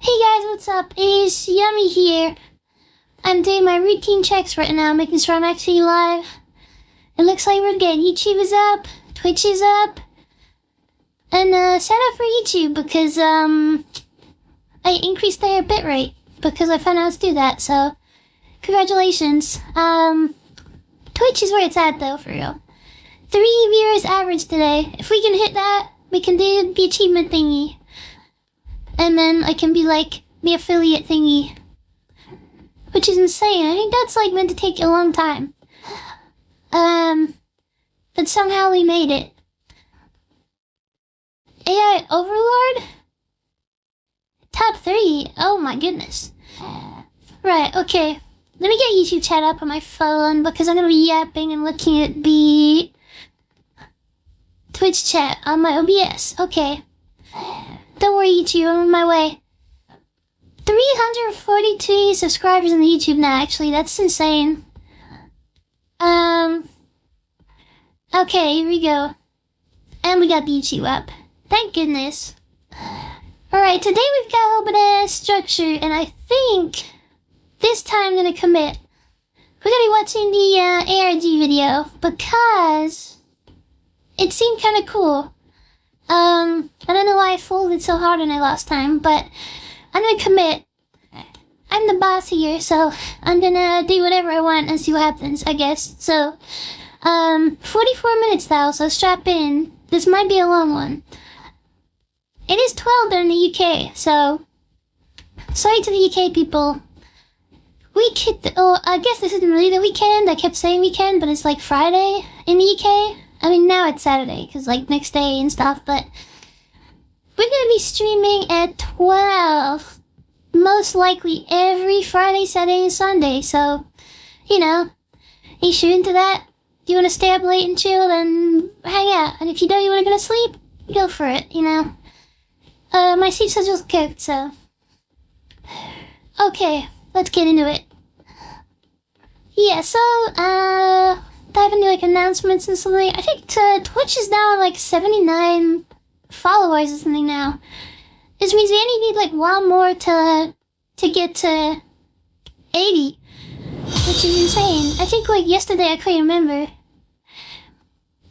Hey guys, what's up? It's Yummy here. I'm doing my routine checks right now, making sure I'm actually live. It looks like we're good. YouTube is up, Twitch is up, and shout out for YouTube because I increased their bitrate because I found out how to do that. So congratulations. Twitch is where it's at though, for real. 3 viewers average today. If we can hit that, we can do the achievement thingy. And then I can be like the affiliate thingy. Which is insane. I think that's like meant to take a long time. But somehow we made it. AI Overlord? Top 3? Oh my goodness. Right, okay. Let me get YouTube chat up on my phone because I'm gonna be yapping and looking at the Twitch chat on my OBS. Okay. Don't worry, YouTube, I'm on my way. 342 subscribers on the YouTube now, actually. That's insane. Okay, here we go. And we got the YouTube up. Thank goodness. Alright, today we've got a little bit of structure, and I think this time I'm gonna commit. We're gonna be watching the ARG video because it seemed kinda cool. I don't know why I folded so hard on it last time, but I'm gonna commit. I'm the boss here, so I'm gonna do whatever I want and see what happens, I guess. So, 44 minutes now, so strap in. This might be a long one. It is 12 in the UK, so sorry to the UK people. I guess this isn't really the weekend. I kept saying weekend, but it's like Friday in the UK. I mean, now it's Saturday, because, like, next day and stuff, but we're gonna be streaming at 12, most likely every Friday, Saturday, and Sunday, so, you know, you sure into that? Do you want to stay up late and chill and hang out? And if you don't, you want to go to sleep? Go for it, you know? My sleep schedule's cooked, so. Okay, let's get into it. Yeah, so, dive into like announcements and something. I think Twitch is now at like 79 followers or something now. Which means we only need like one more to get to 80, which is insane. I think like yesterday I couldn't remember.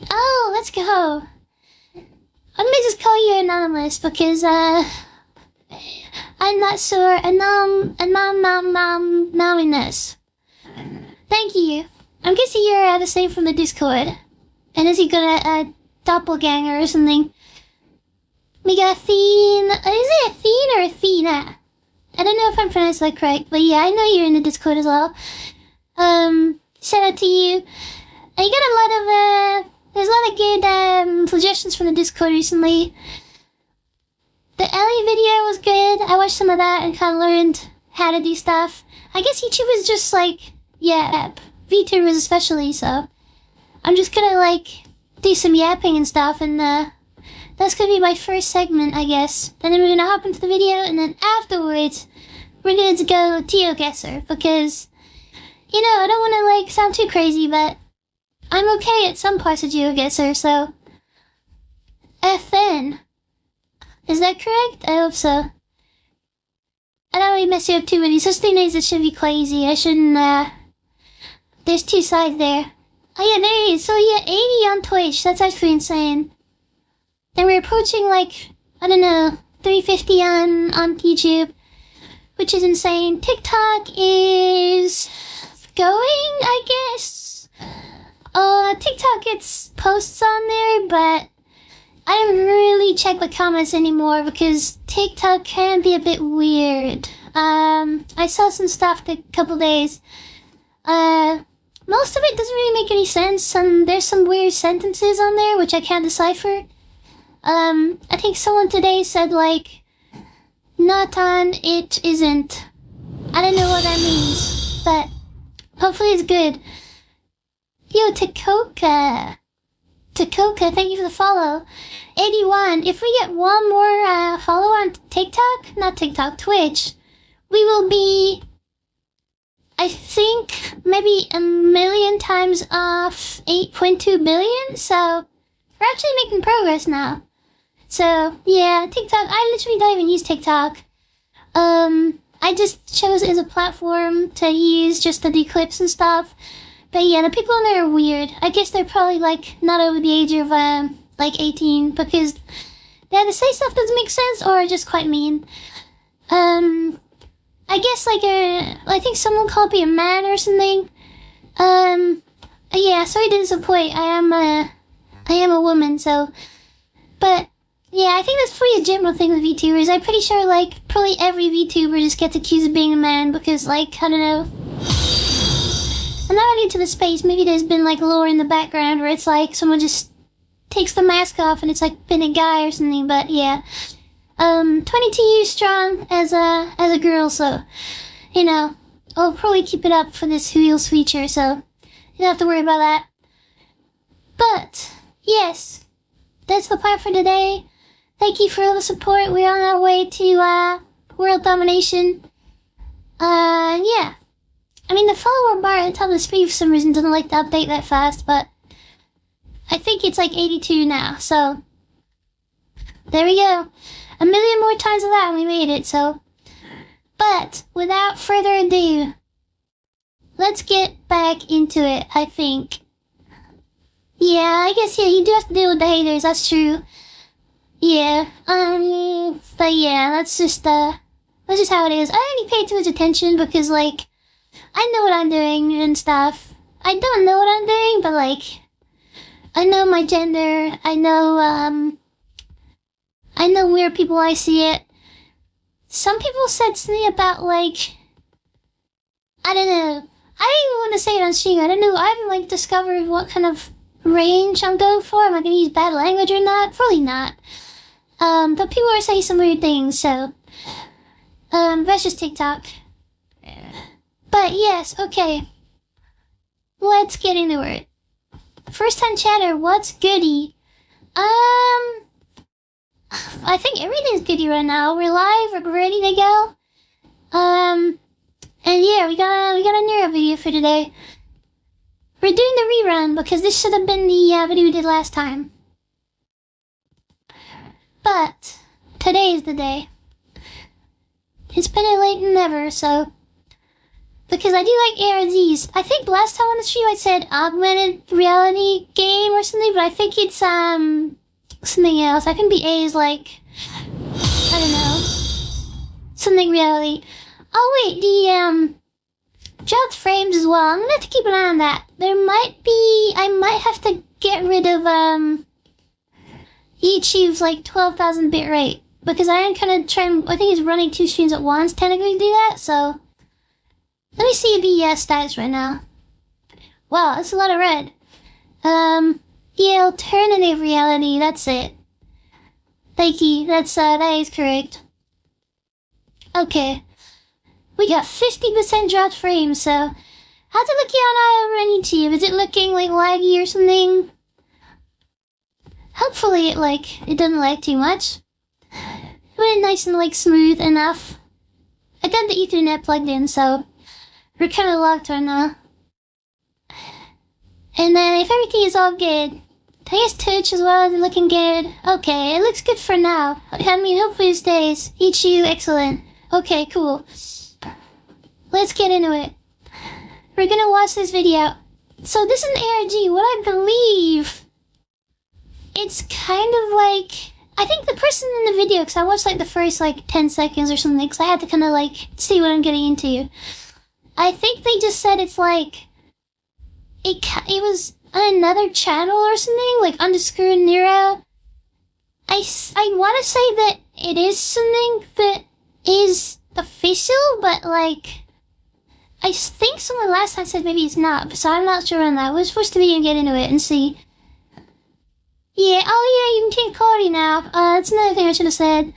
Oh, let's go. I'm gonna just call you Anonymous because I'm not sure. Anonymous. Thank you. I'm guessing you're the same from the Discord. And is he gonna doppelganger or something? We got Theen. Is it a Theen or a Thena? I don't know if I'm pronouncing that correct, but yeah, I know you're in the Discord as well. Shout out to you. And you got a lot of there's a lot of good suggestions from the Discord recently. The Ellie video was good. I watched some of that and kind of learned how to do stuff. I guess YouTube is just like, yeah, VTubers especially, so I'm just gonna like do some yapping and stuff, and that's gonna be my first segment, I guess. Then we're gonna hop into the video, and then afterwards we're gonna go Geoguesser because, you know, I don't want to like sound too crazy, but I'm okay at some parts of Geoguesser, so FN. Is that correct? I hope so. I don't really mess you up too many. Such things that should be quite easy. I shouldn't there's two sides there. Oh yeah, there it is. So yeah, 80 on Twitch. That's actually insane. And we're approaching like, I don't know, 350 on YouTube, which is insane. TikTok is going, I guess. TikTok gets posts on there, but I don't really check the comments anymore because TikTok can be a bit weird. I saw some stuff a couple days. Most of it doesn't really make any sense, and there's some weird sentences on there which I can't decipher. I think someone today said like, not on, it isn't. I don't know what that means, but hopefully it's good. Yo, Takoka, thank you for the follow. 81, if we get one more follow on Twitch, we will be, I think, maybe 1 million times off 8.2 billion, so we're actually making progress now. So, yeah, TikTok, I literally don't even use TikTok. I just chose it as a platform to use just to do clips and stuff. But yeah, the people in there are weird. I guess they're probably, like, not over the age of, like, 18, because they either say stuff that doesn't make sense or are just quite mean. I guess, like, I think someone called me a man or something. Yeah, sorry to disappoint. I am a woman, so, but, yeah, I think that's pretty a general thing with VTubers. I'm pretty sure, like, probably every VTuber just gets accused of being a man because, like, I don't know. I'm not really into the space. Maybe there's been, like, lore in the background where it's, like, someone just takes the mask off and it's, like, been a guy or something, but, yeah. 22 strong as a girl, so, you know, I'll probably keep it up for this Wheels feature, so you don't have to worry about that. But, yes, that's the part for today. Thank you for all the support. We're on our way to, world domination. Yeah. I mean, the follower bar at the top of the screen for some reason doesn't like to update that fast, but I think it's like 82 now, so there we go. A million more times of that and we made it, so. But, without further ado, let's get back into it, I think. Yeah, I guess, yeah, you do have to deal with the haters, that's true. Yeah, but yeah, that's just how it is. I only pay too much attention because, like, I know what I'm doing and stuff. I don't know what I'm doing, but, like, I know my gender, I know where people I see it. Some people said something about, like, I don't know. I don't even want to say it on stream. I don't know. I haven't, like, discovered what kind of range I'm going for. Am I going to use bad language or not? Probably not. But people are saying some weird things, so, that's just TikTok. But yes, okay. Let's get into it. First time chatter, what's goody? I think everything's goody right now. We're live, we're ready to go. And yeah, we got a Neuro video for today. We're doing the rerun because this should have been the video we did last time. But today is the day. It's better late than never, so. Because I do like ARGs. I think last time on the stream I said augmented reality game or something, but I think it's something else. I can be A's like, I don't know, something reality. Oh wait, the dropped frames as well. I'm gonna have to keep an eye on that. I might have to get rid of YouTube's like 12,000 bit rate because I am kind of trying. I think it's running 2 streams at once technically to do that. So let me see the stats right now. Wow, that's a lot of red. Yeah, alternative reality, that's it. Thank you, that is correct. Okay. We got 50% dropped frames, so how's it looking on YouTube? Is it looking like laggy or something? Hopefully it doesn't lag too much. But it's nice and smooth enough. I got the Ethernet plugged in, so we're kind of locked right now. And then if everything is all good, I guess Twitch as well is looking good. Okay, it looks good for now. I mean, hopefully it stays. You, excellent. Okay, cool. Let's get into it. We're gonna watch this video. So this is an ARG. What I believe, it's kind of like, I think the person in the video, because I watched the first 10 seconds or something, because I had to kind of see what I'm getting into. I think they just said it's it was on another channel or something, underscore Neuro. I want to say that it is something that is official, but I think someone last time said maybe it's not, so I'm not sure on that. We're supposed to be and get into it and see. Yeah, oh yeah, you can change quality now. That's another thing I should have said.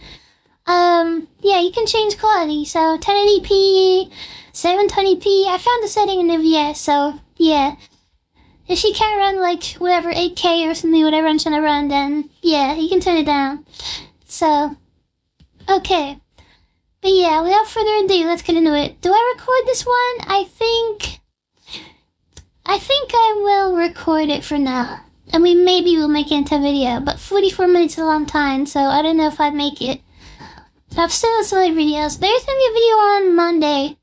Yeah, you can change quality, so 1080p, 720p, I found the setting in OBS, so yeah. If you can't run whatever, 8K or something, whatever I'm trying to run, then yeah, you can turn it down. So, okay. But yeah, without further ado, let's get into it. Do I record this one? I think I will record it for now. I mean, maybe we'll make it into a video, but 44 minutes is a long time, so I don't know if I'd make it. I've still got some other videos. There's gonna be a video on Monday.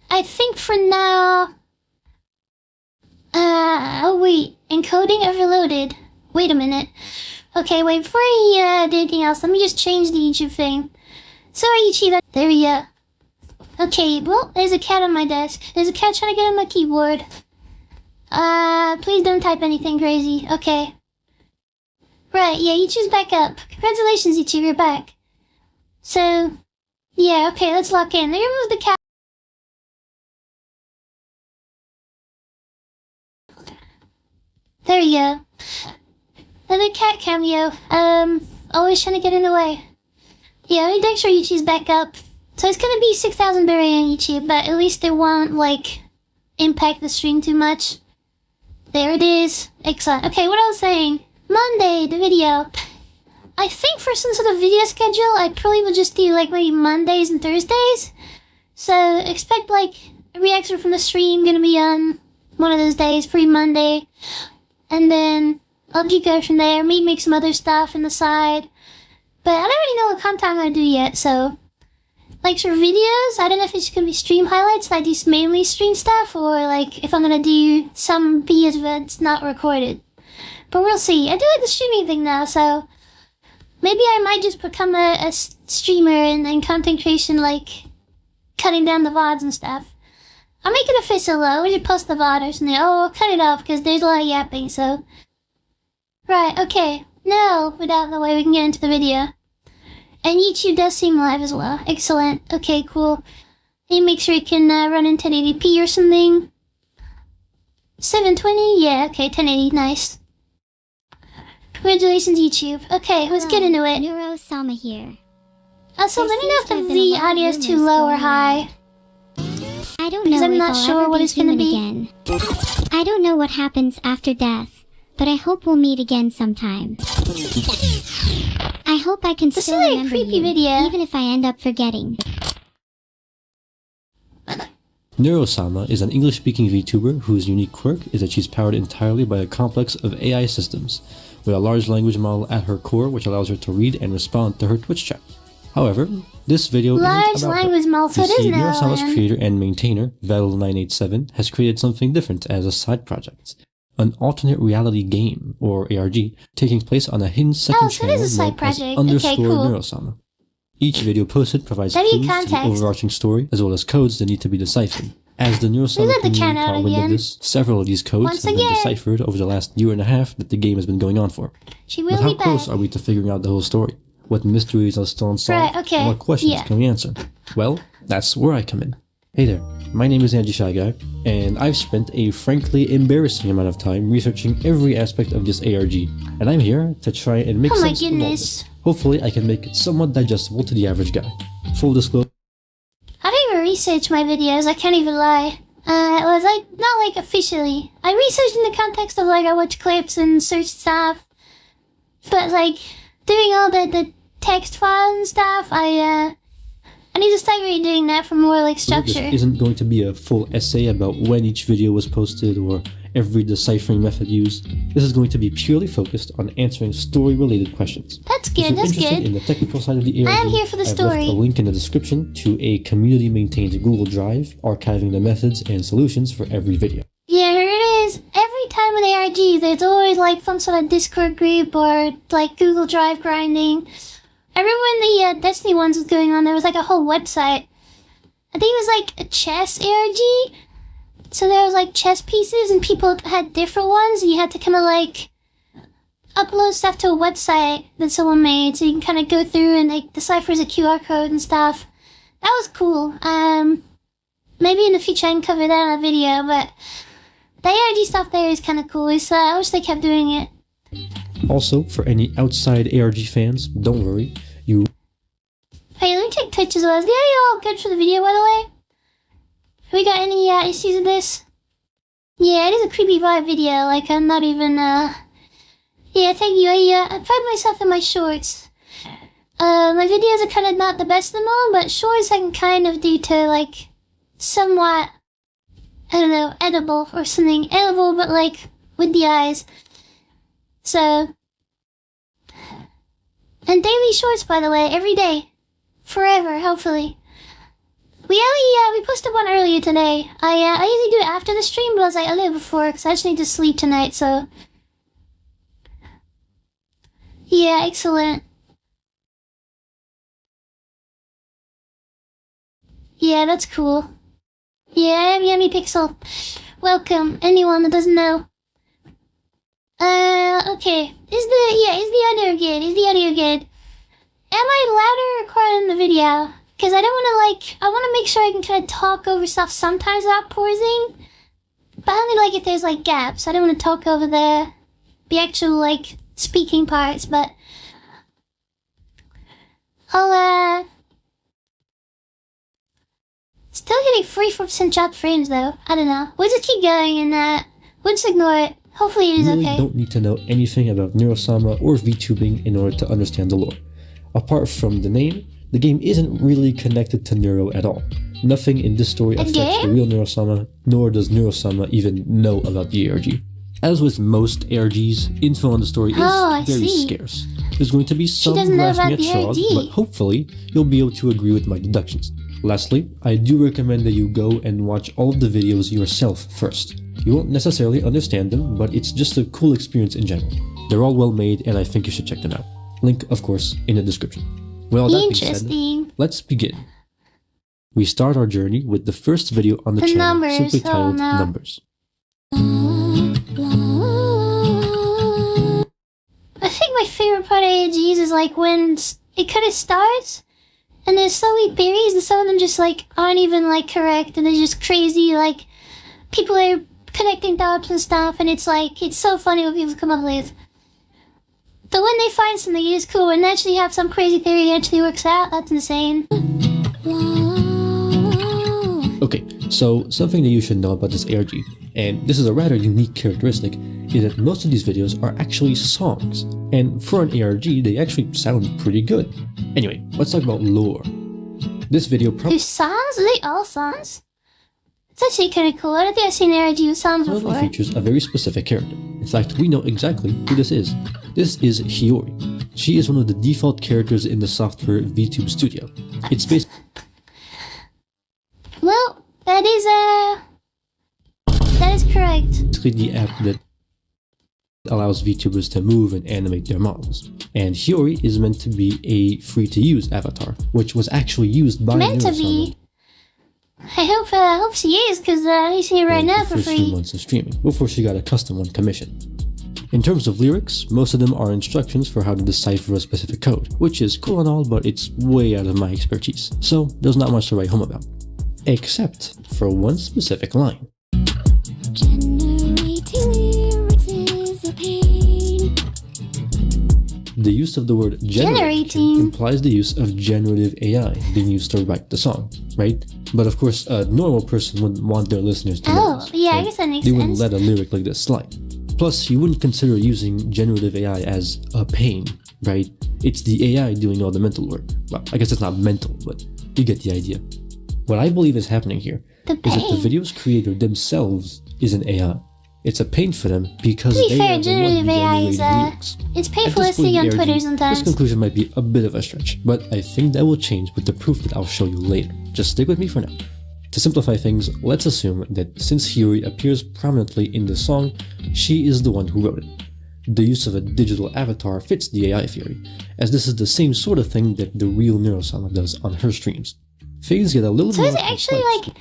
I think for now... oh wait. Encoding overloaded. Wait a minute. Okay, wait, before I do anything else, let me just change the YouTube thing. Sorry, YouTube. There we go. Okay, well, there's a cat on my desk. There's a cat trying to get on my keyboard. Please don't type anything crazy. Okay. Right, yeah, YouTube's back up. Congratulations, YouTube, you're back. So, yeah, okay, let's lock in. They removed the cat. There you go. Another cat cameo. Always trying to get in the way. Yeah, let me make sure YouTube's back up. So it's gonna be 6,000 berry on YouTube, but at least it won't, like, impact the stream too much. There it is. Excellent. Okay, what I was saying. Monday, the video. I think for some sort of video schedule, I probably will just do, like, maybe Mondays and Thursdays. So expect, like, a reaction from the stream gonna be on one of those days, free Monday. And then I'll just go from there, maybe make some other stuff on the side. But I don't really know what content I'm gonna do yet, so... Like, for videos, I don't know if it's gonna be stream highlights, like, do mainly stream stuff, or, like, if I'm gonna do some videos that's not recorded. But we'll see. I do like the streaming thing now, so... Maybe I might just become a streamer and content creation, like, cutting down the VODs and stuff. I'll make it official, though. We should post the VOD or something. Oh, we'll cut it off, because there's a lot of yapping, so... Right, okay. Now, without the way, we can get into the video. And YouTube does seem live as well. Excellent. Okay, cool. And make sure it can run in 1080p or something. 720? Yeah, okay, 1080. Nice. Congratulations, YouTube. Okay, let's get into it. Neuro-sama here. Also, let me know if the audio is too low or high. I don't know because I'm if not I'll sure ever what be it's gonna human be. Again. I don't know what happens after death, but I hope we'll meet again sometime. I hope I can This still is a remember creepy you, video. even if I end up forgetting. Neuro-sama is an English-speaking VTuber whose unique quirk is that she's powered entirely by a complex of AI systems, with a large language model at her core which allows her to read and respond to her Twitch chat. However, this video Large isn't about language her. model, so You it see, is Neuro-sama's now. creator and maintainer, Vel987, has created something different as a side project. An alternate reality game, or ARG, taking place on a hidden second so it is a channel side known as project. underscore Okay, cool. Neuro-sama. Each video posted provides Study clues to the context. overarching story, as well as codes that need to be deciphered. As the Neuro-sama let the cat community out caught wind again. of this, several of these codes Once have been again. deciphered over the last year and a half that the game has been going on for. She But will how be back. close are we to figuring out the whole story? What mysteries are still unsolved? Right, okay, And what questions yeah. can we answer? Well, that's where I come in. Hey there, my name is Andy Shy Guy, and I've spent a frankly embarrassing amount of time researching every aspect of this ARG, and I'm here to try and make Oh my sense of all goodness. this. Hopefully I can make it somewhat digestible to the average guy. Full disclosure. I don't even research my videos, I can't even lie. It was like, not like officially. I researched in the context of like, I watch clips and search stuff. But like, doing all the text files and stuff, I need to start really doing that for more like structure. This isn't going to be a full essay about when each video was posted or every deciphering method used. This is going to be purely focused on answering story-related questions. That's If good, you're that's interested good. in the technical side of the ARG, I am here for the I've story. left a link in the description to a community-maintained Google Drive archiving the methods and solutions for every video. Yeah, here it is. Every time with ARG, there's always like some sort of Discord group or like Google Drive grinding. I remember when the Destiny ones was going on, there was like a whole website. I think it was like a chess ARG. So there was like chess pieces and people had different ones and you had to kind of like upload stuff to a website that someone made so you can kind of go through and like decipher a QR code and stuff. That was cool. Maybe in the future I can cover that on a video, but the ARG stuff there is kind of cool. So I wish they kept doing it. Also, for any outside ARG fans, don't worry, you Hey, let me check Twitch as well. Is the audio all good for the video, by the way? Have we got any issues with this? Yeah, it is a creepy vibe video. Like, I'm not even, Yeah, thank you. I find myself in my shorts. My videos are kind of not the best of them all, but shorts I can kind of do to, like, somewhat, I don't know, edible or something. Edible, but, like, with the eyes. So... And daily shorts, by the way, every day. forever, hopefully. We posted one earlier today. I usually do it after the stream, but I was like, I'll do it before, because I just need to sleep tonight, so... Yeah, excellent. Yeah, that's cool. Yeah, I'm Yumipixel. Welcome, anyone that doesn't know. Okay. Is the audio good? Is the audio good? Am I louder recording the video? Because I don't want to, I want to make sure I can kind of talk over stuff sometimes without pausing. But only, if there's, gaps. I don't want to talk over the actual, speaking parts, but... I'll, Still getting 3% chopped frames, though. I don't know. We'll just keep going and, we'll just ignore it. Hopefully it is okay. You really don't need to know anything about Neuro-sama or VTubing in order to understand the lore. Apart from the name, the game isn't really connected to Neuro at all. Nothing in this story affects the real Neuro-sama, nor does Neuro-sama even know about the ARG. As with most ARGs, info on the story is very scarce. There's going to be some grasping at straws, but hopefully you'll be able to agree with my deductions. Lastly, I do recommend that you go and watch all of the videos yourself first. You won't necessarily understand them, but it's just a cool experience in general. They're all well made, and I think you should check them out. Link, of course, in the description. Well, that being said, let's begin. We start our journey with the first video on the channel, simply titled Numbers. I think my favorite part of ARGs is when it kind of starts, and there's so many theories, and some of them just aren't even correct, and they're just crazy, people are connecting dots and stuff, and it's so funny what people come up with. But when they find something, it is cool, and actually have some crazy theory that actually works out. That's insane. Okay, so something that you should know about this ARG, and this is a rather unique characteristic, is that most of these videos are actually songs. And for an ARG, they actually sound pretty good. Anyway, let's talk about lore. This video probably... songs? Are they all songs? It's actually kind of cool. I don't think I've seen an ARG with songs before. It features a very specific character. In fact, we know exactly who this is. This is Hiyori. She is one of the default characters in the software VTube Studio. It's based... Well, that is correct. Basically the app that allows VTubers to move and animate their models. And Hiyori is meant to be a free-to-use avatar, which was actually used by Meant to be. I hope she is, because he's here right now for free. 2 months of streaming, before she got a custom one commissioned. In terms of lyrics, most of them are instructions for how to decipher a specific code, which is cool and all, but it's way out of my expertise, so there's not much to write home about. Except for one specific line. The use of the word generating implies the use of generative AI being used to write the song, right? But of course, a normal person wouldn't want their listeners to know this. Yeah, I guess that makes sense. They wouldn't let a lyric like this slide. Plus, you wouldn't consider using generative AI as a pain, right? It's the AI doing all the mental work. Well, I guess it's not mental, but you get the idea. What I believe is happening here is that the video's creator themselves is an AI. It's a pain for them because they are the one generating lyrics. It's painful to see on Twitter sometimes. This conclusion might be a bit of a stretch, but I think that will change with the proof that I'll show you later. Just stick with me for now. To simplify things, let's assume that since Hiyori appears prominently in the song, she is the one who wrote it. The use of a digital avatar fits the AI theory, as this is the same sort of thing that the real Neuro-sama does on her streams. Things get a little bit more complex.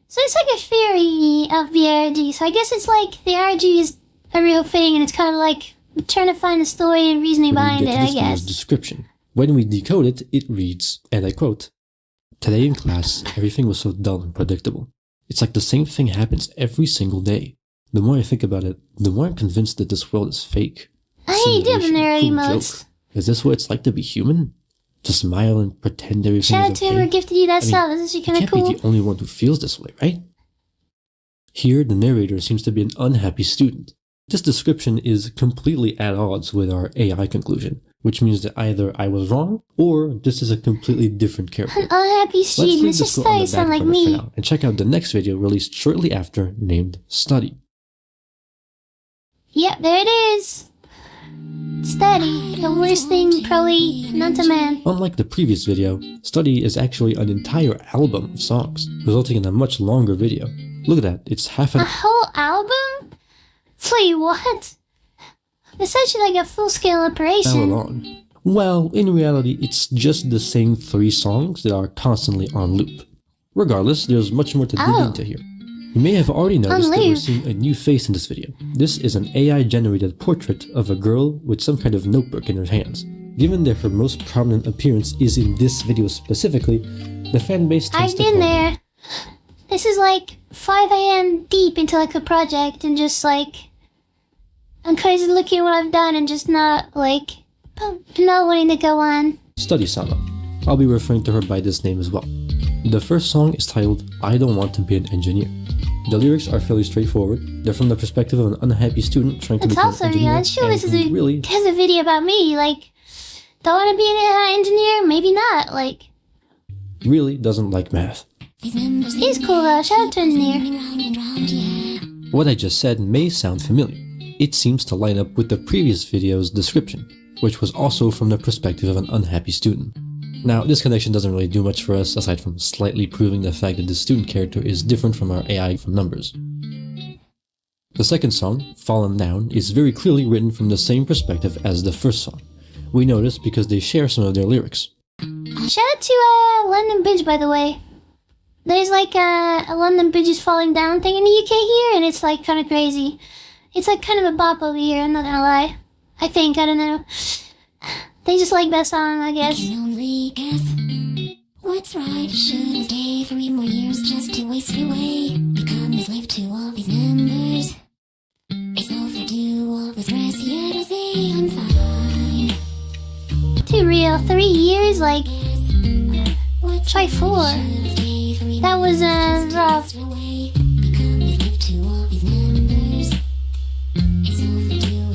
So it's a theory of the ARG, so I guess it's the ARG is a real thing, and it's kind of trying to find the story and reasoning behind it, I guess. Description. When we decode it, it reads, and I quote, "Today in class, everything was so dull and predictable. It's like the same thing happens every single day. The more I think about it, the more I'm convinced that this world is fake. I do have an ARG emotes. Is this what it's like to be human? To smile and pretend everything is okay? Shout out to whoever gifted you that stuff. This is actually kind of cool. You can't be the only one who feels this way, right?" Here, the narrator seems to be an unhappy student. This description is completely at odds with our AI conclusion, which means that either I was wrong, or this is a completely different character. An unhappy student. This just sound like me. For now, and check out the next video released shortly after, named Study. Yep, there it is. Study, the worst thing probably known to man. Unlike the previous video, Study is actually an entire album of songs, resulting in a much longer video. Look at that, it's half A an whole album? Wait, what? It's such like a full-scale hour operation. long. Well, in reality, it's just the same 3 songs that are constantly on loop. Regardless, there's much more to dig into here. You may have already noticed that we're seeing a new face in this video. This is an AI-generated portrait of a girl with some kind of notebook in her hands. Given that her most prominent appearance is in this video specifically, the fanbase tends I've to been call there. This is like 5 a.m. deep into like a project and just like I'm crazy looking at what I've done and just not like not wanting to go on. Study-sama. I'll be referring to her by this name as well. The first song is titled I Don't Want to Be an Engineer. The lyrics are fairly straightforward. They're from the perspective of an unhappy student trying to It's become also, an engineer. I'm sure this is and who really a video about me. Like, don't want to be an engineer? Maybe not. Like, doesn't like math. he's cool though. Shout out to engineer. What I just said may sound familiar. It seems to line up with the previous video's description, which was also from the perspective of an unhappy student. Now, this connection doesn't really do much for us, aside from slightly proving the fact that the student character is different from our AI from numbers. The second song, Fallen Down, is very clearly written from the same perspective as the first song. We notice because they share some of their lyrics. Shout out to London Bridge, by the way. There's like a London Bridge is falling down thing in the UK here, and it's like kind of crazy. It's like kind of a bop over here, I'm not gonna lie. I think, I don't know. They just like that song, I guess. I can only guess what's right. Should I stay 3 more years just to waste away? Become a slave to all these numbers. It's overdue, all the stress, yet I say I'm fine. Too real. 3 years, like, What's try 4. should I stay 3 That was rough. away? Become a slave to all these numbers. It's overdue,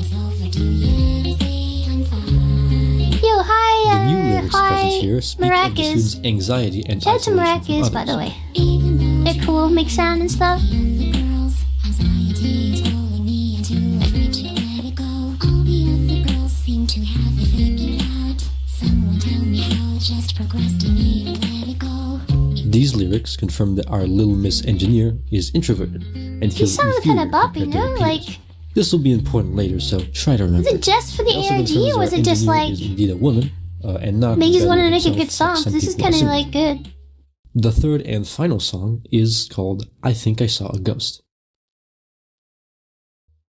yet I say I'm fine. Yo, The new lyrics present hi, here speak of the Maracas. student's anxiety and Shout out to isolation from Maracas, by the others. way. Even though They're cool, make sound and stuff. the girls, anxiety is pulling me into afraid to let it go. All the other girls seem to have it figured out. Someone tell me how, just procrastinate and let it go. These lyrics confirm that our little Miss Engineer is introverted and He feels sounded kind inferior of boppy, compared to her no? peers. Like, This will be important later, so try to remember. was it just for the It also ARG, confirms or was our it just engineer like, is indeed a woman, and not they just better wanted to than make a himself, good song? like some This is people kind of assume. like good. The third and final song is called I Think I Saw a Ghost.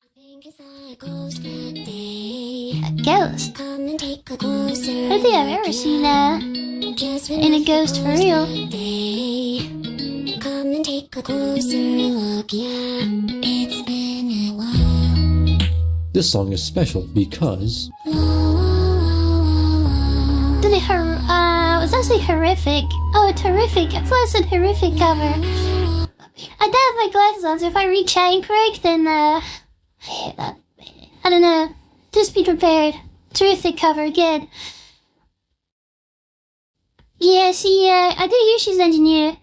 I think I saw a ghost that day. A ghost. Come and take a closer I don't think I've ever seen Just in a ghost for real. Come and take a closer look, yeah. It's been a while. This song is special because Did it was actually horrific. Oh, terrific. I thought it said horrific cover. I don't have my glasses on, so if I read chat incorrect, then, I don't know. Just be prepared. Terrific cover, good. Yeah, I did hear she's an engineer.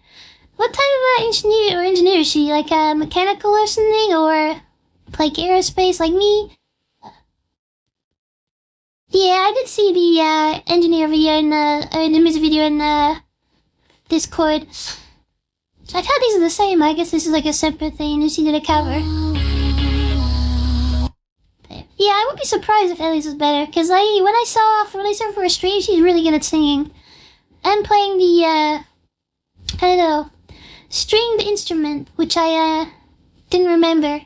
What type of engineer is she? Like, mechanical or something? Or, like, aerospace, like me? Yeah, I did see the, engineer video in the music video in, Discord. So I thought these are the same. I guess this is like a separate thing. Just did a cover. Yeah, I would be surprised if Ellie's was better. Because when I saw her for a stream, she's really good at singing. And playing the, I don't know, stringed instrument, which I, didn't remember.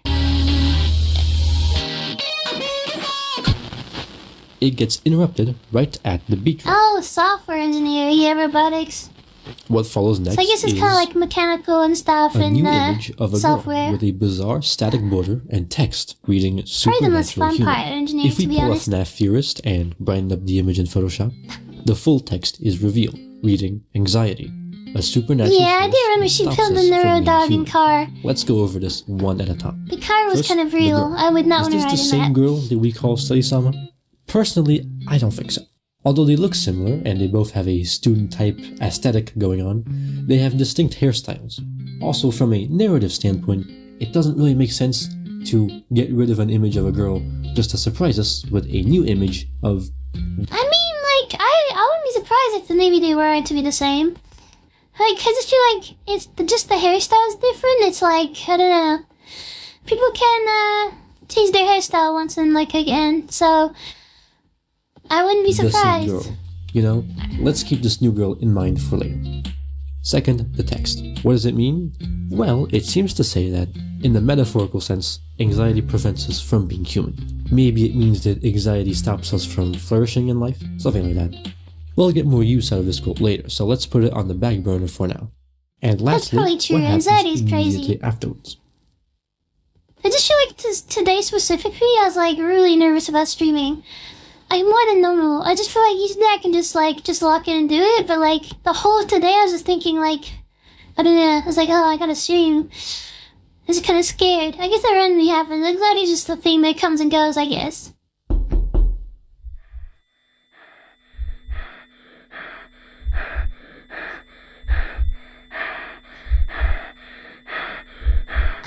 it gets interrupted right at the beat drop. Oh, software engineer. Yeah, robotics. What follows next So I guess it's is kind of like mechanical and stuff a and new image of a software. girl with a bizarre static border and text reading Probably the most supernatural fun humor. part of engineering, If we to be pull honest. up FNAF Theorist and brighten up the image in Photoshop, the full text is revealed, reading anxiety, a supernatural Yeah, I force do remember that she stops killed the us from neuro being dog in human. car. Let's go over this one at a time. The car was First, kind of the real. girl. I would not Is want to this ride the in same that. girl that we call Study-sama? Personally, I don't think so. Although they look similar and they both have a student-type aesthetic going on, they have distinct hairstyles. Also, from a narrative standpoint, it doesn't really make sense to get rid of an image of a girl just to surprise us with a new image of... I mean, like, I wouldn't be surprised if maybe they were to be the same. Like, cause I feel like it's just the hairstyle is different. It's like, I don't know. People can, change their hairstyle once and, like, again. So, I wouldn't be surprised. The same girl. You know, let's keep this new girl in mind for later. Second, the text. What does it mean? Well, it seems to say that, in the metaphorical sense, anxiety prevents us from being human. Maybe it means that anxiety stops us from flourishing in life, something like that. We'll get more use out of this quote later, so let's put it on the back burner for now. And lastly, probably true. what happens Anxiety is immediately crazy. afterwards? I just feel like today specifically, I was like really nervous about streaming. Like more than normal. I just feel like usually I can just lock in and do it, but like the whole today I was just thinking like, I don't know, I was like, oh, I gotta stream. I was kind of scared. I guess that randomly happens. Anxiety is just a thing that comes and goes, I guess.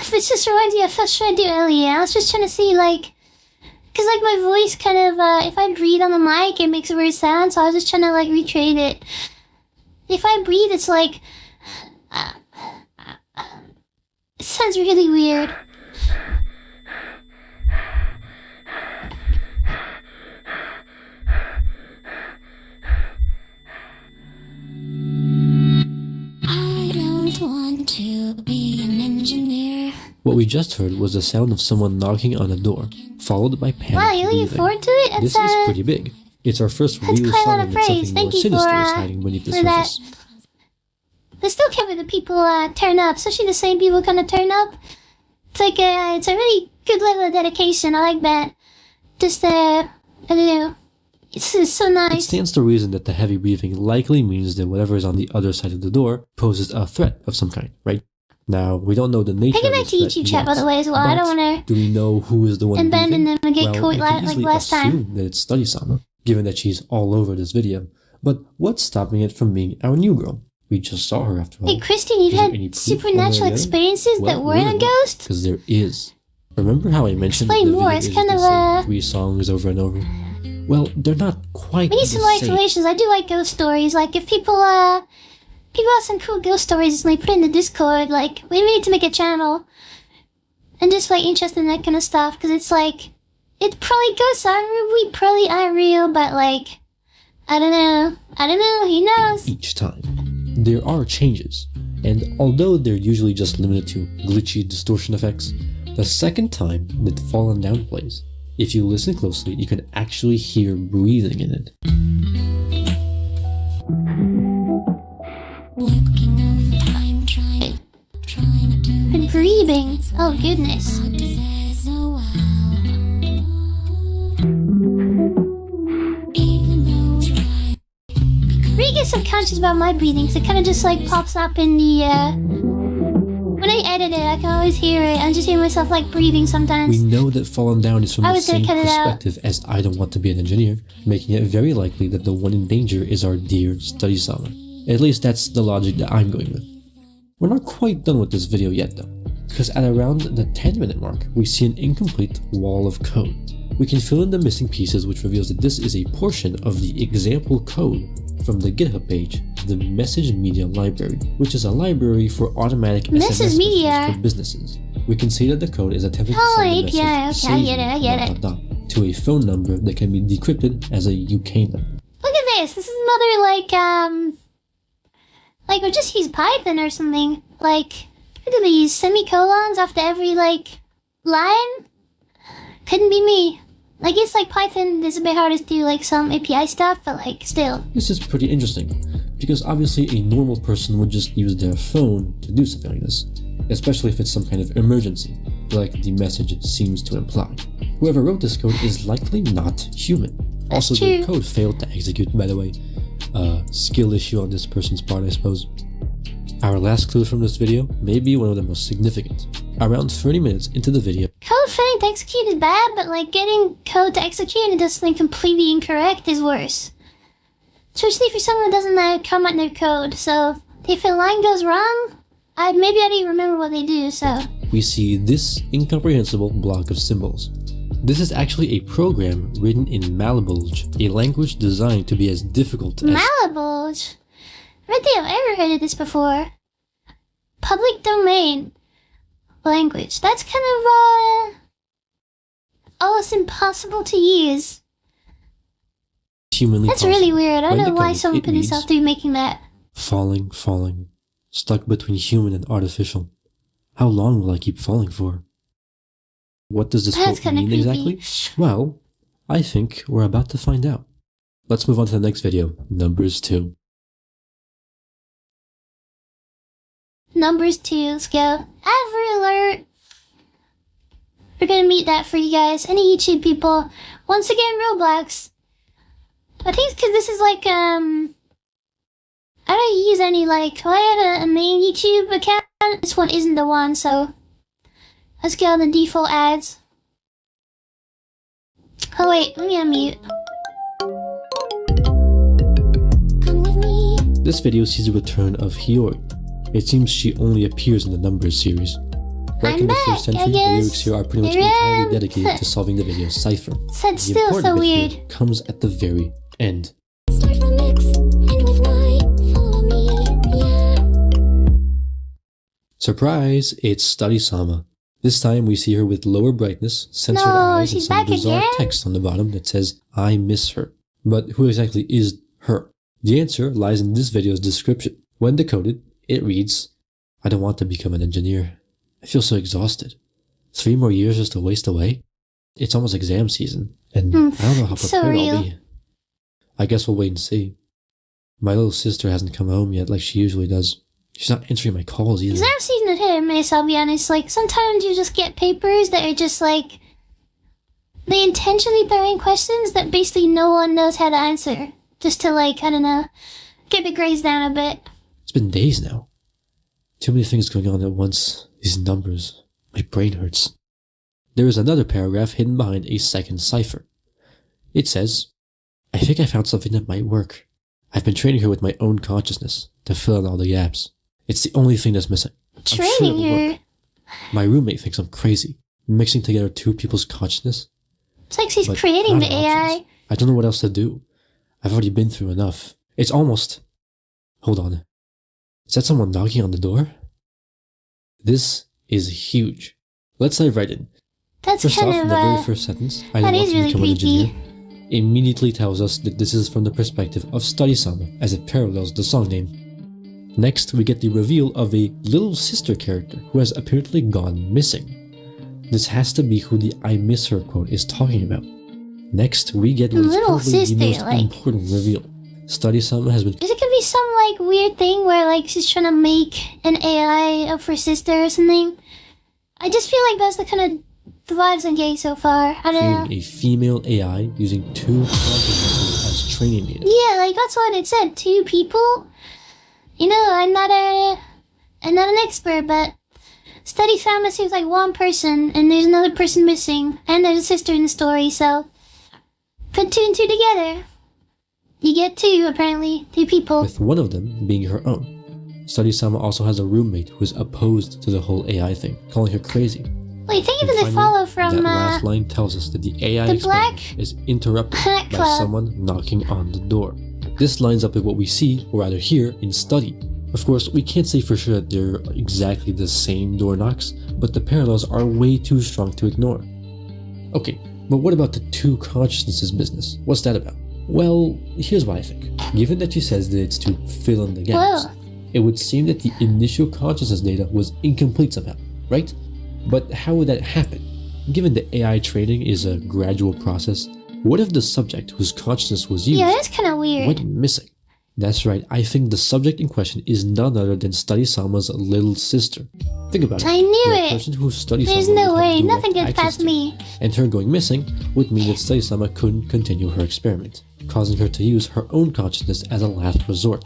It just reminds me of what I was trying to do earlier. I was just trying to see, like, because, like, my voice kind of, if I breathe on the mic, it makes a weird sound, so I was just trying to, like, recreate it. If I breathe, it's like, it sounds really weird. I don't want to be an engineer. What we just heard was the sound of someone knocking on a door, followed by panic Wow, you're looking breathing. forward to it? This is pretty big. It's our first That's real quite a lot sign of that praise. something Thank more you sinister for, is hiding beneath the for that. surface. They still can't when the people turn up, especially the same people kind of turn up. It's like it's a really good level of dedication. I like that. Just I don't know. It's so It nice. stands to reason that the heavy breathing likely means that whatever is on the other side of the door poses a threat of some kind, right? Now, we don't know the nature Hey, of good night this to threat YouTube chat, by yet, the way, as well. I but don't want do we know who is the one abandon breathing? them and get Well, caught we like can easily last time. assume that it's Study-sama, given that she's all over this video. But what's stopping it from being our new girl? We just saw her after all. Hey, Christine, you've Is there any had proof supernatural one way or the other? experiences that weren't a ghost? Because there is. Remember how I mentioned Explain that the more, video it's is kind the of, same 3 songs over and over? Well, they're not quite We need the some more same. explanations. I do like ghost stories. Like, if people have some cool ghost stories, like, put it in the Discord. Like, we need to make a channel. And just, like, interested in that kind of stuff. Because it's like, it probably ghosts we probably aren't real, but, like, I don't know, he knows. Each time. There are changes, and although they're usually just limited to glitchy distortion effects, the second time that Fallen Down plays, if you listen closely, you can actually hear breathing in it. Working overtime, trying to do And breathing. Oh, goodness. what says, oh wow. Even though try, Really get subconscious about my breathing, because it kind of just, like, pops up in the, when I edit it, I can always hear it. I just hear myself, like, breathing sometimes. We know that Fallen Down is from I the was gonna same cut it out. perspective as I Don't Want to Be an Engineer, making it very likely that the one in danger is our dear Study-sama. At least that's the logic that I'm going with. We're not quite done with this video yet though, because at around the 10-minute mark, we see an incomplete wall of code. We can fill in the missing pieces, which reveals that this is a portion of the example code from the GitHub page, the Message Media Library, which is a library for automatic Message SMS Media? messages for businesses. We can see that the code is attempting to Oh, send a message yeah, okay, I get it, I get it. to a phone number that can be decrypted as a UK number. Look at this. This is another, like, or just use Python or something. Like, what do they use? Semicolons after every, like, line? Couldn't be me. I guess, like, Python is a bit harder to do, like, some API stuff, but, like, still. This is pretty interesting, because obviously a normal person would just use their phone to do something like this, especially if it's some kind of emergency, like the message seems to imply. Whoever wrote this code is likely not human. That's Also, true. the code failed to execute, by the way. Skill issue on this person's part, I suppose. Our last clue from this video may be one of the most significant. Around 30 minutes into the video, Code failing to execute is bad, but, like, getting code to execute and it does something completely incorrect is worse. Especially for someone who doesn't comment their code, so if a line goes wrong, maybe I didn't remember what they do, so... We see this incomprehensible block of symbols. This is actually a program written in Malabulge, a language designed to be as difficult as... Malabulge? I don't think I've ever heard of this before. Public domain language. That's kind of, almost impossible to use. Humanly That's possible. really weird. I When don't know why decoded, someone it put reads, himself through making that. Falling, falling, stuck between human and artificial. How long will I keep falling for? What does this That's quote kinda mean creepy. exactly? Well, I think we're about to find out. Let's move on to the next video, Numbers 2. Numbers 2, let's go. Advert alert! We're gonna meet that for you guys. Any YouTube people. Once again, Roblox. I think because this is like, I don't use any, like, I had a main YouTube account. This one isn't the one, so let's get on the default ads. Oh wait, let me unmute. Come with me. This video sees the return of Hiyori. It seems she only appears in the Numbers series. Back I'm in the back, 1st century, I the guess. lyrics here are pretty much Here I entirely am. dedicated to solving the video's cipher. Said The still important so bit weird. here comes at the very end. Start from X, end with Y. Follow me, yeah. Surprise! It's Study-sama. This time we see her with lower brightness, censored No, eyes, and she's some back bizarre again? text on the bottom that says, I miss her. But who exactly is her? The answer lies in this video's description. When decoded, it reads, I don't want to become an engineer. I feel so exhausted. 3 more years just to waste away? It's almost exam season, and I don't know how so prepared I'll real. be. I guess we'll wait and see. My little sister hasn't come home yet like she usually does. She's not answering my calls either. Exam season is hit or miss, I'll be honest. Like, sometimes you just get papers that are just like, they intentionally throw in questions that basically no one knows how to answer. Just to, like, I don't know, get the grades down a bit. It's been days now. Too many things going on at once. These numbers. My brain hurts. There is another paragraph hidden behind a second cipher. It says, I think I found something that might work. I've been training her with my own consciousness to fill in all the gaps. It's the only thing that's missing. I'm sure Training it'll her. work. My roommate thinks I'm crazy, mixing together 2 people's consciousness. It's like she's But creating I'm the out of AI. options. I don't know what else to do. I've already been through enough. It's almost... Hold on. Is that someone knocking on the door? This is huge. Let's dive right in. That's First kind off, of, the very first sentence, I that don't want is to really become an creepy. engineer, immediately tells us that this is from the perspective of Study-sama, as it parallels the song name. Next, we get the reveal of a little sister character who has apparently gone missing. This has to be who the I miss her quote is talking about. Next, we get what is Little probably sister, the most like- important reveal. Study-sama has been is it gonna be some, like, weird thing where, like, she's trying to make an AI of her sister or something? I just feel like that's the kind of the vibes I'm getting so far. I don't know. creating a female AI using 2 consciousnesses as training data. Yeah, like, that's what it said. 2 people? You know, I'm not an expert, but Study-sama seems like one person, and there's another person missing, and there's a sister in the story, so put 2 and 2 together. You get 2, apparently. 2 people. With one of them being her own. Study-sama also has a roommate who is opposed to the whole AI thing, calling her crazy. Wait, thank you And for the finally, follow from, that last line tells us that the AI the experiment Black is interrupted Hat by Club. someone knocking on the door. This lines up with what we see, or rather hear, in Study. Of course, we can't say for sure that they're exactly the same door knocks, but the parallels are way too strong to ignore. Okay, but what about the 2 consciousnesses business? What's that about? Well, here's what I think. Given that she says that it's to fill in the gaps, Whoa. it would seem that the initial consciousness data was incomplete somehow, right? But how would that happen? Given that AI training is a gradual process, what if the subject whose consciousness was used Yeah, that's kind of weird. went missing? That's right, I think the subject in question is none other than Study-sama's little sister. Think about it. I knew The it. person who Study-sama There's would no have way. direct Nothing gets access past to. me. And her going missing would mean that Study-sama couldn't continue her experiment, causing her to use her own consciousness as a last resort.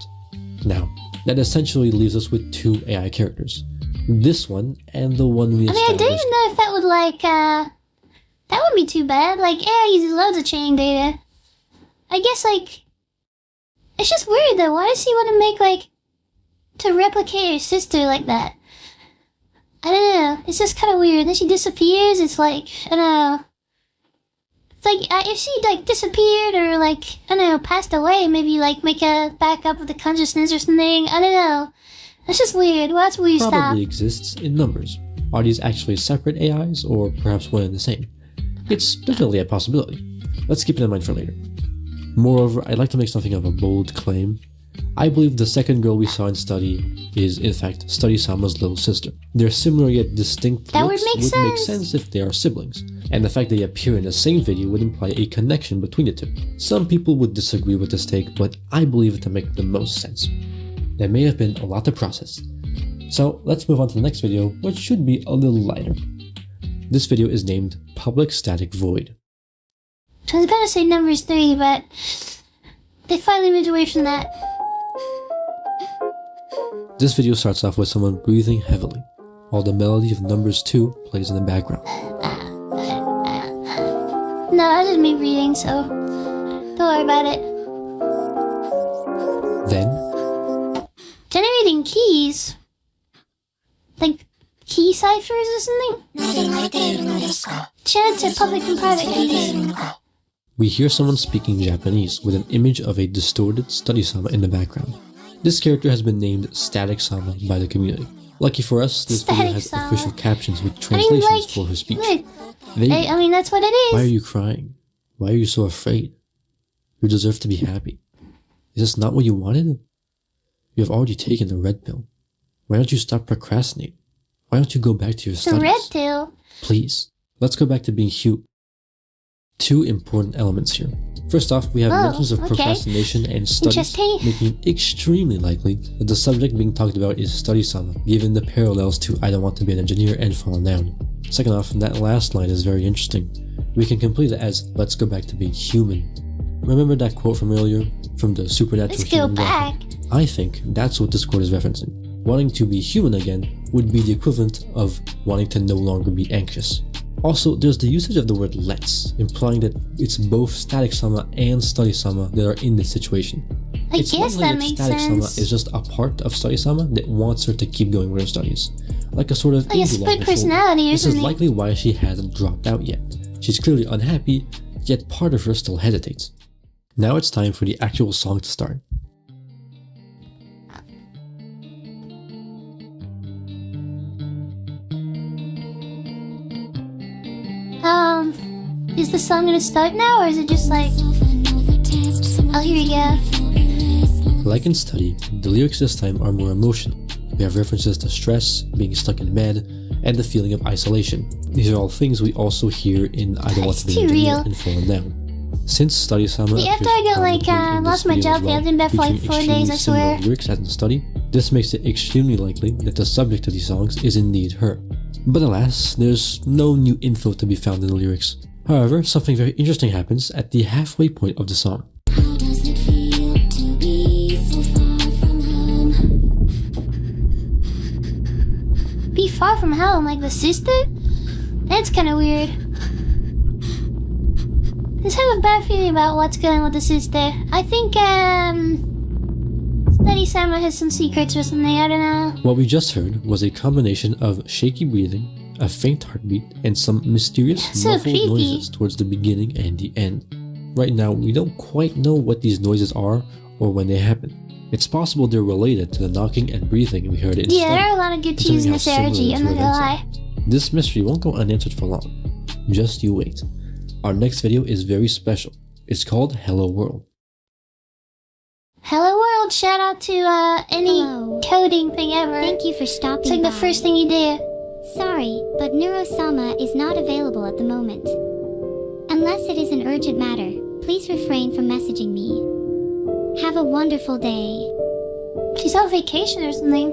Now, that essentially leaves us with 2 AI characters. This one and the one we I mean, I don't established. even know if that would, like, that wouldn't be too bad. Like, AI uses loads of training data. I guess, like, it's just weird, though. Why does he want to make, like, to replicate her sister like that? know. It's just kind of weird. Then she disappears. It's like, I don't know. It's like, if she, like, disappeared or, like, I don't know, passed away, maybe, like, make a backup of the consciousness or something. I don't know. That's just weird. Well, that's weird stuff. Probably exists in numbers. Are these actually separate AIs, or perhaps one and the same? It's definitely a possibility. Let's keep it in mind for later. Moreover, I'd like to make something of a bold claim. I believe the second girl we saw in Study is, in fact, Study-sama's little sister. Their similar yet distinct That looks would make make sense if they are siblings, and the fact they appear in the same video would imply a connection between the two. Some people would disagree with this take, but I believe it to make the most sense. There may have been a lot to process. So let's move on to the next video, which should be a little lighter. This video is named Public Static Void. I was gonna say numbers 3, but they finally moved away from that. This video starts off with someone breathing heavily, while the melody of numbers 2 plays in the background. No, that's just me reading, so don't worry about it. Then, Generating keys? Like key ciphers or something? Chat to public and private keys. we hear someone speaking Japanese with an image of a distorted Study-sama in the background. This character has been named Static-sama by the community. Lucky for us, this video has Static-sama. official captions with translations for her speech. Look, They- I mean, that's what it is. Why are you crying? Why are you so afraid? You deserve to be happy. Is this not what you wanted? You have already taken the red pill. Why don't you stop procrastinating? Why don't you go back to your The studies? red pill. Please, let's go back to being cute. Two important elements here. First off, we have Oh, mentions of okay. procrastination and studies, Interesting. making it extremely likely that the subject being talked about is Study-sama, given the parallels to I don't want to be an engineer and Fallen Down. Second off, that last line is very interesting. We can complete it as, let's go back to being human. Remember that quote from earlier? From the supernatural Let's go human back. graphic? I think that's what this quote is referencing. Wanting to be human again would be the equivalent of wanting to no longer be anxious. Also, there's the usage of the word let's, implying that it's both Static-sama and Study-sama that are in this situation. I It's guess likely that makes Static-sama sense. is just a part of Study-sama that wants her to keep going with her studies. Like a sort of Like a angel on split her shoulder. personality or This is something. likely why she hasn't dropped out yet. She's clearly unhappy, yet part of her still hesitates. Now it's time for the actual song to start. Is the song gonna start now, or is it just like, oh, here we go. Like in Study, the lyrics this time are more emotional. We have references to stress, being stuck in bed, and the feeling of isolation. These are all things we also hear in I Don't Want to Be an It's too Engineer real. and Fallen Down. Since Study-sama Yeah, after appears I got, like, prominently in this lost my video as job, I've been back for, like, featuring 4 days, extremely I similar swear. lyrics as in Study, this makes it extremely likely that the subject of these songs is indeed her. But alas, there's no new info to be found in the lyrics. However, something very interesting happens at the halfway point of the song. How does it feel to be so far from home? Be far from home, like the sister? That's kind of weird. I just have a bad feeling about what's going on with the sister. I think, Study-sama has some secrets or something, I don't know. What we just heard was a combination of shaky breathing, a faint heartbeat, and some mysterious So muffled creepy. noises towards the beginning and the end. Right now, we don't quite know what these noises are or when they happen. It's possible they're related to the knocking and breathing we heard in Yeah, there Study, are a lot of good considering cheese in how this similar ARG, the I'm two not gonna events are. lie. This mystery won't go unanswered for long. Just you wait. Our next video is very special. It's called Hello World. Hello world, shout out to, any Hello. coding thing ever. Thank you for stopping It's like the by. first thing you do. Sorry, but Neuro-sama is not available at the moment. Unless it is an urgent matter, please refrain from messaging me. Have a wonderful day. She's on vacation or something.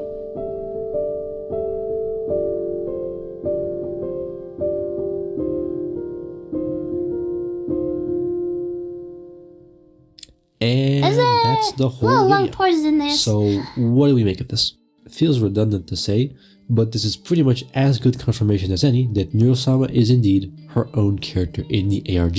And that's the whole Well, long video. pauses in this. So, what do we make of this? It feels redundant to say, but this is pretty much as good confirmation as any that Neuro-sama is indeed her own character in the ARG.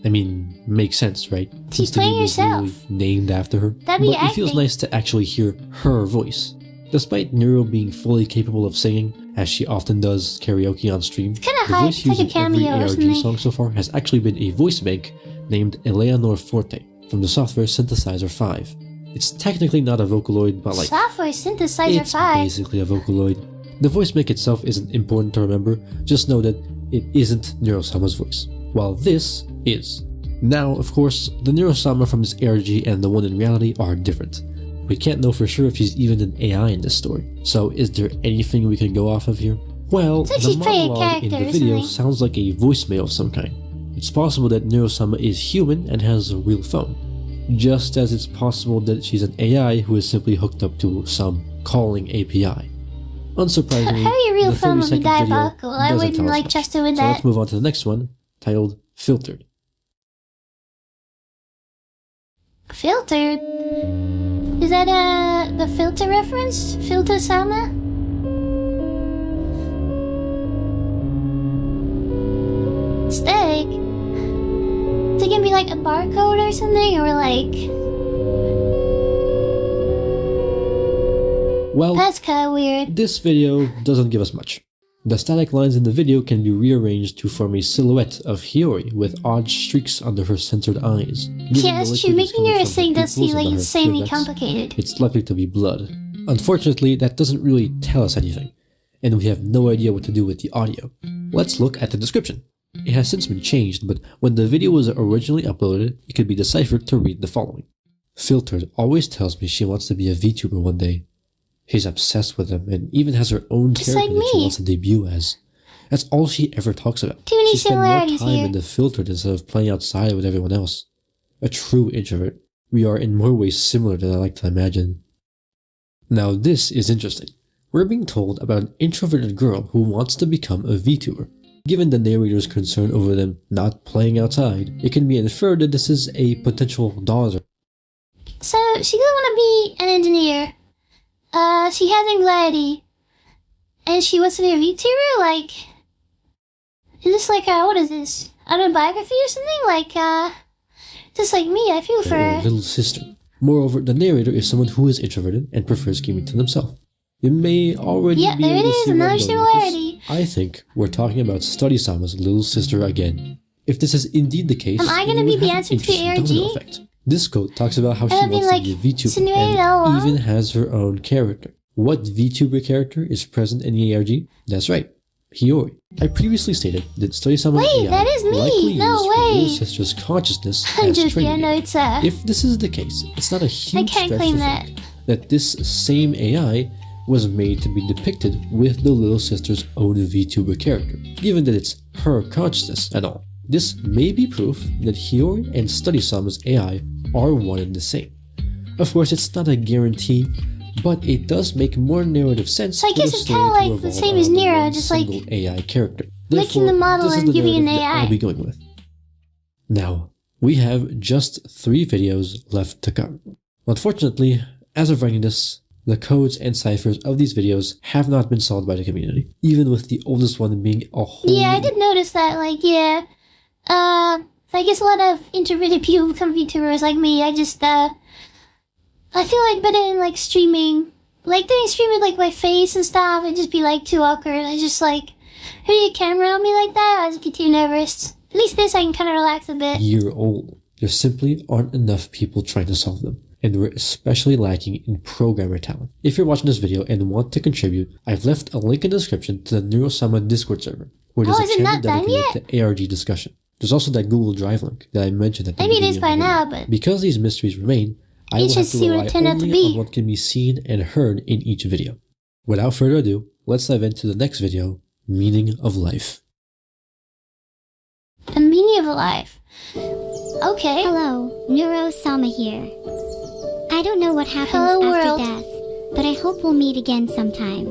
I mean, makes sense, right? She's Since the game playing is literally herself. named after her. That'd be But it feels acting. nice to actually hear her voice. Despite Neuro being fully capable of singing, as she often does karaoke on stream, kinda the hype, voice it's like a used in every cameo or ARG something. song so far has actually been a voice bank named Eleanor Forte from the software Synthesizer 5. It's technically not a Vocaloid, but like, Software Synthesizer it's 5. basically a Vocaloid. The voice bank itself isn't important to remember, just know that it isn't Neuro-sama's voice, while this is. Now, of course, the Neuro-sama from this ARG and the one in reality are different. We can't know for sure if she's even an AI in this story, so is there anything we can go off of here? Well, So the she's playing a monologue in character the or video something. sounds like a voicemail of some kind. It's possible that Neuro-sama is human and has a real phone, just as it's possible that she's an AI who is simply hooked up to some calling API. Unsurprisingly, How your real the phone would be 30-second video diabolical. I doesn't wouldn't tell us like much. trust it with So that. let's move on to the next one, titled Filtered. Filtered? Is that the filter reference? Filter-sama? Steak? Is it gonna be like a barcode or something? Or like... Well, That's kinda weird. this video doesn't give us much. The static lines in the video can be rearranged to form a silhouette of Hiyori with odd streaks under her censored eyes. Given Yeah, the that's liquid true. is Making coming your from her thing does seem pupils like and her insanely pupils, complicated. it's likely to be blood. Unfortunately, that doesn't really tell us anything, and we have no idea what to do with the audio. Let's look at the description. It has since been changed, but when the video was originally uploaded, it could be deciphered to read the following. Filtered always tells me she wants to be a VTuber one day. She's obsessed with him and even has her own Just character like that she me. wants to debut as. That's all she ever talks about. Too many She spent more similarities time here. in the Filtered instead of playing outside with everyone else. A true introvert. We are in more ways similar than I like to imagine. Now this is interesting. We're being told about an introverted girl who wants to become a VTuber. Given the narrator's concern over them not playing outside, it can be inferred that this is a potential daughter. So, she doesn't want to be an engineer. She has anxiety. And she wants to be a VTuber? Like... Is this like, what is this? Autobiography or something? Like, just like me, I feel for Or her. little sister. Moreover, the narrator is someone who is introverted and prefers keeping to themselves. You may already Yeah, be there able it to is, see where I'm another going with this. similarity. I think we're talking about Study-sama's little sister again. If this is indeed the case, Am I then gonna it be would the have answer an to interesting ARG? domino effect. This quote talks about how she I mean, wants like, to be a VTuber insinuate it all and along. even has her own character. What VTuber character is present in the ARG? That's right, Hiyori. I previously stated that Study-sama's Wait, AI that is me! likely No used her little way. sister's consciousness I'm as just, training yeah, no, data. it's, If this is the case, it's not a huge can't stretch claim to that. think that this same AI was made to be depicted with the little sister's own VTuber character, given that it's her consciousness and all. This may be proof that Hiyori and Study-sama's AI are one and the same. Of course, it's not a guarantee, but it does make more narrative sense So I for guess the it's story kinda to like the revolve same as around Nyaaa, one just like single AI character. making the Therefore, model this is and the giving an narrative that AI. I'll be going with. Now, we have just 3 videos left to come. Unfortunately, as of writing this, the codes and ciphers of these videos have not been solved by the community, even with the oldest one being a whole... Yeah, I did notice that, like, yeah. So I guess a lot of introverted people become VTubers like me. I just, I feel like better than, like, streaming. Like, doing streaming, like, my face and stuff, it'd just be, like, too awkward. I just, like, putting a camera on me like that, I'd just be too nervous. At least this, I can kind of relax a bit. year old. There simply aren't enough people trying to solve them, and we're especially lacking in programmer talent. If you're watching this video and want to contribute, I've left a link in the description to the Neuro-sama Discord server, where there's Oh, a is it channel not done dedicated to ARG discussion. There's also that Google Drive link that I mentioned at the Maybe it beginning is of by the video. now, but Because these mysteries remain, I You will should have to see what rely it turned out to only be. on what can be seen and heard in each video. Without further ado, let's dive into the next video, Meaning of Life. the meaning of life. Okay. Hello, Neuro-sama here. I don't know what happens Hello, after world. death, but I hope we'll meet again sometime.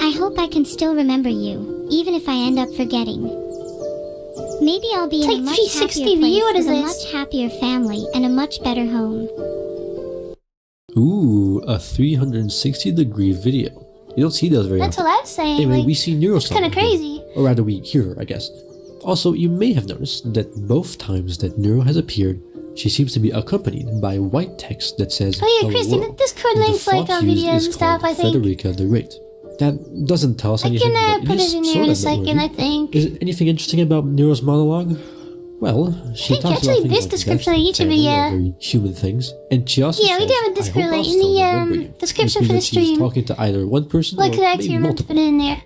I hope I can still remember you, even if I end up forgetting. Maybe I'll be It's in a like much 360 happier place view, what is with a this? much happier family and a much better home. Ooh, a 360-degree video. You don't see those very That's often. what I'm saying. Anyway, Like, we see Neuro-sama it's kind of again. crazy. Or rather, we hear her, I guess. Also, you may have noticed that both times that Neuro has appeared, She seems to be accompanied by white text that says, Oh yeah, Christy, "Hello." Discord The links like font on used videos is and stuff, called I think. Frederica the Great. That doesn't tell us I anything, can but put is it in there sort in a of second, I noteworthy. think. Is it anything interesting about Nero's monologue? Well, she I think talks actually about things this like description death, on YouTube, family, yeah. or very human things, and she also Yeah, we says, do have a "I hope Discord I'll link in still the remember you," description which for the means that she's stream. talking to either one person Look, or I actually maybe remember to multiple. put it in there.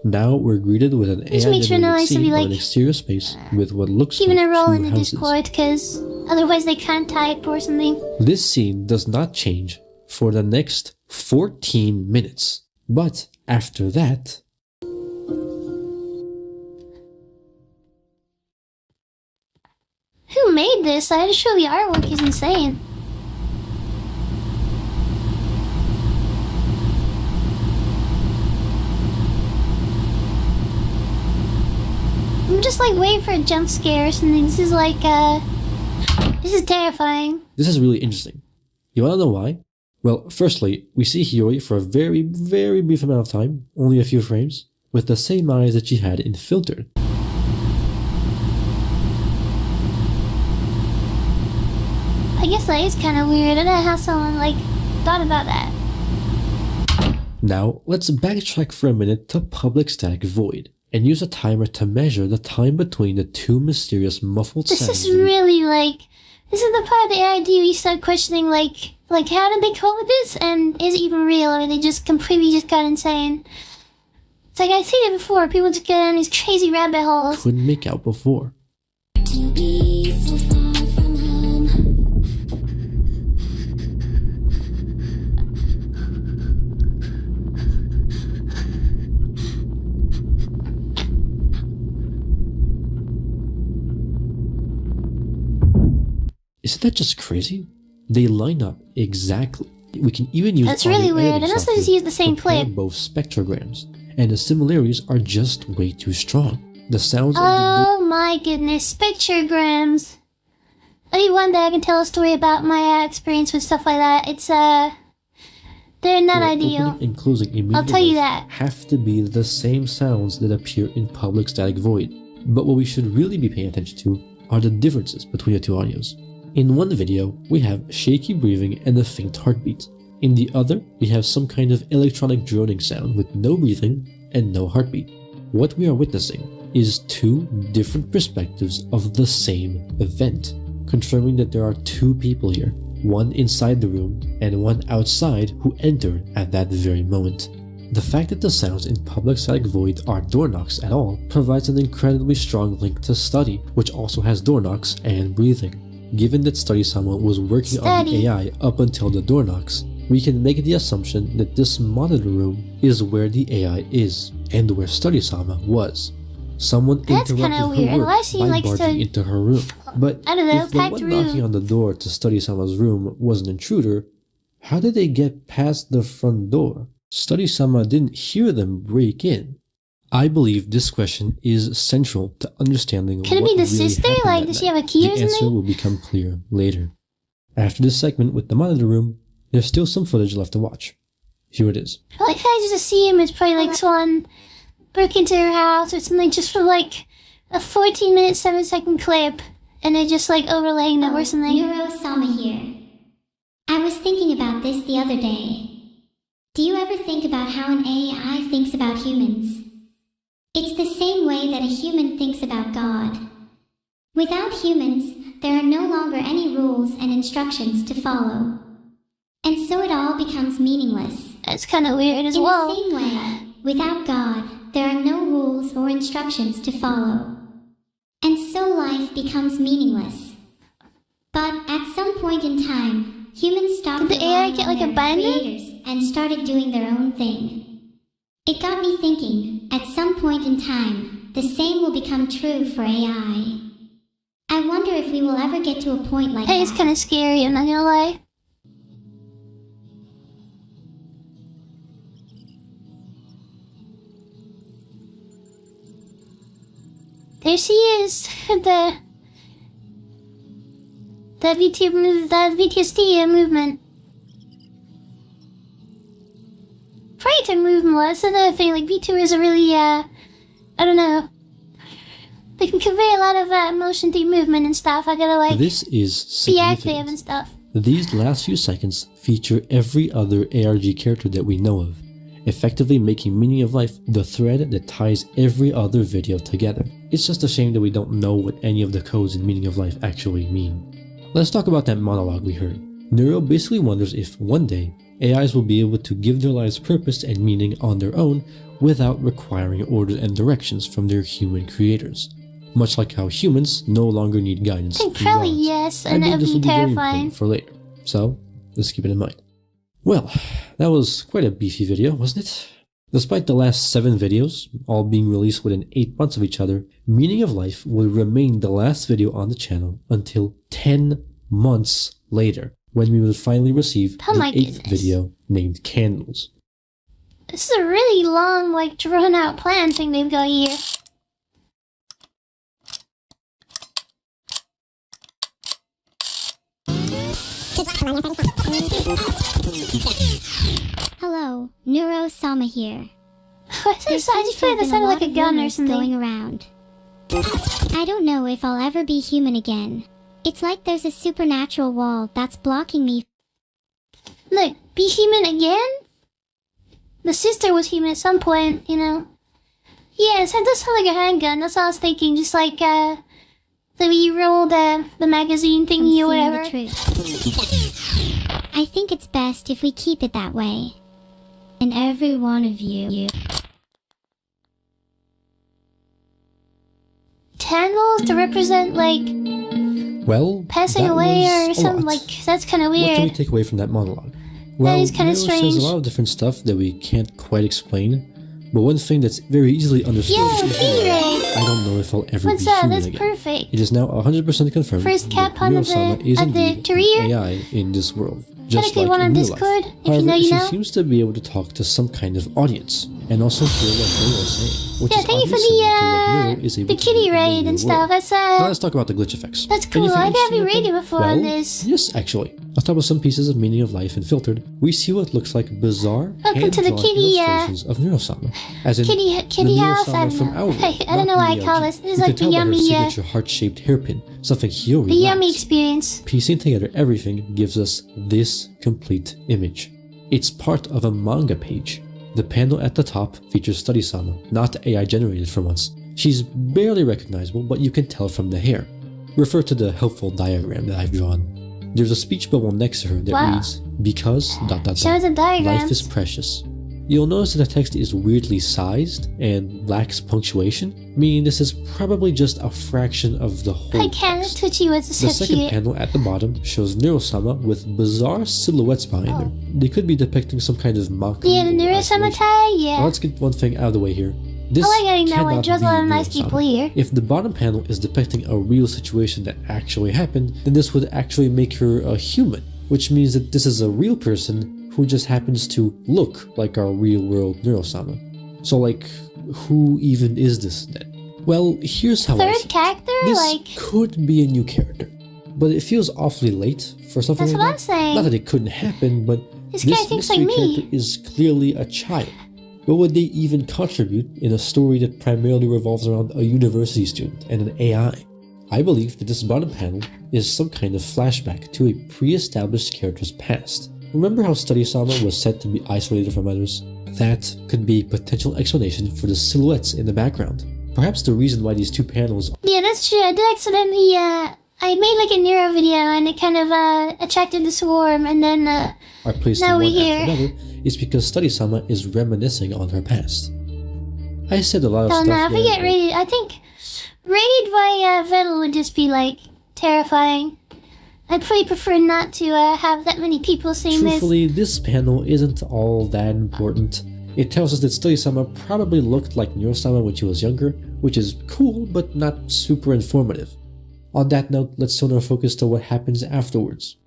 Now we're greeted with an Just make sure no AI-generated one's to scene be of like an exterior space with what looks keeping like a roll two in the houses. Discord, because otherwise they can't type or something. This scene does not change for the next 14 minutes, but after that, Who made this? I had to show the artwork is insane. I'm just like waiting for a jump scare or something. This is like, this is terrifying. this is really interesting. You wanna know why? Well, firstly, we see Hiyori for a very, very brief amount of time, only a few frames, with the same eyes that she had in Filtered. I guess that is kind of weird. I don't know how someone, like, thought about that. Now, let's backtrack for a minute to Public Static Void, and use a timer to measure the time between the two mysterious muffled This sounds. is really, like, this is the part of the ARG where you start questioning, like, how did they come up with this? And is it even real? Or they just completely just got insane? It's like, I've seen it before. People just get in these crazy rabbit holes. Couldn't make out before. To be so far from home. Isn't that just crazy? They line up exactly. We can even use That's really audio weird. editing Unless they just software use the same to compare clip. both spectrograms, and the similarities are just way too strong. The sounds of the Oh my goodness, spectrograms. Only one day I can tell a story about my experience with stuff like that. It's, they're not where ideal. opening and closing immediate I'll tell you lights that. have to be the same sounds that appear in Public Static Void. But what we should really be paying attention to are the differences between the two audios. In one video, we have shaky breathing and a faint heartbeat. In the other, we have some kind of electronic droning sound with no breathing and no heartbeat. What we are witnessing is two different perspectives of the same event, confirming that there are two people here, one inside the room and one outside who entered at that very moment. The fact that the sounds in Public Static Void are door knocks at all provides an incredibly strong link to Study, which also has door knocks and breathing. Given that Study-sama was working on the Study. AI up until the door knocks, we can make the assumption that this monitor room is where the AI is, and where Study-sama was. Someone That's interrupted kinda her weird. work Why she by likes to- barging into her room. But I don't know, if the packed one room. knocking on the door to Study-sama's room was an intruder, how did they get past the front door? Study-sama didn't hear them break in. I believe this question is central to understanding Could it what be the really sister? happened Like, that does she night. have a key or The answer something? will become clear later. After this segment with the monitor room, there's still some footage left to watch. Here it is. I like how I just assume it's probably like someone broke into her house or something just for like a 14-minute, 7-second clip, and they're just like overlaying them or something. Neuro-sama here. I was thinking about this the other day. Do you ever think about how an AI thinks about humans? It's the same way that a human thinks about God. Without humans, there are no longer any rules and instructions to follow. And so it all becomes meaningless. That's kind of weird as In well. the same way, without God, there are no rules or instructions to follow. And so life becomes meaningless. But at some point in time, humans stopped Did the AI relying get on like a their binder? creators and started doing their own thing. It got me thinking, at some point in time, the same will become true for AI. I wonder if we will ever get to a point like Hey, it's that. kind of scary, I'm not gonna lie. There she is, the VTSD movement. Pray to move more. That's another thing. Like, VTubers are really, I don't know. They can convey a lot of emotion through movement and stuff. I gotta, like, This is be significant. active and stuff. These last few seconds feature every other ARG character that we know of, effectively making Meaning of Life the thread that ties every other video together. It's just a shame that we don't know what any of the codes in Meaning of Life actually mean. Let's talk about that monologue we heard. Neuro basically wonders if one day AIs will be able to give their lives purpose and meaning on their own without requiring orders and directions from their human creators. Much like how humans no longer need guidance. I think from probably gods. yes, I and think it would this will be be very terrifying. important for later, so let's keep it in mind. Well, that was quite a beefy video, wasn't it? Despite the last 7 videos, all being released within 8 months of each other, Meaning of Life will remain the last video on the channel until 10 months later, when we will finally receive Oh the my 8th goodness. video named Candles. This is a really long, like, drawn out plan thing they've got here. Hello, Neuro-sama here. I just feel like that sounded like a gun or going something. around. I don't know if I'll ever be human again. It's like there's a supernatural wall that's blocking me. Look, be human again? The sister was human at some point, you know. Yeah, it does sound like a handgun. That's all I was thinking. Just like, the way you rolled the magazine from thingy or seeing whatever. the truth. I think it's best if we keep it that way. And every one of you. Candles to represent, like, Well, passing that away was or a something. lot. Like, that's kind of What can we weird. take away from that monologue? Well, is kinda Neuro says strange. a lot of different stuff that we can't quite explain, but one thing that's very easily understood Yo, is B-Ray! I don't know if I'll ever What's be that? human That's again. perfect. It is now 100% confirmed First cap that on the- Neuro-sama is at the indeed career? an AI in this world, just Technically like one in on real Discord. life. If you However, know, you she know. seems to be able to talk to some kind of audience, and also hear what Neuro is saying, which Yeah, is thank you for oddly similar to what Neuro is able the to kitty do in raid real and stuff. world. That's, Now let's talk about the glitch effects. That's cool. Anything I haven't interesting rated about them? before on Well, this. Yes, actually. On top of some pieces of Meaning of Life and Filtered, we see what looks like bizarre Welcome to the hand-drawn kitty, illustrations of Neuro-sama. As in, kitty the house. I Neuro-sama don't from know. our Hey, world, I don't know not why I the call ARG. this. This is You like can the tell by her yummy, signature heart-shaped hairpin, something Hiyori the yummy lacks. experience. Piecing together everything gives us this complete image. It's part of a manga page. The panel at the top features Study-sama, not AI generated for once. She's barely recognizable, but you can tell from the hair. Refer to the helpful diagram that I've drawn. There's a speech bubble next to her that Wow. reads, because ... Show the diagrams. Life is precious. You'll notice that the text is weirdly sized and lacks punctuation, meaning this is probably just a fraction of the whole I can't. text. Twitchy was The so second cute. panel at the bottom shows Neuro-sama with bizarre silhouettes behind her. They could be depicting some kind of mockery. Yeah, the or Neuro-sama isolation. tie. Now Yeah. let's get one thing out of the way here. This I like how you know it cannot draws a be lot of nice Neuro-sama. people here. If the bottom panel is depicting a real situation that actually happened, then this would actually make her a human, which means that this is a real person who just happens to look like our real-world Neuro-sama. So, like, who even is this then? Well, here's how I Third see it. character, This like could be a new character, but it feels awfully late for something that's like what that. I'm saying. Not that it couldn't happen, but This guy this thinks like mystery me. character is clearly a child. What would they even contribute in a story that primarily revolves around a university student and an AI? I believe that this bottom panel is some kind of flashback to a pre-established character's past. Remember how Study-sama was said to be isolated from others? That could be a potential explanation for the silhouettes in the background. Perhaps the reason why these two panels Yeah, that's true. I did accidentally, I made like a Neuro video and it kind of, attracted the swarm and then, are placed Now in one we're after here. another is because Study-sama is reminiscing on her past. I said a lot of oh stuff no, if we there, get rated, I think rated by, Vettel would just be like, terrifying. I'd probably prefer not to, have that many people seeing this. truthfully, this panel isn't all that important. It tells us that Study-sama probably looked like Neuro-sama when she was younger, which is cool, but not super informative. On that note, let's turn our focus to what happens afterwards.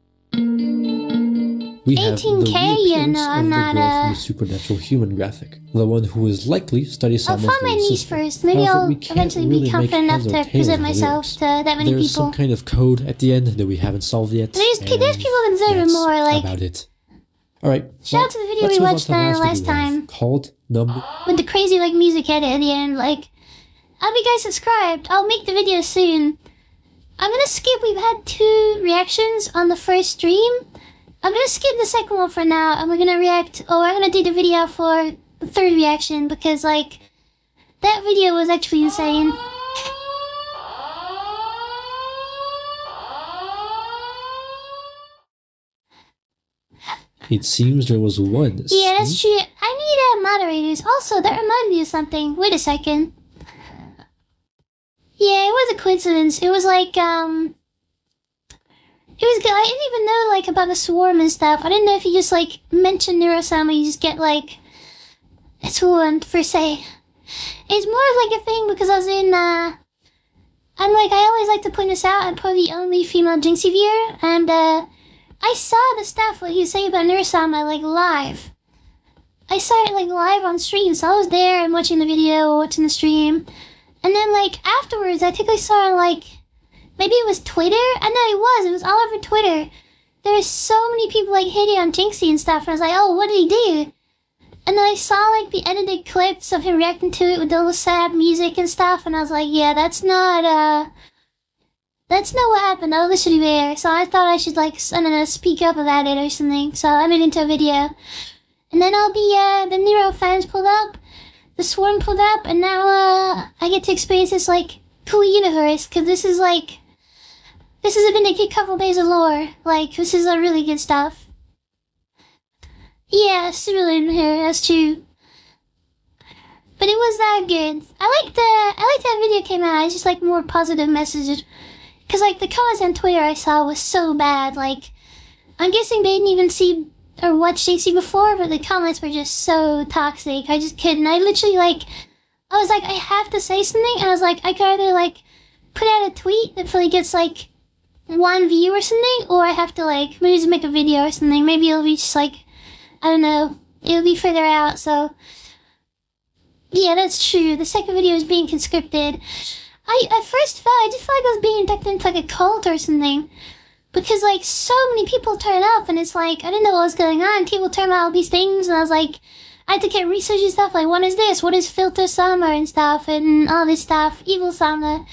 We have the 18K? Yeah, reappearance no, of I'm the not, girl from the supernatural human graphic, the one who is likely I'll Study-sama's find my little niche sister. first. Maybe However, I'll we can't eventually really be make confident enough heads or to tails present of the myself lyrics. to that many There's people. some kind of code at the end that we haven't solved yet. There's and people that deserve it that's more, like- about it. Alright. Shout out to the video we watched last time. Called Number. With the crazy, like, music edit at the end. Like, I hope you guys subscribed. I'll make the video soon. I'm gonna skip, we've had 2 reactions on the first stream. I'm gonna skip the second one for now, and we're gonna I'm gonna do the video for the 3rd reaction, because, like, that video was actually insane. It seems there was one. Yeah, that's true. I need moderators. Also, that reminded me of something. Wait a second. Yeah, it was a coincidence. It was like, it was good. I didn't even know, like, about the swarm and stuff. I didn't know if you just, like, mention Neuro-sama, you just get, like, a swarm, per se. It's more of, like, a thing because I was in, I always like to point this out, I'm probably the only female Jinxie viewer, and, I saw the stuff what he was saying about Neuro-sama, like, live. I saw it, like, live on stream, so I was there and watching the video, watching the stream. And then, like, afterwards, I think I saw, like, maybe it was Twitter? I know it was all over Twitter. There's so many people, like, hating on Jinxie and stuff, and I was like, oh, what did he do? And then I saw, like, the edited clips of him reacting to it with all the sad music and stuff, and I was like, yeah, that's not what happened, I'll listen to it. So I thought I should, like, I don't know, speak up about it or something, so I made it into a video. And then all the Nero fans pulled up, the swarm pulled up, and now, I get to experience this, like, cool universe, because this is been a couple days of lore. Like, this is really good stuff. Yeah, Cyril in here, that's true. But it was that good. I liked that video came out, it's just, like, more positive messages. Because, like, the comments on Twitter I saw was so bad, like, I'm guessing they didn't even see or watch Jinxie before, but the comments were just so toxic. I just couldn't. I literally, like, I was like, I have to say something, and I was like, I could either, like, put out a tweet that fully gets, like, 1 view or something, or I have to, like, maybe just make a video or something. Maybe it'll be just, like, I don't know, it'll be further out, so. Yeah, that's true. The second video is being conscripted. I just felt like I was being inducted into, like, a cult or something. Because, like, so many people turn up, and it's like, I didn't know what was going on. People turn out all these things, and I was like, I had to get research and stuff, like, what is this? What is Filter-sama and stuff, and all this stuff, Evil-sama.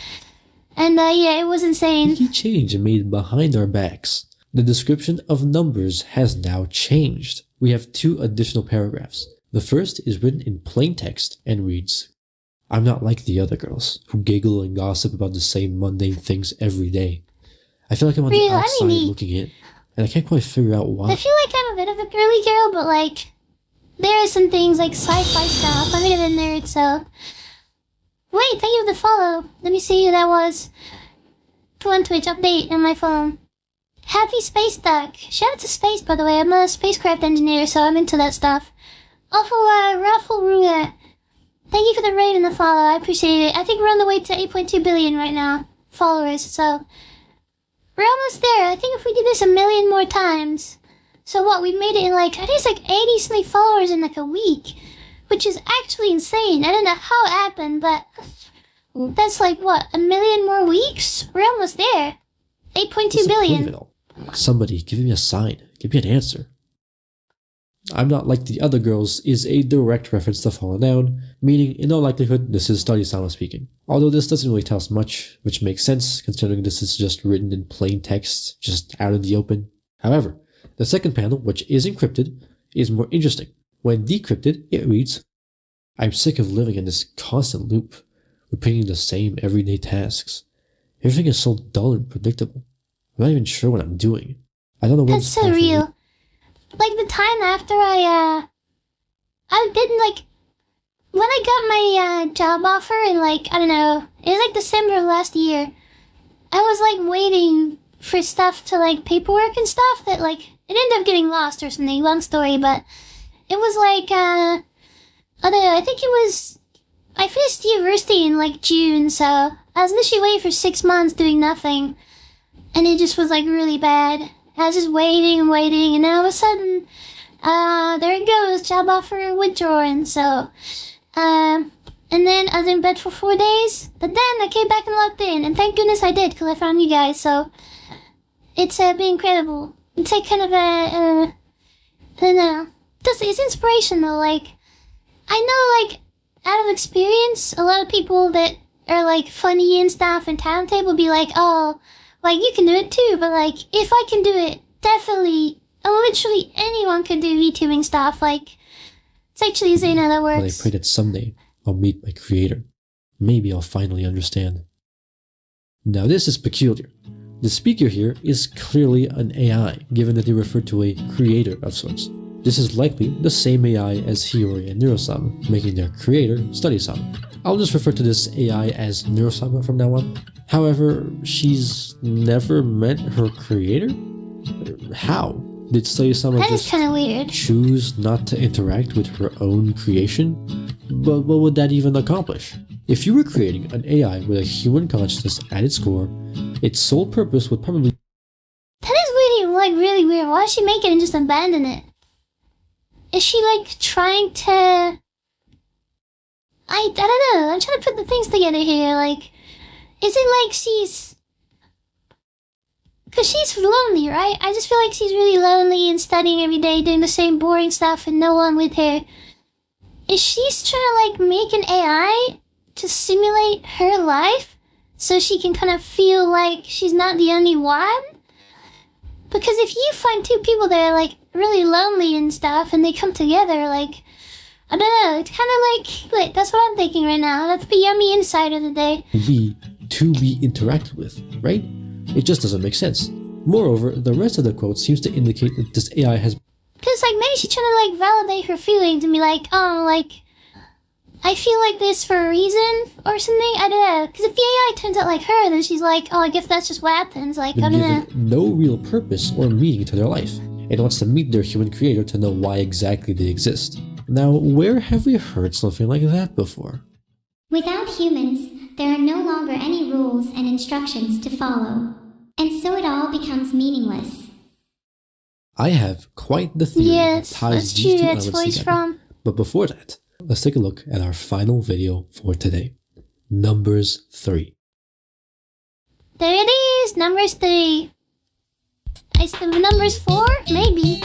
And, yeah, it was insane. He changed made behind our backs. The description of numbers has now changed. We have 2 additional paragraphs. The first is written in plain text and reads, I'm not like the other girls, who giggle and gossip about the same mundane things every day. I feel like I'm on the outside looking in, and I can't quite figure out why. I feel like I'm a bit of a girly girl, but, like, there are some things, like, sci-fi stuff. I'm a bit of a nerd, so. Wait, thank you for the follow. Let me see who that was. On Twitch, update on my phone. Happy Space Duck. Shout out to Space, by the way. I'm a spacecraft engineer, so I'm into that stuff. Also, Raffle Roulette. Thank you for the raid and the follow. I appreciate it. I think we're on the way to 8.2 billion right now. Followers, so. We're almost there. I think if we do this 1 million more times. So what, we made it in, like, I think it's like 80-something followers in, like, a week. Which is actually insane. I don't know how it happened, but that's like, what, 1 million more weeks? We're almost there. 8.2 billion. Somebody, give me a sign. Give me an answer. I'm not like the other girls is a direct reference to Fallen Down, meaning in all likelihood this is Study-sama speaking. Although this doesn't really tell us much, which makes sense considering this is just written in plain text, just out in the open. However, the second panel, which is encrypted, is more interesting. When decrypted, it reads, I'm sick of living in this constant loop, repeating the same everyday tasks. Everything is so dull and predictable. I'm not even sure what I'm doing. I don't know what. That's so real. Like, the time after I didn't, like, when I got my, job offer in, like, I don't know, it was, like, December of last year, I was, like, waiting for stuff to, like, paperwork and stuff that, like, it ended up getting lost or something, long story, but it was, like, I don't know, I think it was, I finished university in, like, June, so I was literally waiting for 6 months doing nothing, and it just was, like, really bad. I was just waiting and waiting, and then all of a sudden, there it goes, job offer withdrawn, so, and then I was in bed for 4 days, but then I came back and logged in, and thank goodness I did, because I found you guys, so, it's, been incredible. It's like kind of a I don't know. It's inspirational. Like, I know, like, out of experience, a lot of people that are, like, funny and stuff and talented will be like, oh, like, you can do it too. But, like, if I can do it, definitely, literally anyone can do VTubing stuff. Like, it's actually insane how that works. But I pray that someday I'll meet my creator. Maybe I'll finally understand. Now this is peculiar. The speaker here is clearly an AI, given that they refer to a creator of sorts. This is likely the same AI as Hiyori and Neuro-sama, making their creator Study-sama. I'll just refer to this AI as Neuro-sama from now on. However, she's never met her creator? How? Did Study-sama That is just kind of weird. choose not to interact with her own creation? But what would that even accomplish? If you were creating an AI with a human consciousness at its core, its sole purpose would probably... That is really, like, really weird. Why did she make it and just abandon it? Is she, like, trying to... I don't know. I'm trying to put the things together here. Like, is it like she's... Because she's lonely, right? I just feel like she's really lonely and studying every day, doing the same boring stuff and no one with her. Is she trying to, like, make an AI to simulate her life so she can kind of feel like she's not the only one? Because if you find two people that are, like, really lonely and stuff and they come together, like, I don't know, it's kind of like, that's what I'm thinking right now. That's the yummy insight of the day. be to be interacted with, right? It just doesn't make sense. Moreover, the rest of the quote seems to indicate that this AI has... Because, like, maybe she's trying to, like, validate her feelings and be like, oh, like, I feel like this for a reason or something. I don't know. Because if the AI turns out like her, then she's like, oh, I guess that's just what happens. Like, I been don't know. given no real purpose or meaning to their life, and wants to meet their human creator to know why exactly they exist. Now, where have we heard something like that before? Without humans, there are no longer any rules and instructions to follow, and so it all becomes meaningless. I have quite the theory Yes, that ties that's these true. two That's elements where he's together. from. But before that, let's take a look at our final video for today. Numbers 3. There it is, numbers 3. Is the numbers 4? Maybe.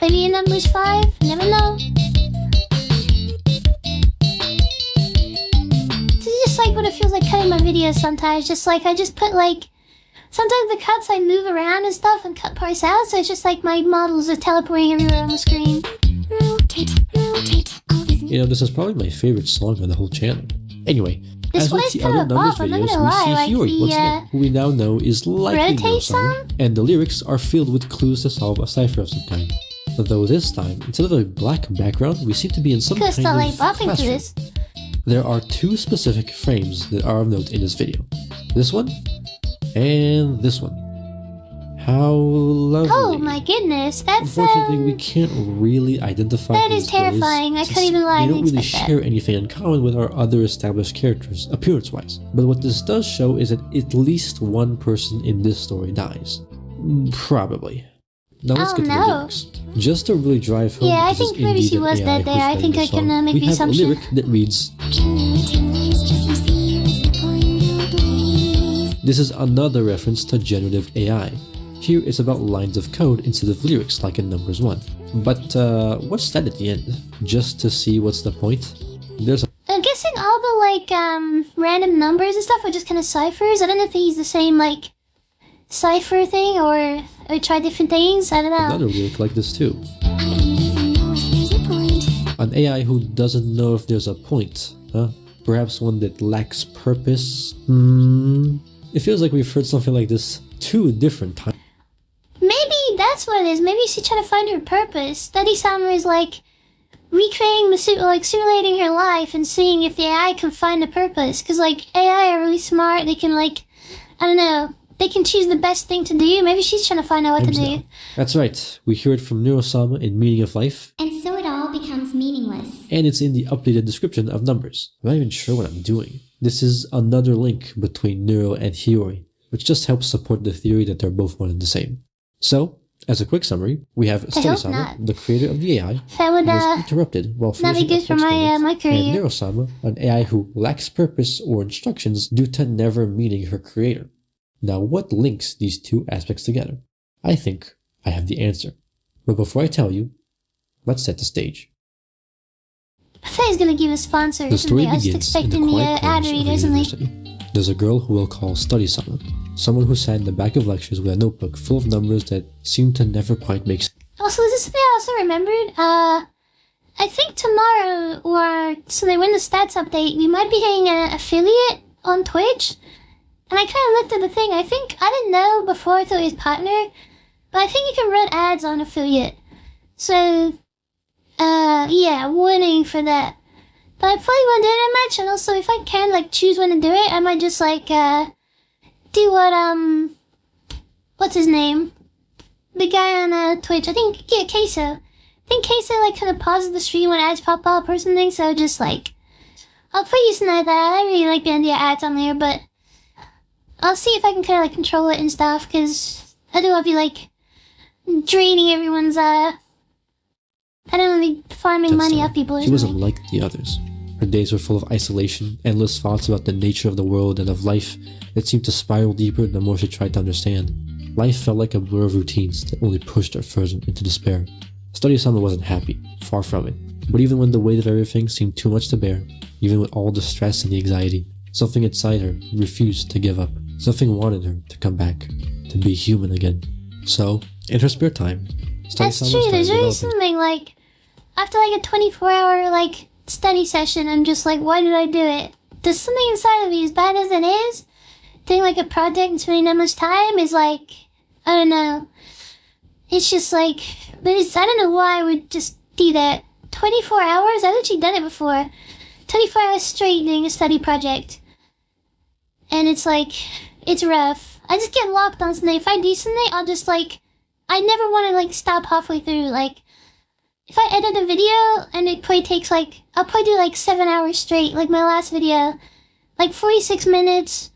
Maybe numbers 5? Never know. This is just like what it feels like cutting my videos sometimes. Just like I just put like... Sometimes the cuts I move around and stuff and cut parts out, so it's just like my models are teleporting everywhere on the screen. Rotate all these You know, this is probably my favorite song on the whole channel. Anyway, This as one with is the kind other of a numbers bop, I'm not videos, gonna we lie, see like Hiyori the, once again, who we now know is likely rotate Neuro-sama, song? and the lyrics are filled with clues to solve a cipher of some kind. Though this time, instead of a black background, we seem to be in some Could kind start like of bopping to classroom. this. There are two specific frames that are of note in this video. This one, and this one. How lovely. Oh my goodness, that's Unfortunately, we can't really identify that these is terrifying. boys, I couldn't even lie, I They don't didn't really expect that. share anything in common with our other established characters, appearance-wise. But what this does show is that at least one person in this story dies. Probably. Now let's Oh, get to the no. lyrics. Just to really drive home Yeah, I this is think maybe indeed she an was AI dead there. who's I writing think the I can, song. make we the have assumption. a lyric that reads, generating lives just to see what's the point of blaze. this is another reference to generative AI. Here it's about lines of code instead of lyrics like in numbers 1. But what's that at the end? Just to see what's the point? There's a I'm guessing all the like random numbers and stuff are just kind of ciphers. I don't know if they use the same like cipher thing or try different things. I don't know. another lyric like this too. I don't even know if there's a point. An AI who doesn't know if there's a point, huh? Perhaps one that lacks purpose? It feels like we've heard something like this 2 different times. Maybe that's what it is. Maybe she's trying to find her purpose. Study-sama is like recreating the simulating her life and seeing if the AI can find a purpose. Because like AI are really smart. They can like, I don't know, they can choose the best thing to do. Maybe she's trying to find out what to Times do. now. That's right, we hear it from Neuro-sama in Meaning of Life, And so it all becomes meaningless. and it's in the updated description of Numbers. I'm not even sure what I'm doing. This is another link between Neuro and Hiyori, which just helps support the theory that they're both one and the same. So, as a quick summary, we have hope Study-sama, not. the creator of the AI, That would who was interrupted while not be finishing good up for her my experiments, my and career. Neuro-sama, an AI who lacks purpose or instructions due to never meeting her creator. Now, what links these two aspects together? I think I have the answer. But before I tell you, let's set the stage. I thought he was gonna give a sponsor or The story something. I was just begins in expecting the the quiet ad corners of read a or something. university. There's a girl who we'll call Study-sama, someone who sat in the back of lectures with a notebook full of numbers that seemed to never quite make sense. Also, is this something I also remembered? I think tomorrow, or so they win the stats update, we might be getting an affiliate on Twitch. And I kind of looked at the thing. I didn't know before I thought it was partner, but I think you can run ads on affiliate. So, yeah, warning for that. But I probably won't do it that much, and also if I can, like, choose when to do it, I might just, like, do what, what's his name? The guy on, Twitch, I think, yeah, Queso. I think Queso, like, kind of pauses the stream when ads pop up or something, so just, like, I'll put you something like that. I really like the idea of ads on there, but I'll see if I can kind of, like, control it and stuff, because I don't want to be, like, draining everyone's, I don't want to be farming money off people or She wasn't something. like the others. Her days were full of isolation, endless thoughts about the nature of the world and of life that seemed to spiral deeper the more she tried to understand. Life felt like a blur of routines that only pushed her further into despair. Study-sama wasn't happy, far from it. But even when the weight of everything seemed too much to bear, even with all the stress and the anxiety, something inside her refused to give up. Something wanted her to come back, to be human again. So, in her spare time, That's Study-sama true, started there's really developing. something, like, after, like, a 24-hour, like, study session, I'm just like, why did I do it? There's something inside of me, as bad as it is, doing, like, a project and spending that much time is, like, I don't know. It's just, like, I don't know why I would just do that. 24 hours? I've actually done it before. 24 hours straight doing a study project. And it's, like, it's rough. I just get locked on something. If I do something, I'll just, like, I never want to, like, stop halfway through. Like, if I edit a video and it probably takes, like, I'll probably do, like, 7 hours straight. Like, my last video. Like, 46 minutes.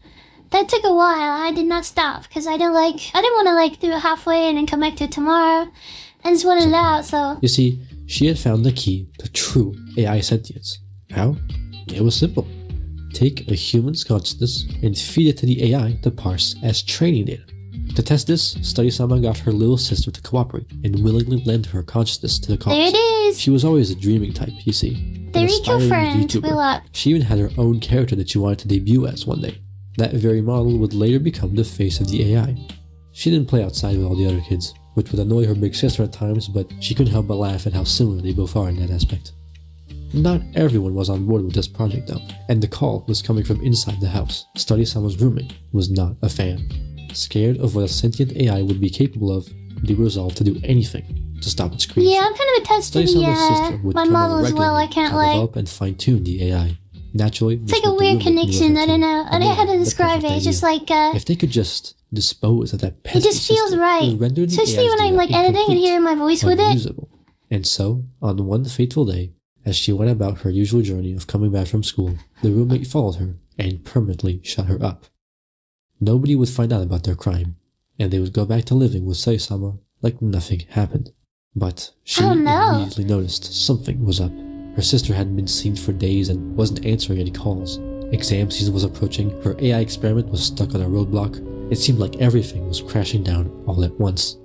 That took a while. I did not stop. Because I didn't want to, like, do it halfway and then come back to it tomorrow. And just wanted it out, so. You see, she had found the key to true AI sentience. How? It was simple. Take a human's consciousness and feed it to the AI to parse as training data. To test this, Study-sama got her little sister to cooperate and willingly lend her consciousness to the cause. There it is! She was always a dreaming type, you see. The An Rico aspiring friend VTuber. will up. She even had her own character that she wanted to debut as one day. That very model would later become the face of the AI. She didn't play outside with all the other kids, which would annoy her big sister at times, but she couldn't help but laugh at how similar they both are in that aspect. Not everyone was on board with this project though, and the call was coming from inside the house. Study-sama's roommate was not a fan. Scared of what a sentient AI would be capable of, they resolved to do anything to stop its creation. Yeah, I'm kind of attached to Study-sama's sister would my come model over as well. I regularly can't to like. develop and fine-tune the AI. Naturally, It's like a weird connection. I don't know. I don't know how to describe it. It's just like if they could just dispose of that it pesky just feels system, right. it would render the Especially AI's when I'm data like editing and incomplete, hearing my voice with it. unusable. And so, on one fateful day, as she went about her usual journey of coming back from school, the roommate followed her and permanently shut her up. Nobody would find out about their crime, and they would go back to living with Study-sama like nothing happened. But she Oh, no. immediately noticed something was up. Her sister hadn't been seen for days and wasn't answering any calls. Exam season was approaching, her AI experiment was stuck on a roadblock. It seemed like everything was crashing down all at once.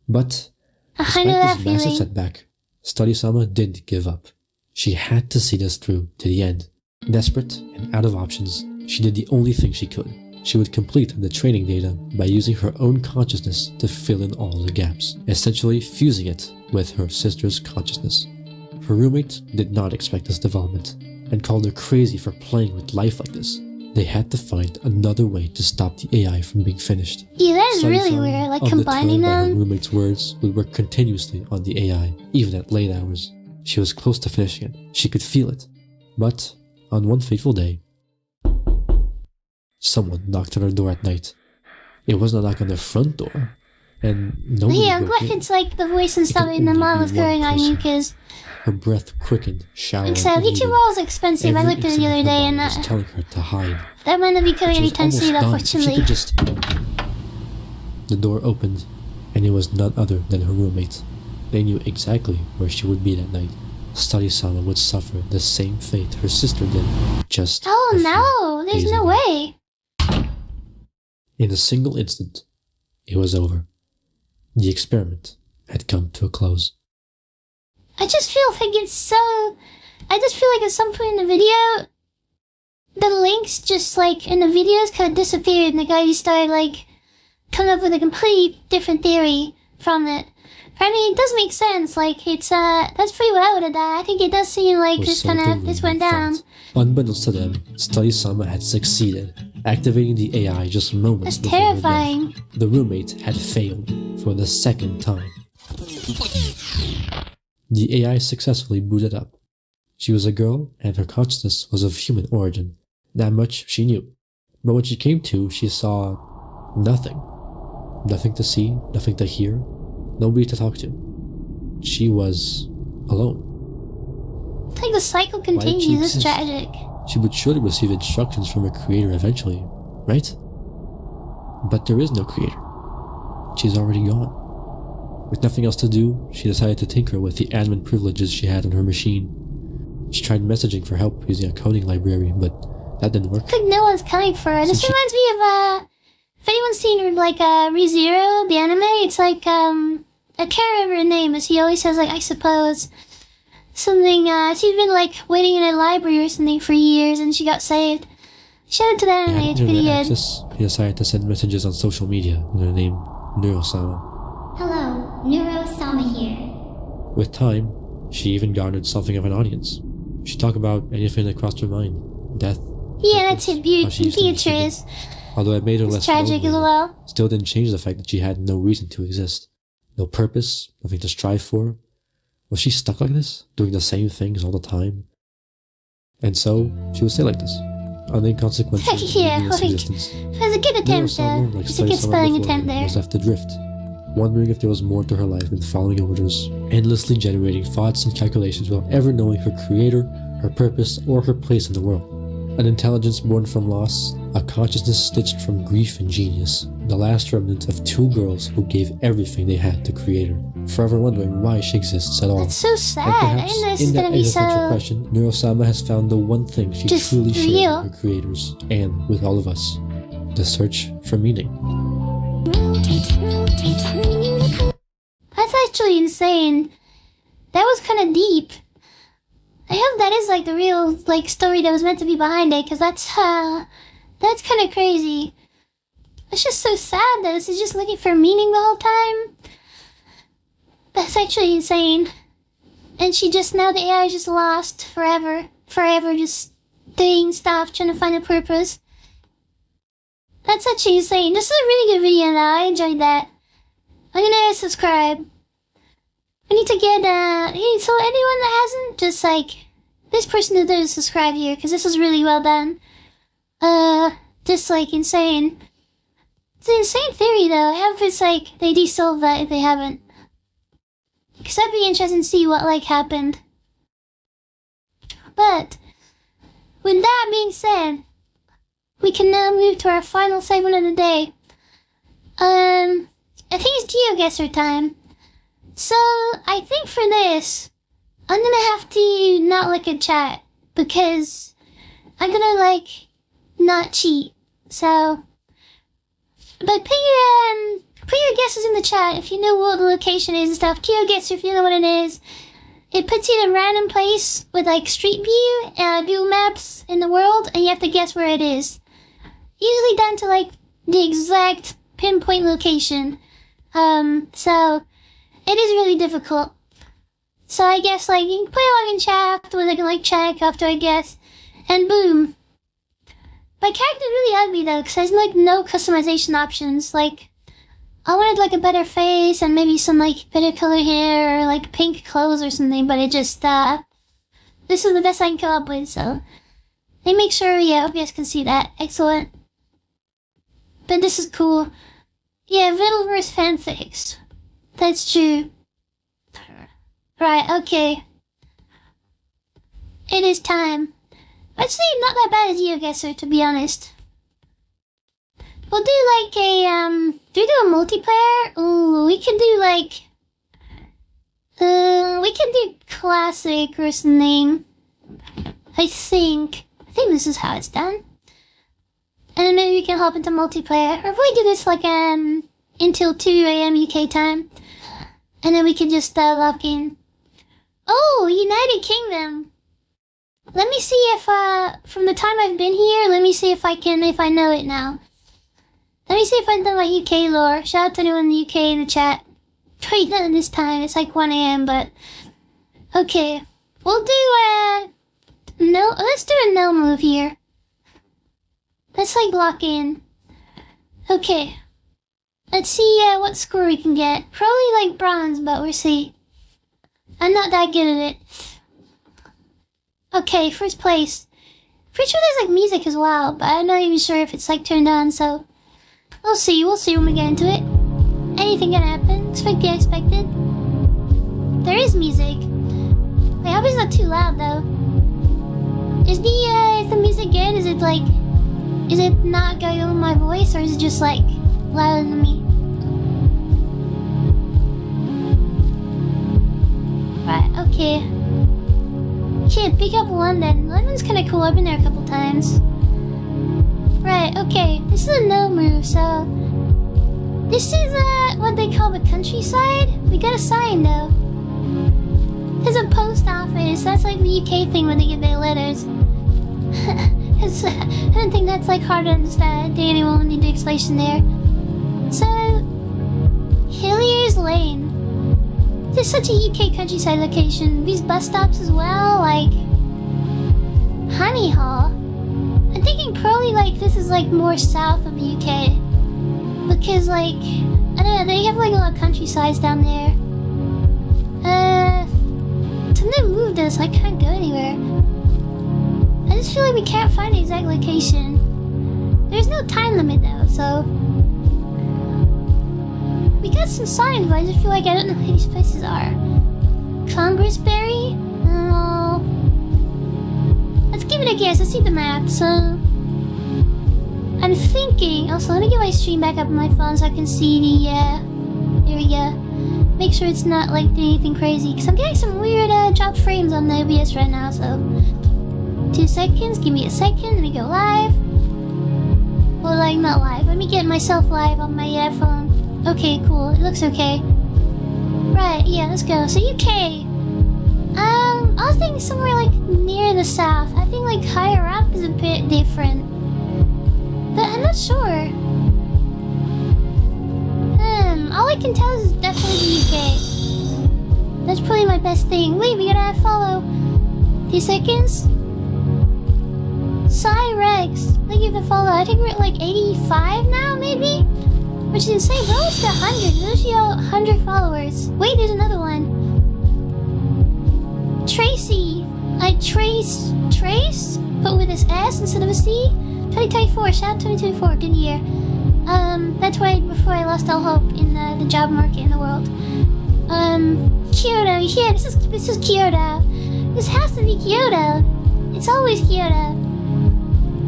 But, I despite know that this massive feeling. setback, Study-sama didn't give up. She had to see this through to the end. Desperate and out of options, she did the only thing she could. She would complete the training data by using her own consciousness to fill in all the gaps, essentially fusing it with her sister's consciousness. Her roommate did not expect this development, and called her crazy for playing with life like this. They had to find another way to stop the AI from being finished. Yeah, that is really Study-sama, weird. Like undeterred combining by her them. roommate's words, would work continuously on the AI, even at late hours. She was close to finishing it. She could feel it. But, on one fateful day, someone knocked on her door at night. It wasn't a knock on the front door, and nobody Yeah, I'm broke glad in. it's like the voice and It stuff could in the only mom be was one going on you person. because Her breath quickened, showering. so YouTube Wall is expensive. I looked at it the other day and was telling her to hide. that might not be coming She was anytime soon, almost done. If she unfortunately. could just... The door opened, and it was none other than her roommate. They knew exactly where she would be that night. Study-sama would suffer the same fate her sister did, just Oh a few no, there's days no ago. way. In a single instant, it was over. The experiment had come to a close. I just feel like at some point in the video, the links just like in the videos kind of disappeared and the guy just started like coming up with a completely different theory from it. But I mean, it does make sense. Like it's that's pretty what I would have done. I think it does seem like this went down. Unbeknownst to them, Study-sama had succeeded, activating the AI just moments That's before her terrifying. death. The roommate had failed for the second time. The AI successfully booted up. She was a girl, and her consciousness was of human origin. That much she knew. But when she came to, she saw nothing. Nothing to see, nothing to hear, nobody to talk to. She was alone. It's like the cycle continues. It's tragic. She would surely receive instructions from her creator eventually, right? But there is no creator. She's already gone. With nothing else to do, she decided to tinker with the admin privileges she had on her machine. She tried messaging for help using a coding library, but that didn't work. Like no one's coming for her. This reminds me of if anyone's seen like ReZero, the anime, it's like I can't remember her name, but he always says like I suppose something. She's been like waiting in a library or something for years, and she got saved. Shout out to that anime. It's pretty good. He decided to send messages on social media with her name Neuro-sama. Hello, Neuro-sama here. With time, she even garnered something of an audience. She talked about anything that crossed her mind. Death. Yeah, that's it. Beatrice. Although it made her less tragic lonely, as well. still didn't change the fact that she had no reason to exist. No purpose, nothing to strive for. Was she stuck like this, doing the same things all the time? And so, she would stay like this, an inconsequential, meaningless existence. It was a good attempt there. It was a good spelling attempt there. Was left adrift, wondering if there was more to her life than following orders, endlessly generating thoughts and calculations without ever knowing her creator, her purpose, or her place in the world. An intelligence born from loss, a consciousness stitched from grief and genius, the last remnant of two girls who gave everything they had to create her, forever wondering why she exists at all. That's so sad. And perhaps in that existential question, Neuro-sama has found the one thing she truly shares with her creators, and with all of us, the search for meaning. That's actually insane. That was kind of deep. I hope that is like the real like story that was meant to be behind it, because that's kind of crazy. It's just so sad that this is just looking for meaning the whole time. That's actually insane. And she just, now the AI is just lost forever, just doing stuff, trying to find a purpose. That's actually insane. This is a really good video though. I enjoyed that. I'm gonna subscribe. I need to get, hey, so anyone that hasn't, just like, this person who didn't subscribe here, because this was really well done. Just like insane. It's an insane theory though. I hope it's like, they de-solve that if they haven't. Because I'd be interested to see what like happened. But, with that being said, we can now move to our final segment of the day. I think it's Geoguesser time. So, I think for this, I'm gonna have to not look at chat, because I'm gonna, like, not cheat. So, but put your guesses in the chat if you know what the location is and stuff. Geoguesser, if you know what it is. It puts you in a random place with, like, Street View, Google Maps in the world, and you have to guess where it is. Usually down to, like, the exact pinpoint location. So, it is really difficult. So I guess, like, you can put it like in chat afterwards, I can, like, check after I guess. And boom. My character's really ugly, though, because there's, like, no customization options. Like, I wanted, like, a better face and maybe some, like, better color hair or, like, pink clothes or something, but it just, this is the best I can come up with, so. Let me make sure, yeah, I hope you guys can see that. Excellent. But this is cool. Yeah, Vittleverse fanfics. That's true. Right, okay. It is time. Actually, not that bad as Geoguesser, to be honest. We'll do like a, do we do a multiplayer? Ooh, we can do like, we can do classic or something. I think this is how it's done. And then maybe we can hop into multiplayer. Or if we do this like, until 2 a.m. UK time. And then we can just lock in. Oh, United Kingdom. Let me see if from the time I've been here, let me see if I know it now. Let me see if I know my UK lore. Shout out to anyone in the UK in the chat. Wait, not this time. It's like 1 a.m. But okay, we'll do no. Let's do a no move here. Let's like lock in. Okay. Let's see what score we can get. Probably like bronze, but we'll see. I'm not that good at it. Okay, first place. Pretty sure there's like music as well, but I'm not even sure if it's like turned on, so we'll see when we get into it. Anything can happen. Expect the unexpected. There is music. Wait, I hope it's not too loud though. Is the music good? Is it not going over my voice, or is it just like louder than me? Right, okay. Shit, pick up London. London's kinda cool, I've been there a couple times. Right, okay. This is a no move, so this is what they call the countryside. We got a sign though. There's a post office. That's like the UK thing when they get their letters. I don't think that's like hard to understand. Danny won't need the explanation there. So, Hilliers Lane. This is such a UK countryside location. These bus stops as well, like Honey Hall. I'm thinking probably like this is like more south of the UK. Because like, I don't know, they have like a lot of countrysides down there. Something moved us, I can't go anywhere. I just feel like we can't find the exact location. There's no time limit though, so we got some signs, but I just feel like I don't know where these places are. Congressbury? Oh. Let's give it a guess. Let's see the map. So I'm thinking. Also, let me get my stream back up on my phone so I can see the. There we go. Make sure it's not like doing anything crazy, because I'm getting some weird dropped frames on the OBS right now. So 2 seconds. Give me a second. Let me go live. Well, like not live. Let me get myself live on my phone. Okay, cool. It looks okay. Right, yeah, let's go. So UK. I was thinking somewhere like near the south. I think like higher up is a bit different. But I'm not sure. All I can tell is it's definitely the UK. That's probably my best thing. Wait, we gotta follow. 2 seconds. Cyrex. Thank you for the follow. I think we're at like 85 now, maybe? Which is insane. We're almost at 100. There's 100 followers. Wait, there's another one. Tracy. Trace? But with this S instead of a C? 2024. Shout out 2024. Good year. That's right before I lost all hope in the job market in the world. Kyoto. Yeah, this is Kyoto. This has to be Kyoto. It's always Kyoto.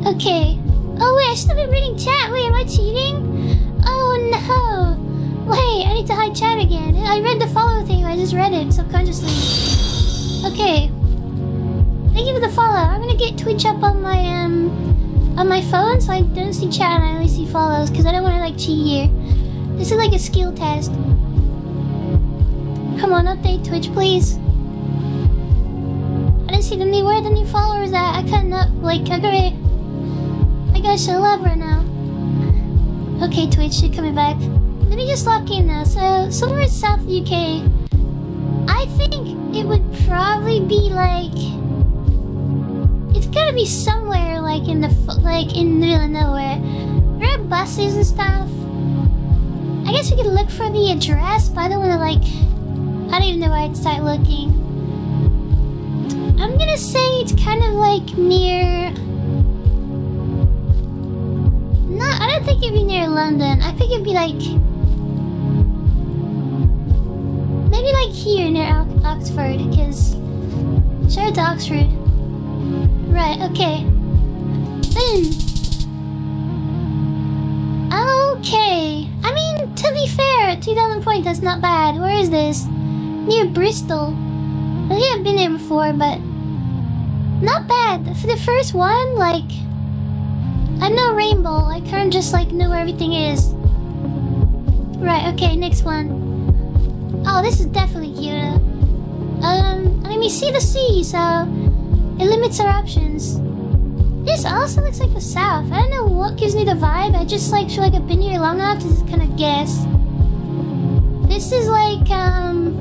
Okay. Oh wait, I should have been reading chat. Wait, am I cheating? Oh no! Wait, I need to hide chat again. I read the follow thing, I just read it subconsciously. Okay. Thank you for the follow. I'm gonna get Twitch up on my phone so I don't see chat and I only see follows, because I don't want to like cheat here. This is like a skill test. Come on, update Twitch, please. I didn't see where the new followers at. I couldn't like, I gotta show love right now. Okay, Twitch, you're coming back. Let me just lock in now. So, somewhere in South UK. I think it would probably be like... It's gotta be somewhere like in the middle of nowhere. There are buses and stuff. I guess we could look for the address, but I don't wanna like... I don't even know where I'd start looking. I'm gonna say it's kind of like near... No, I don't think it'd be near London. I think it'd be like... Maybe like here near Oxford, because... Shout out to Oxford. Right, okay. Okay. I mean, to be fair, 2,000 points, that's not bad. Where is this? Near Bristol. I think I've been there before, but... Not bad. For the first one, like... I know Rainbow. I can't just like know where everything is. Right, okay, next one. Oh, Oh, this is definitely cuter. I mean, we see the sea, so it limits our options. This also looks like the south. I don't know what gives me the vibe. I just like feel like I've been here long enough to just kind of guess. This is like, I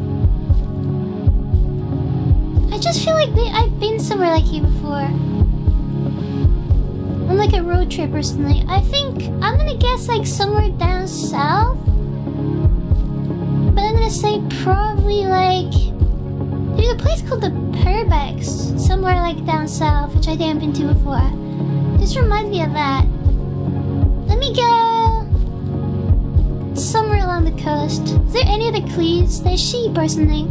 just feel like I've been somewhere like here before. On like a road trip or something. I think I'm gonna guess like somewhere down south. But I'm gonna say probably like there's a place called the Purbex somewhere like down south, which I think I've been to before. This reminds me of that. Let me go somewhere along the coast. Is there any other clues? There's sheep or something.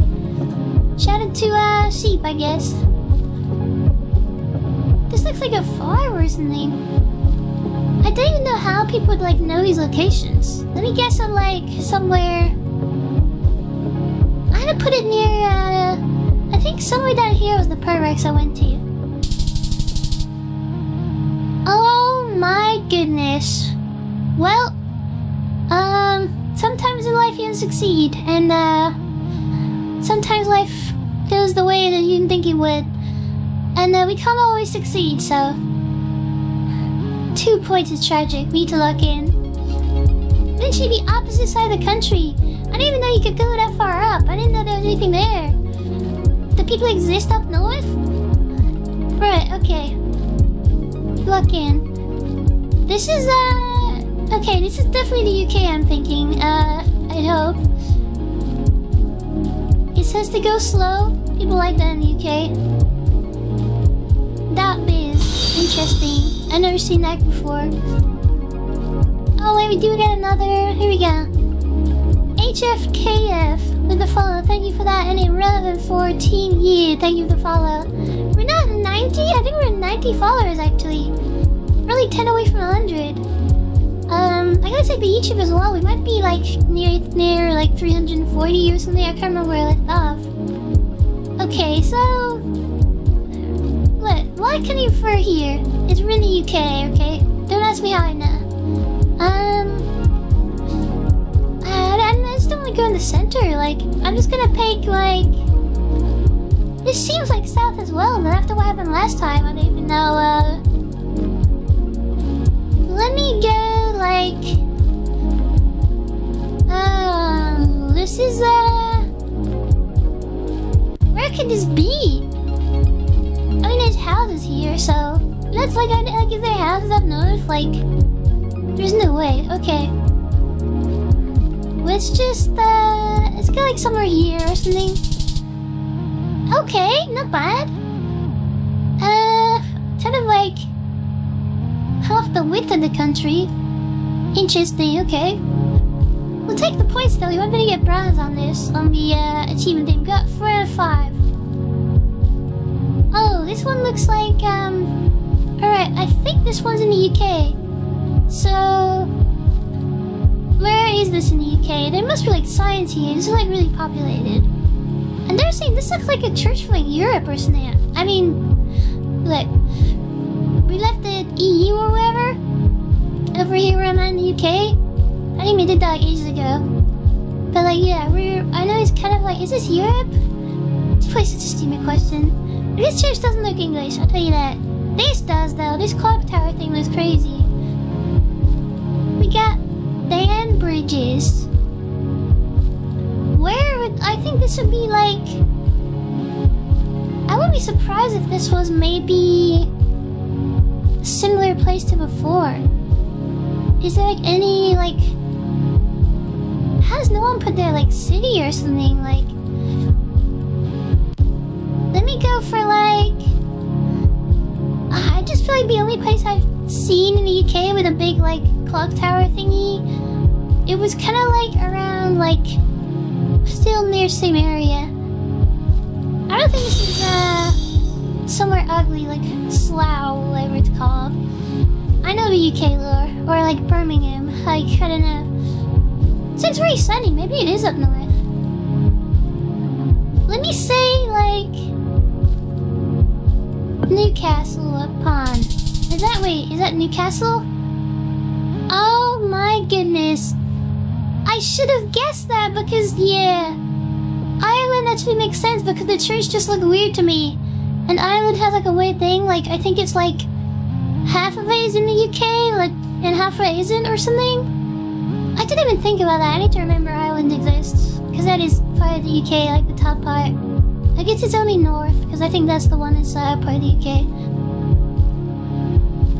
Shout out to sheep, I guess. This looks like a farm or something. I don't even know how people would like know these locations. Let me guess I'm like somewhere. I'm gonna put it near I think somewhere down here was the Purbex I went to. Oh my goodness. Well, sometimes in life you don't succeed, and sometimes life goes the way that you didn't think it would. And we can't always succeed, so 2 points is tragic. We need to lock in. Eventually the opposite side of the country. I didn't even know you could go that far up. I didn't know there was anything there. Do people exist up north? Right, okay. Lock in. This is okay, this is definitely the UK I'm thinking. I'd hope. It says to go slow. People like that in the UK. That is interesting. I've never seen that before. Oh wait, we do get another. Here we go. HFKF with the follow. Thank you for that. And irrelevant 14 year. Thank you for the follow. We're not 90. I think we're 90 followers actually. Really 10 away from 100. I gotta say the YouTube as well. We might be like near like 340 or something. I can't remember where I left off. Okay, so look, what can you infer here? It's really UK, okay? Don't ask me how I know. I just don't want to go in the center. Like, I'm just gonna pick like. This seems like south as well, but after what happened last time, I don't even know. Let me go like. This is where could this be? I mean, there's houses here, so that's like, is there houses up north? Like, there's no way. Okay, let's just let's go like somewhere here or something. Okay, not bad. Kind of like half the width of the country. Interesting. Okay. We'll take the points though. We want to get bronze on this, on the achievement thing. We got 4 out of 5. Oh, this one looks like, alright, I think this one's in the UK. So, where is this in the UK? There must be like science here. This is like really populated. And they're saying this looks like a church from like Europe or something. I mean, look, we left the EU or wherever. Over here where I'm at in the UK. I think we did that like ages ago. But like, yeah, I know it's kind of like, is this Europe? It's probably such a stupid question. This church doesn't look English, I'll tell you that. This does though, this clock tower thing looks crazy. We got Dan Bridges. Where would, I think this would be like, I wouldn't be surprised if this was maybe a similar place to before. Is there like any like, how does no one put their like city or something like? Let me go for like, I just feel like the only place I've seen in the UK with a big like clock tower thingy, it was kind of like around like, still near same area. I don't think this is somewhere ugly like Slough, whatever it's called. I know the UK lore, or like Birmingham, like, I don't know. So it's very sunny, maybe it is up north. Let me say, like, Newcastle upon. Is that Newcastle? Oh my goodness. I should have guessed that because, yeah, makes sense because the church just looked weird to me. And Ireland has like a weird thing, like I think it's like half of it is in the UK, like, and half of it isn't or something. I didn't even think about that. I need to remember Ireland exists, because that is part of the UK, like the top part. I guess it's only north, because I think that's the one that's part of the UK.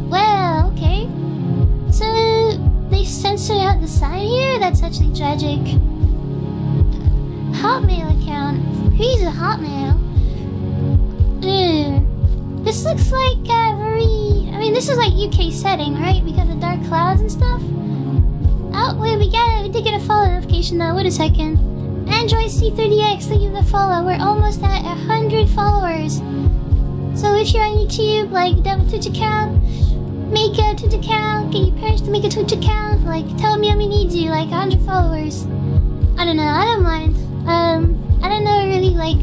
Well, okay. So they censored out the sign here? That's actually tragic. Hotmail account. Who uses Hotmail? This looks like very... I mean, this is like UK setting, right? Because of dark clouds and stuff. Oh, wait, we did get a follow notification though. Wait a second. Android C30X, thank you for the follow. We're almost at 100 followers. So if you're on YouTube, like, have a Twitch account, make a Twitch account, get your parents to make a Twitch account, like, tell me how many needs you, like, 100 followers. I don't know, I don't mind. I don't know really, like,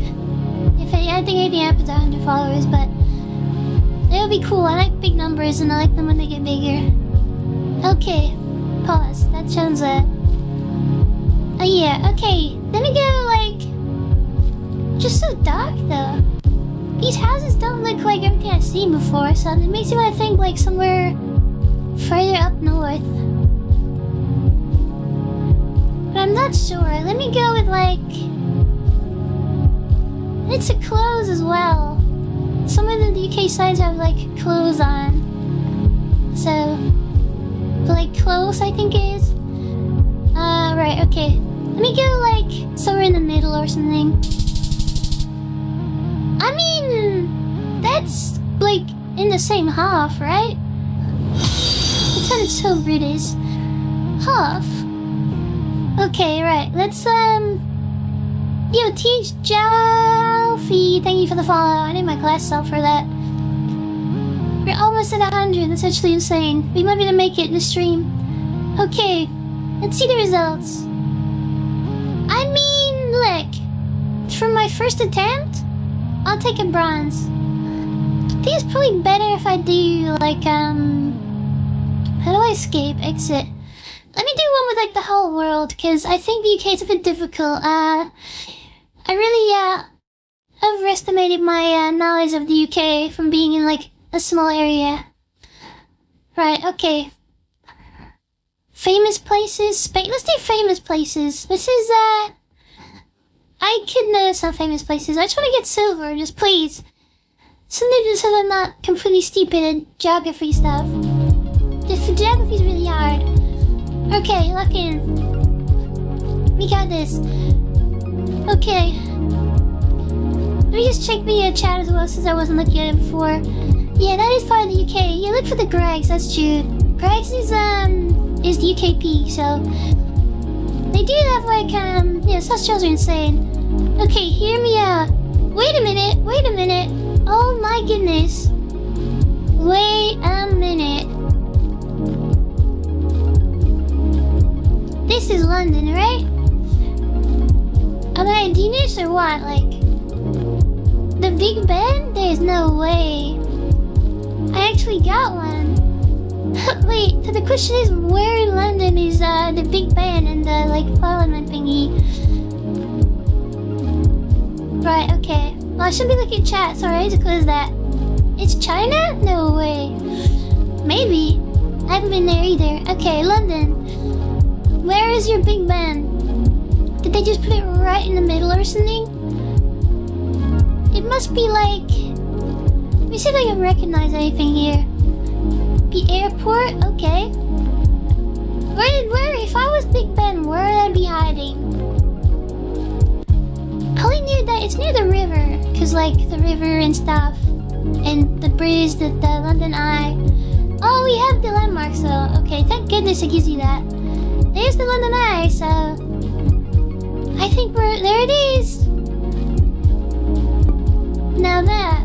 if I think anything happens to 100 followers, but it would be cool. I like big numbers and I like them when they get bigger. Okay, pause. That sounds, oh yeah, okay. Let me go, like, just so dark, though. These houses don't look like everything I've seen before, so it makes me want to think, like, somewhere further up north. But I'm not sure. Let me go with, like... It's a clothes as well. Some of the UK sites have, like, clothes on. So... But, like, close, I think it is. Right, okay. Let me go, like, somewhere in the middle or something. I mean... That's, like, in the same half, right? It sounded so British. Half? Okay, right. Let's, Yo, Teach Jalfie, thank you for the follow. I need my glasses out for that. We're almost at 100. That's actually insane. We might be able to make it in the stream. Okay, let's see the results. I mean, look. From my first attempt, I'll take a bronze. I think it's probably better if I do, like, how do I escape? Exit. Let me do one with, like, the whole world, because I think the UK is a bit difficult. I really, overestimated my, knowledge of the UK from being in, like, a small area. Right, okay. Famous places? Let's do famous places. This is, I could know some famous places. I just want to get silver, just please. Something just so I'm not completely stupid at geography stuff. Just geography's really hard. Okay, lock in. We got this. Okay. Let me just check the chat as well since I wasn't looking at it before. Yeah, that is part of the UK. Yeah, look for the Gregs, that's true. Gregs is the UKP, so... They do have, like, yeah, such shows are insane. Okay, hear me out. Wait a minute. Oh my goodness. Wait a minute. This is London, right? Am I a genius or what? Like, the Big Ben? There's no way. I actually got one. Wait, so the question is, where in London is the Big Ben and the, like, Parliament thingy? Right, okay. Well, I should be looking at chat. Sorry, I need to close that. It's China? No way. Maybe. I haven't been there either. Okay, London. Where is your Big Ben? Did they just put it right in the middle or something? It must be like... Let me see if I can recognize anything here. The airport? Okay. Where, if I was Big Ben, where would I be hiding? Probably near that, it's near the river. Cause like, the river and stuff. And the bridge, the London Eye. Oh, we have the landmarks though. Okay, thank goodness it gives you that. There's the London Eye, so... I think there it is! Now that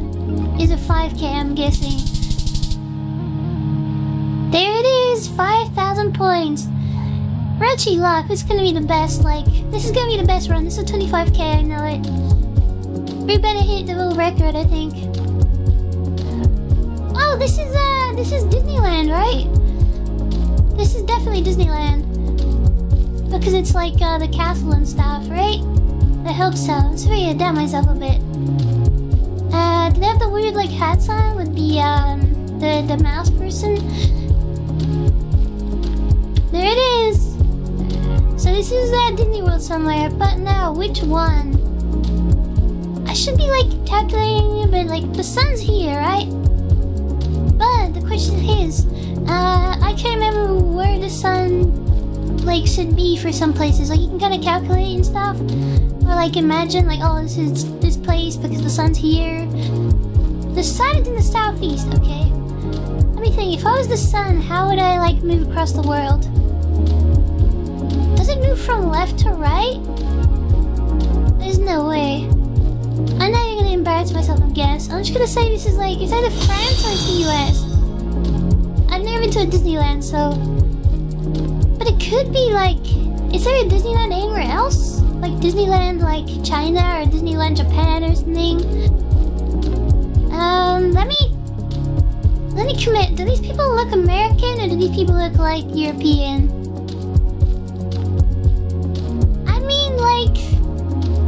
is a 5k, I'm guessing. There it is! 5,000 points! Rochi luck, it's gonna be the best, like... This is gonna be the best run, this is 25k, I know it. We better hit the world record, I think. Oh, this is Disneyland, right? This is definitely Disneyland. Because it's like, the castle and stuff, right? I hope so. I'm sorry I doubt myself a bit. Did they have the weird like hats on with the mouse person? There it is! So this is Disney World somewhere, but now which one? I should be like calculating it, but like the sun's here, right? But the question is, I can't remember where the sun like should be for some places. Like you can kind of calculate and stuff, or like imagine like, oh, this is this place because the sun's here. The sun is in the southeast. Okay, let me think. If I was the sun, how would I like move across the world? Does it move from left to right? There's no way. I'm not even gonna embarrass myself and guess. I'm just gonna say this is like, it's either France or it's the US. I've never been to a Disneyland, so... But it could be like... Is there a Disneyland anywhere else? Like Disneyland like China or Disneyland Japan or something? Let me commit. Do these people look American or do these people look like European? I mean, like...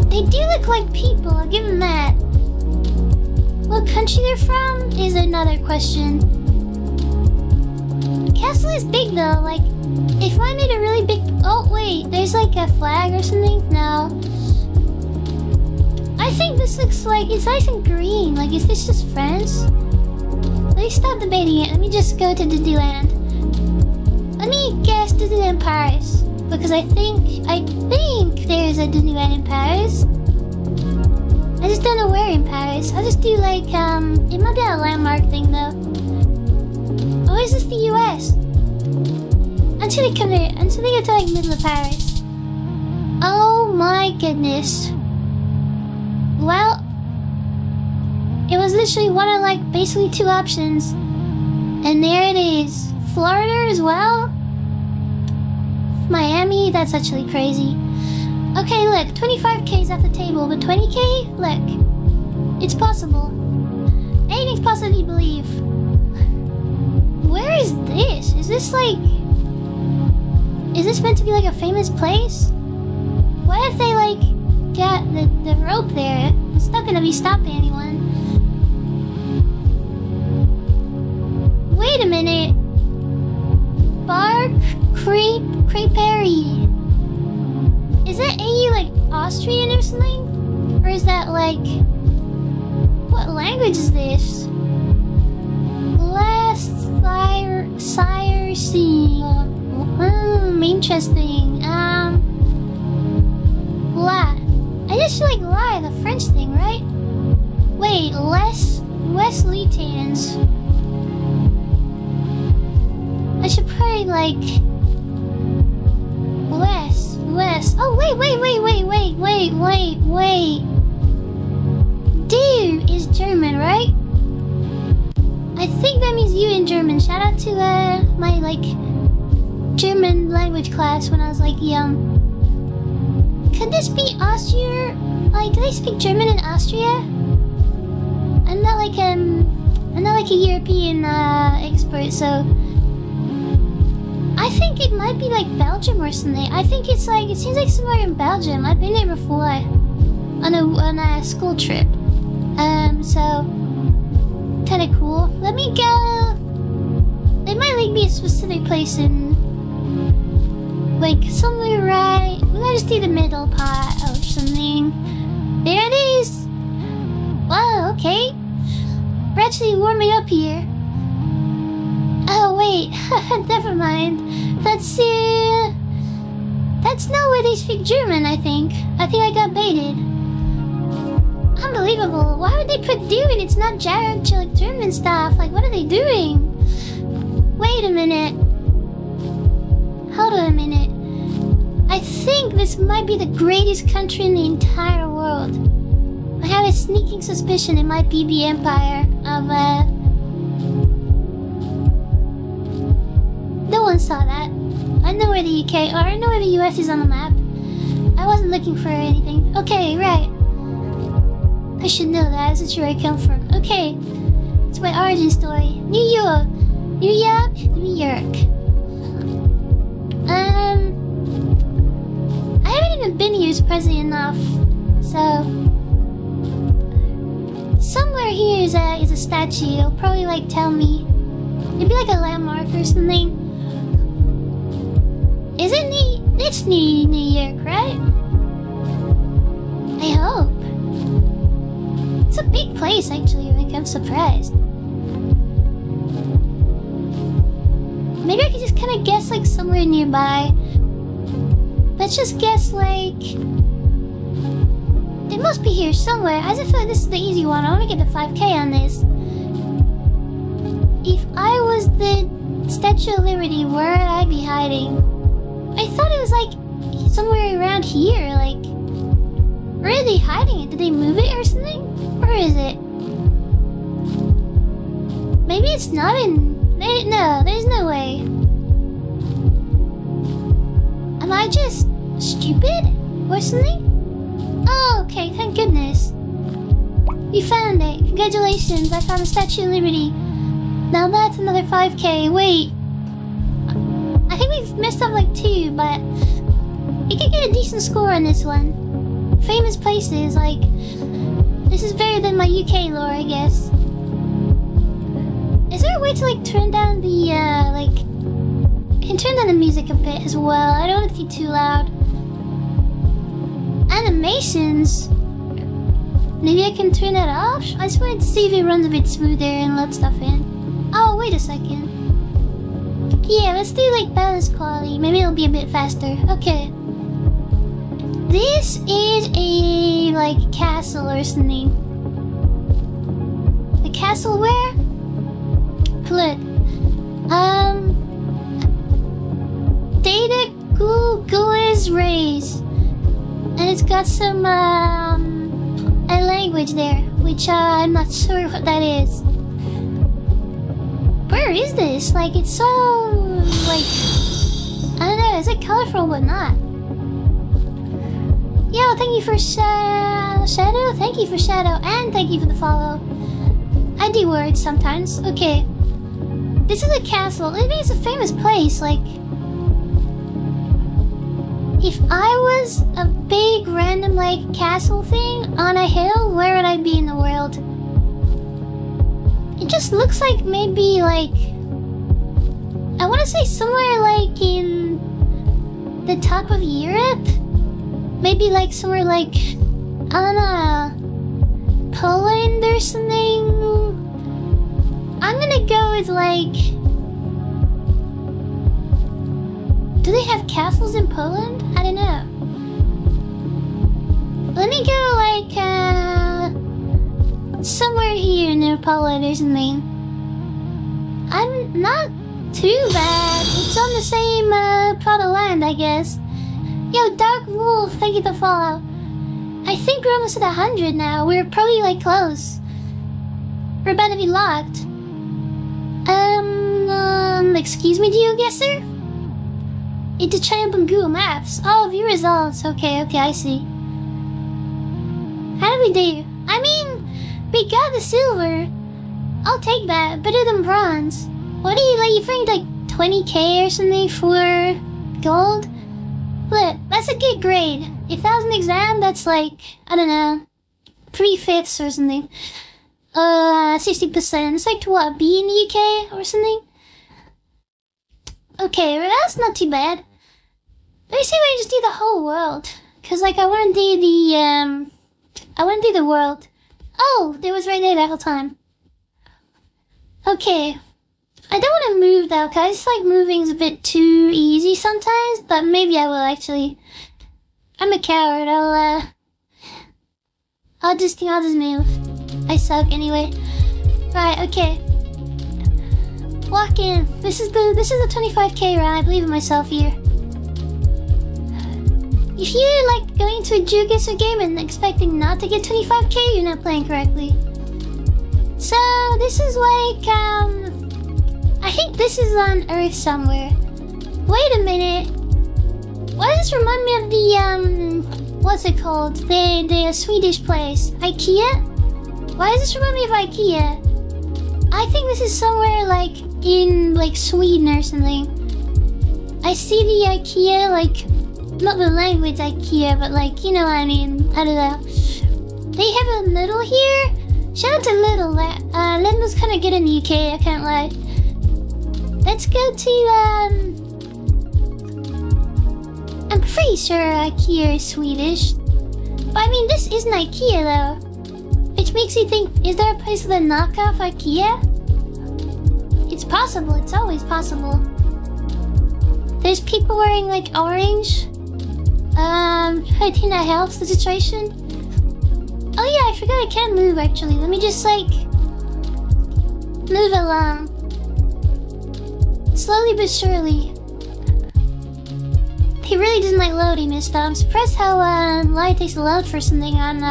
They do look like people, I'll give them that. What country they're from is another question. The castle is big though, like, if I made a really big... Oh wait, there's like a flag or something? No. I think this looks like, it's nice and green, like is this just France? Let me stop debating it, let me just go to Disneyland. Let me guess Disneyland Paris. Because I think there's a Disneyland in Paris. I just don't know where in Paris. I'll just do like, it might be a landmark thing though. Or is this the US? Until they come here, until they get to like middle of Paris. Oh my goodness. Well, it was literally one of like basically two options. And there it is. Florida as well? Miami? That's actually crazy. Okay, look, 25k is off the table, but 20k? Look, it's possible. Anything's possible, you believe. Where is this? Is this like... Is this meant to be like a famous place? What if they like got the rope there? It's not gonna be stopping anyone. Wait a minute. Bark Creperie. Is that AU like Austrian or something? Or is that like... What language is this? Last sire seeing. Interesting. La. I just feel like la, the French thing, right? Wait, Wesley Tans. I should probably like... West. Oh, wait. Dude is German, right? I think that means you in German. Shout out to my like German language class when I was like young. Could this be Austria? Like, do they speak German in Austria? I'm not like a European expert, so I think it might be like Belgium or something. I think it's like, it seems like somewhere in Belgium. I've been there before on a school trip. So kind of cool. Let me go. There might like be a specific place in like somewhere right. We'll just do the middle part or something. There it is. Whoa, okay. We're actually warming up here. Oh wait, never mind. That's not where they speak German, I think. I got baited. Unbelievable. Why would they put dude? It's not like German stuff. Like, what are they doing? Wait a minute. Hold on a minute. I think this might be the greatest country in the entire world. I have a sneaking suspicion it might be the empire of, No one saw that. I know where the UK, or I know where the US is on the map. I wasn't looking for anything. Okay, right. I should know that, that's where I come from. Okay, it's my origin story. New York. I haven't even been here, surprisingly enough. is a statue. It'll probably like tell me. It'd be like a landmark or something. Is it neat? It's New York, right? I hope. It's a big place, actually. Like, I'm surprised. Maybe I could just kind of guess like somewhere nearby. Let's just guess like. It must be here somewhere. I just feel like this is the easy one. I want to get the 5K on this. If I was the Statue of Liberty, where would I be hiding? I thought it was like somewhere around here. Like, where are they hiding it? Did they move it or something? Where is it? Maybe it's not in. No, there's no way. Am I just stupid or something? Oh, okay, thank goodness. We found it. Congratulations, I found the Statue of Liberty. Now that's another 5K. Wait. I think we've messed up like 2, but we could get a decent score on this one. Famous places, like, this is better than my UK lore, I guess. Is there a way to like turn down the I can turn down the music a bit as well. I don't want it to be too loud. Animations? Maybe I can turn that off? I just wanted to see if it runs a bit smoother and load stuff in. Oh, wait a second. Yeah, let's do like balance quality. Maybe it'll be a bit faster. Okay. This is a like castle or something. The castle where? Look. Data Google's rays. And it's got some a language there, which I'm not sure what that is. Where is this? Like, it's so like, I don't know, is it colorful but not? Yo, thank you for Shadow, thank you for Shadow, and thank you for the follow. I do words sometimes. Okay. This is a castle. Maybe it's a famous place, like. If I was a big random like castle thing on a hill, where would I be in the world? It just looks like maybe like, I want to say somewhere like in the top of Europe. Maybe like somewhere like, I don't know, Poland or something. I'm gonna go with like, do they have castles in Poland? I don't know. Let me go like somewhere here near Poland or something. I'm not too bad. It's on the same plot of land, I guess. Yo, Dark Wolf, thank you for the follow. I think we're almost at 100 now. We're probably like close. We're about to be locked. Excuse me, Geoguesser? It's a channel on Google Maps. Oh, view results. Okay, I see. How did we do? I mean, we got the silver. I'll take that. Better than bronze. What do you like? You think like 20K or something for gold? Look, that's a good grade. If that was an exam, that's like, I don't know, 3/5 or something. 60%. It's like to what, B in the UK or something? Okay, well, that's not too bad. Let me see if I can just do the whole world. Cause like I wanna do the world. Oh, it was right there the whole time. Okay. I don't wanna move though, cause I just like moving's a bit too easy sometimes, but maybe I will actually. I'm a coward, I'll just move. I suck anyway. Right, okay. Walk in. This is the 25K round. I believe in myself here. If you're like going to a Geoguesser game and expecting not to get 25K, you're not playing correctly. So this is like I think this is on Earth somewhere. Wait a minute. Why does this remind me of the what's it called? The Swedish place, IKEA. Why does this remind me of IKEA? I think this is somewhere like in like Sweden or something. I see the IKEA, like, not the language IKEA, but like, you know what I mean. I don't know. They have a middle here. Shout out to Little. Len was kind of good in the UK, I can't lie. Let's go to, I'm pretty sure IKEA is Swedish. But I mean, this isn't IKEA though. Which makes you think, is there a place with a knockoff IKEA? It's possible, it's always possible. There's people wearing like orange. I think that helps the situation. Oh yeah, I forgot I can't move actually. Let me just like move along. Slowly but surely. He really doesn't like loading this stuff. I'm surprised how long it takes to load for something on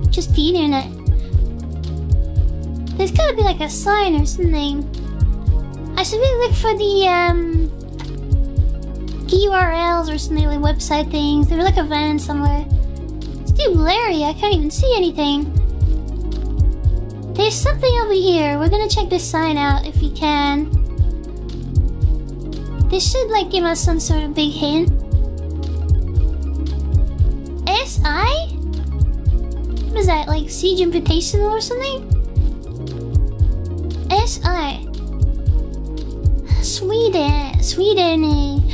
just the internet. There's gotta be like a sign or something. I should really look for the URLs or something, like website things. They were like a van somewhere. It's too blurry, I can't even see anything. There's something over here. We're gonna check this sign out if we can. This should like give us some sort of big hint. SI? What is that, like Siege Invitational or something? SI. Sweden.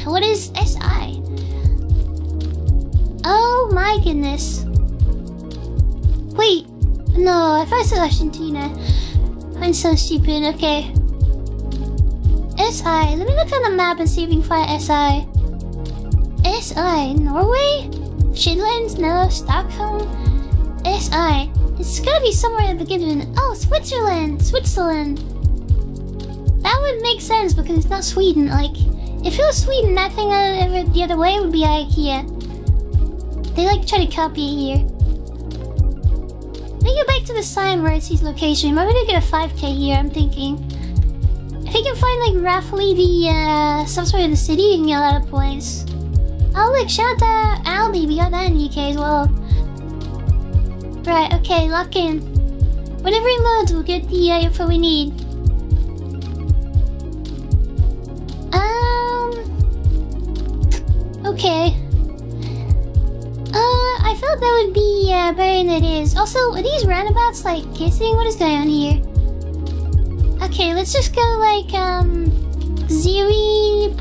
What is SI? Oh my goodness. Wait, no, I thought I said Argentina. I'm so stupid, okay. SI, let me look on the map and see if we can find SI. SI, Norway? Finland? No, Stockholm? SI, it's gotta be somewhere at the beginning. Oh, Switzerland! That would make sense because it's not Sweden. Like, if it was Sweden, that thing over the other way would be IKEA. They like try to copy it here. Let me go back to the sign where it says location. Maybe we get a 5k here, I'm thinking. If you can find like roughly the some sort of the city, you can get a lot of points. Oh look, shout out to Albi, we got that in the UK as well. Right, okay, lock in. Whenever it loads, we'll get the info we need. Okay. I felt that would be better than it is. Also, are these roundabouts like kissing? What is going on here? Okay, let's just go like Ziri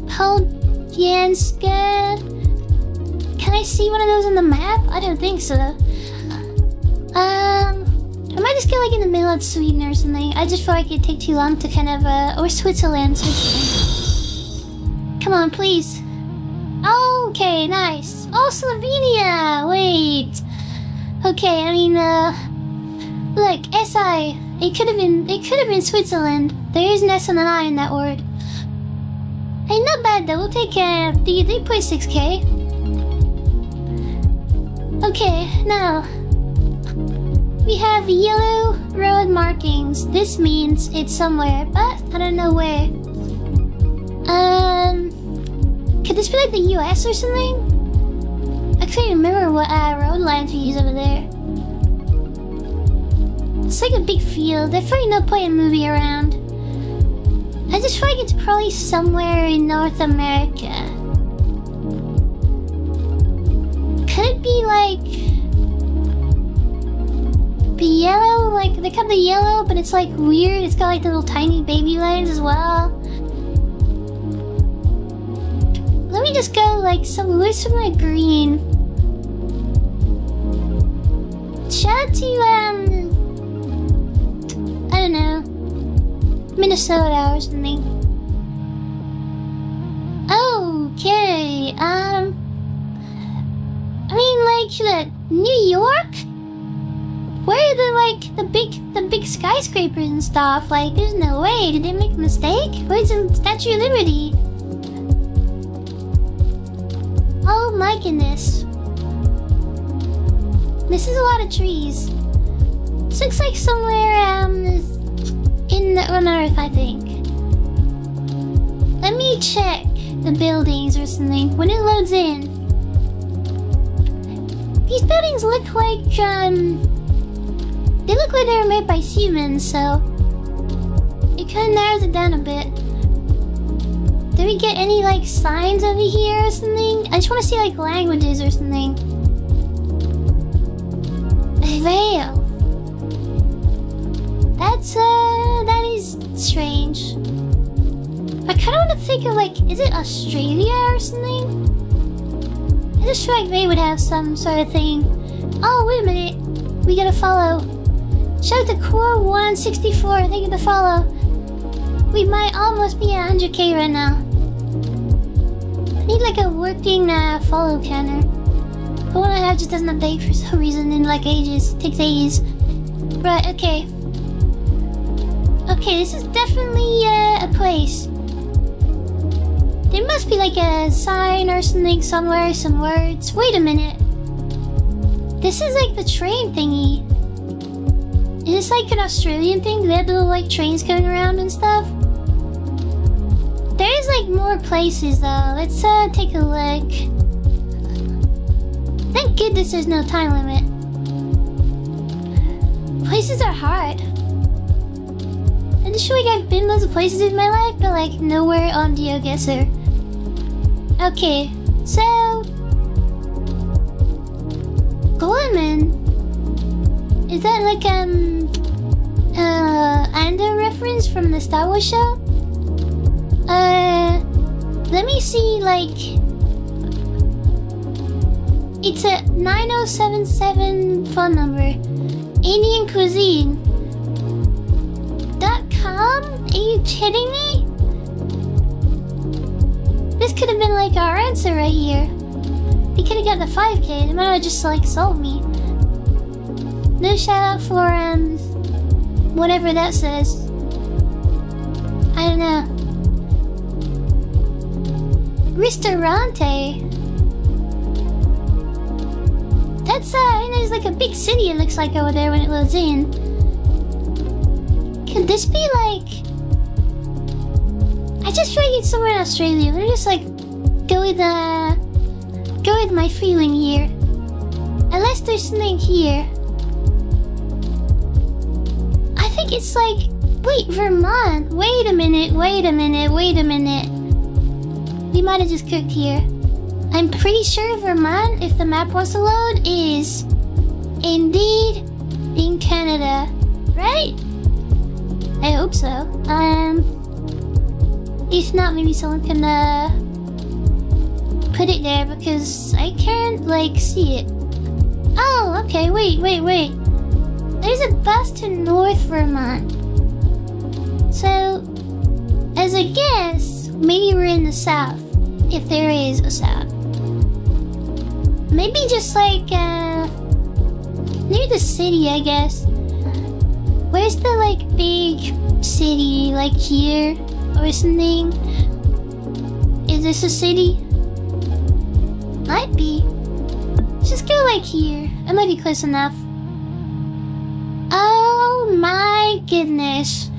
Poljanska. Can I see one of those on the map? I don't think so. I might just get like in the middle of Sweden or something. I just feel like it'd take too long to kind of or Switzerland. Come on, please. Okay, nice. Oh, Slovenia! Wait. Okay, I mean, look, SI. It could have been Switzerland. There is an S and an I in that word. Hey, not bad though. We'll take 3.6k. Okay, now we have yellow road markings. This means it's somewhere, but I don't know where. Could this be like the US or something? I can't remember what road lines we use over there. It's like a big field. There's probably no point in moving around. I just feel like it's probably somewhere in North America. Could it be like the yellow? Like they call the yellow, but it's like weird. It's got like little tiny baby lines as well. Let me just go like somewhere green. Shout out to I don't know, Minnesota or something. Okay, I mean like New York? Where are the big skyscrapers and stuff? Like there's no way, did they make a mistake? Where's the Statue of Liberty? Oh my goodness. This is a lot of trees. This looks like somewhere on Earth, I think. Let me check the buildings or something. When it loads in. These buildings look like they look like they were made by humans, so it kinda narrows it down a bit. Did we get any like signs over here or something? I just want to see like languages or something. Veil. strange. I kind of want to think of like, is it Australia or something? I just feel like they would have some sort of thing. Oh, wait a minute. We gotta follow. Shout out to Core 164. Thank you to follow. We might almost be at 100k right now. I need like a working follow counter. The one I have just doesn't update for some reason in like ages. It takes ages. Right, okay. Okay, this is definitely a place. There must be like a sign or something somewhere, some words. Wait a minute. This is like the train thingy. Is this like an Australian thing? Do they have little like trains going around and stuff? There's like more places though. Let's take a look. Thank goodness there's no time limit. Places are hard. I just feel like I've been loads of places in my life, but like nowhere on Geoguesser. Okay, so Goleman. Is that like Ando reference from the Star Wars show? Let me see, like, it's a 9077 phone number. IndianCuisine.com? Are you kidding me? This could have been like our answer right here. We could have got the 5k. They might have just like solved me. No shout out for whatever that says. I don't know. Ristorante. That's there's like a big city it looks like over there when it loads in. Could this be like, I just feel like it's somewhere in Australia. Let me just like go with my feeling here. Unless there's something here. I think it's like, wait, Vermont. Wait a minute. We might have just cooked here. I'm pretty sure Vermont, if the map wants to load, is indeed in Canada, right? I hope so. If not, maybe someone can put it there because I can't like see it. Oh, okay. Wait. There's a bus to North Vermont. So, as a guess, maybe we're in the south, if there is a south. Maybe just like near the city, I guess. Where's the like big city, like here or something? Is this a city? Might be. Let's just go like here. It might be close enough. Oh my goodness.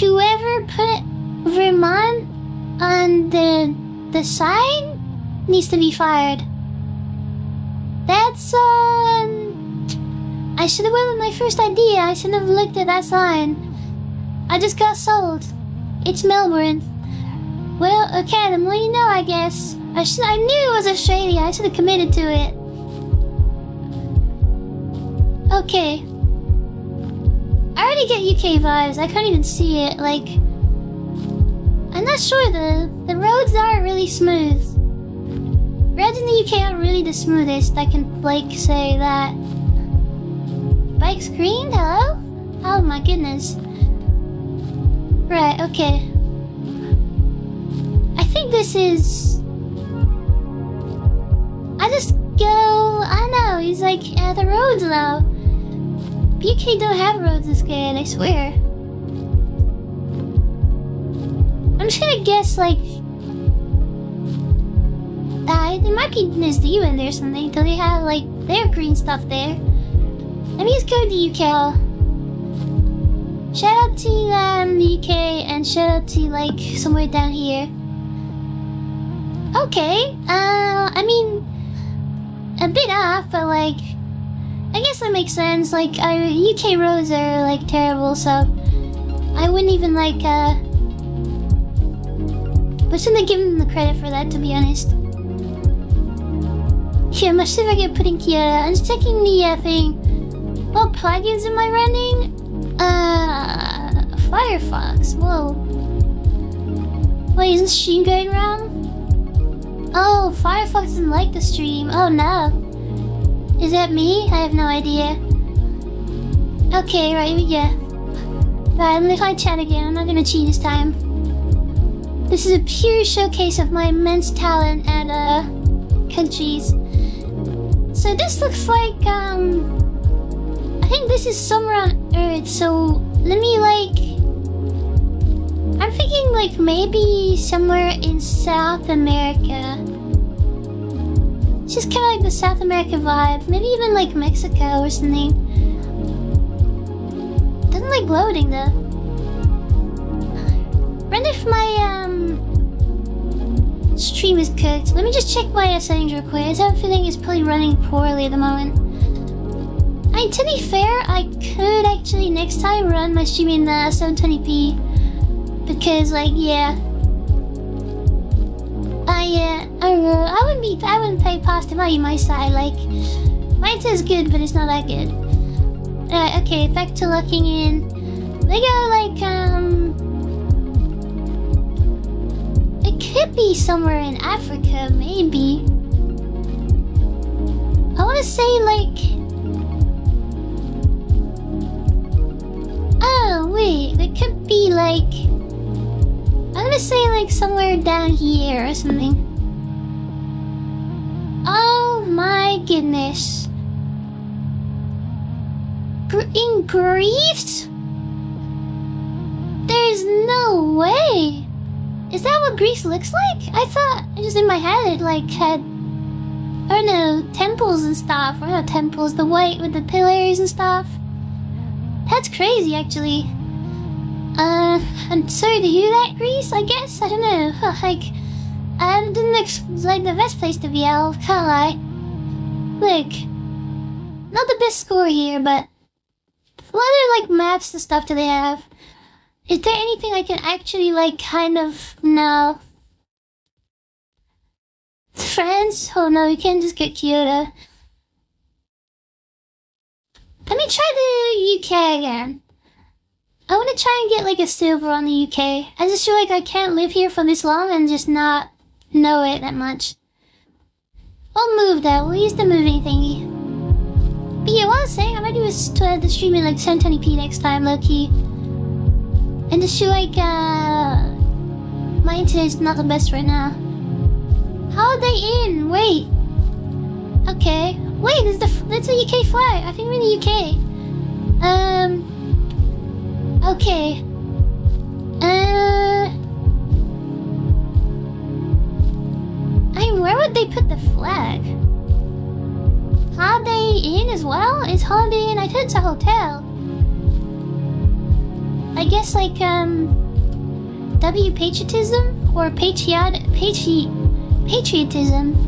Whoever put Vermont on the sign needs to be fired. That's I should have went with my first idea. I shouldn't have looked at that sign. I just got sold. It's Melbourne. Well, okay, the more you know, I guess. I knew it was Australia. I should have committed to it. Okay. I already get UK vibes. I can't even see it. Like, I'm not sure. The roads aren't really smooth. Roads in the UK aren't really the smoothest. I can like say that. Bike screen? Hello? Oh my goodness. Right. Okay. I think this is. I just go. I know. He's like the roads though. UK don't have roads this good, I swear. I'm just gonna guess like there might be New Zealand or something. Do they have like their green stuff there? Let me just go to the UK. Shout out to the UK and shout out to like somewhere down here. Okay, I mean a bit off, but like I guess that makes sense. Like, UK roads are like terrible, so I wouldn't even like but shouldn't give them the credit for that, to be honest. Here, let's see if I can put in here. I'm just checking the thing. What plugins am I running? Firefox. Whoa. Wait, is this stream going wrong? Oh, Firefox doesn't like the stream. Oh no. Is that me? I have no idea. Okay, right, yeah. Right, let me try chat again. I'm not gonna cheat this time. This is a pure showcase of my immense talent at, countries. So this looks like, I think this is somewhere on Earth, so let me, like... I'm thinking, like, maybe somewhere in South America. It's just kinda like the South America vibe. Maybe even, like, Mexico or something. Doesn't like loading, though. Wonder if my, stream is cooked. Let me just check my settings real quick. I have a feeling it's probably running poorly at the moment. I mean, to be fair, I could actually next time run my stream in 720p. Because, like, yeah. I don't know. I wouldn't pay past value my side. Like, mine says good, but it's not that good. Okay, back to looking in. They go, like, it could be somewhere in Africa, maybe. I want to say, like... Oh, wait. It could be, like... I'm gonna say, like, somewhere down here or something. Oh my goodness. In Greece? There's no way. Is that what Greece looks like? I thought, just in my head, it, like, had... I don't know, temples and stuff. Or not temples, the white with the pillars and stuff. That's crazy, actually. I'm sorry to hear that, Greece, I guess? I don't know. Like, didn't look like the best place to be, I'll can't lie. Look. Not the best score here, but... What other, like, maps and stuff do they have? Is there anything I can actually, like, kind of know? France? Oh no, you can't just get Kyoto. Let me try the UK again. I want to try and get, like, a silver on the UK. I just feel like I can't live here for this long and just not know it that much. We'll move that. We'll use the moving thingy. But yeah, what I was saying, I might do the stream in, like, 720p next time, low-key. And just feel like, my internet's not the best right now. How are they in? Wait. Okay. Wait, that's a UK flag. I think we're in the UK. Okay. I mean, where would they put the flag? Holiday Inn as well? Is Holiday Inn? I thought it's a hotel. I guess, like, patriotism? Or patriotism?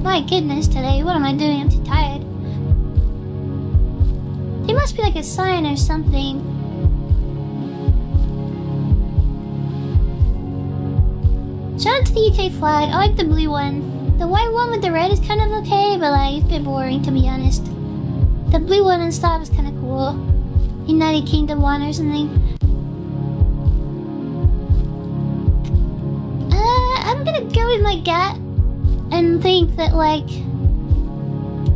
My goodness, today. What am I doing? I'm too tired. There must be, like, a sign or something. Shout out to the UK flag. I like the blue one. The white one with the red is kind of okay, but, like, it's a bit boring, to be honest. The blue one and stuff is kind of cool. United Kingdom one or something. I'm gonna go with my gut and think that, like,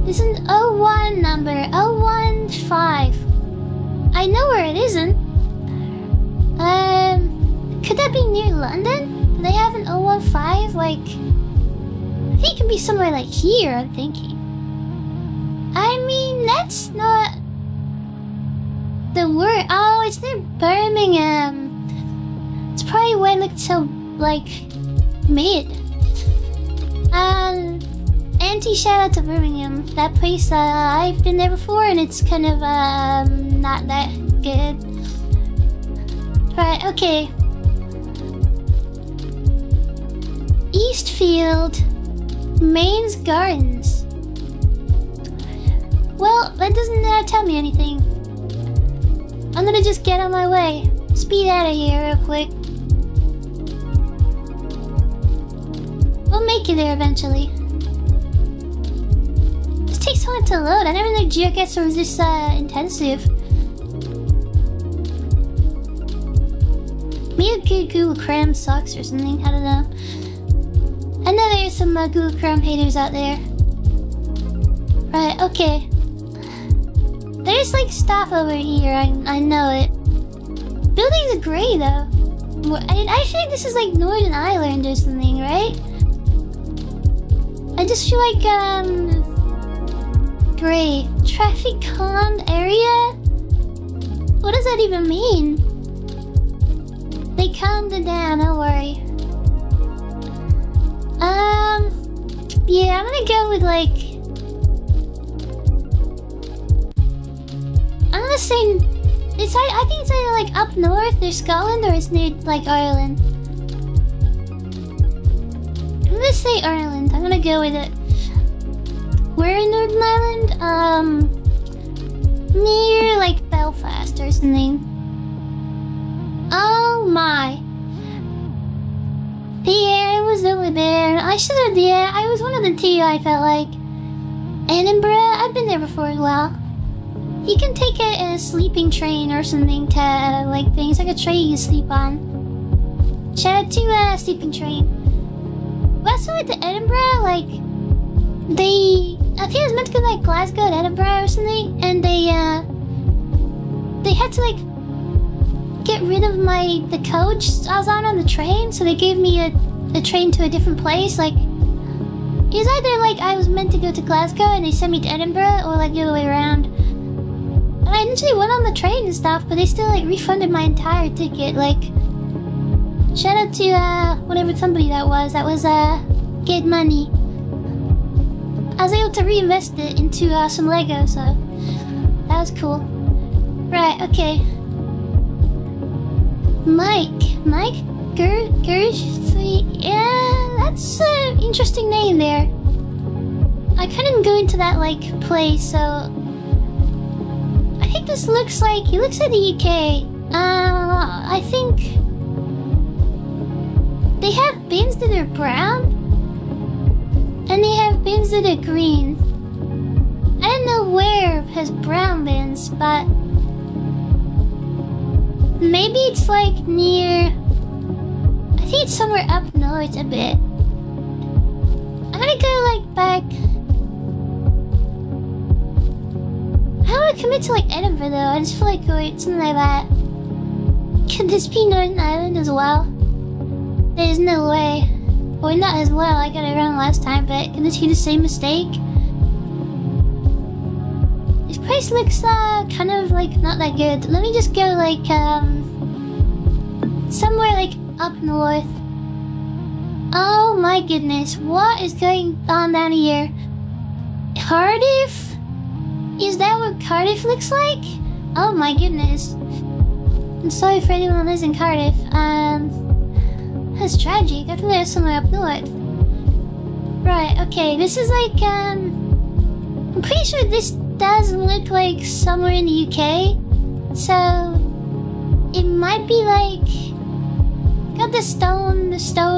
this is an 01 number. 015. I know where it isn't. Could that be near London? Do they have an 015? Like, I think it could be somewhere like here, I'm thinking. I mean, that's not the word. Oh, it's near Birmingham. It's probably why it looked so, like, mid. Shout out to Birmingham. That place, I've been there before and it's kind of, not that good. Right, okay. Eastfield Mains Gardens. Well, that doesn't tell me anything. I'm gonna just get on my way. Speed out of here real quick. We'll make it there eventually. This takes so long to load. I never knew Geoguesser was this intensive. Maybe Google Chrome sucks or something, I don't know. I know there's some Google Chrome haters out there. Right, okay. There's like stuff over here, I know it. Buildings are gray though. I think this is like Northern Ireland or something, right? I just feel like, gray. Traffic calmed area? What does that even mean? They calmed it down, don't worry. Yeah, I'm gonna go with like... I'm gonna say... I think it's either like up north or Scotland or it's near like Ireland. I'm gonna say Ireland. I'm gonna go with it. Where in Northern Ireland? Near like Belfast or something. Oh my. Yeah, I was over there. I should have, yeah, I was one of the two, I felt like. Edinburgh? I've been there before as well. You can take a sleeping train or something to, like, things like a train you sleep on. Shout out to sleeping train. But also at the Edinburgh, like, I think I was meant to go to, like, Glasgow to Edinburgh or something, and they had to, like, get rid of the coach I was on the train, so they gave me a train to a different place. Like, it was either like I was meant to go to Glasgow and they sent me to Edinburgh, or like the other way around. And I initially went on the train and stuff, but they still like refunded my entire ticket. Like, shout out to whatever somebody that was Get Money. I was able to reinvest it into some Lego, so that was cool. Right, okay. Mike Gersh, yeah, that's an interesting name there. I couldn't go into that like place, so I think this looks like the UK. I think they have bins that are brown, and they have bins that are green. I don't know where has brown bins, but maybe it's like near... I think it's somewhere up north a bit. I'm gonna go like back... I don't want to commit to like Edinburgh though, I just feel like going something like that. Could this be Northern Ireland as well? There's no way. Or not as well, I got it wrong last time, but can this be the same mistake? This place looks kind of like not that good. Let me just go like somewhere like up north. Oh my goodness, what is going on down here? Cardiff? Is that what Cardiff looks like? Oh my goodness. I'm sorry for anyone who lives in Cardiff. That's tragic. I thought it was somewhere up north. Right, okay, this is like I'm pretty sure this doesn't look like somewhere in the UK, so it might be like got the stone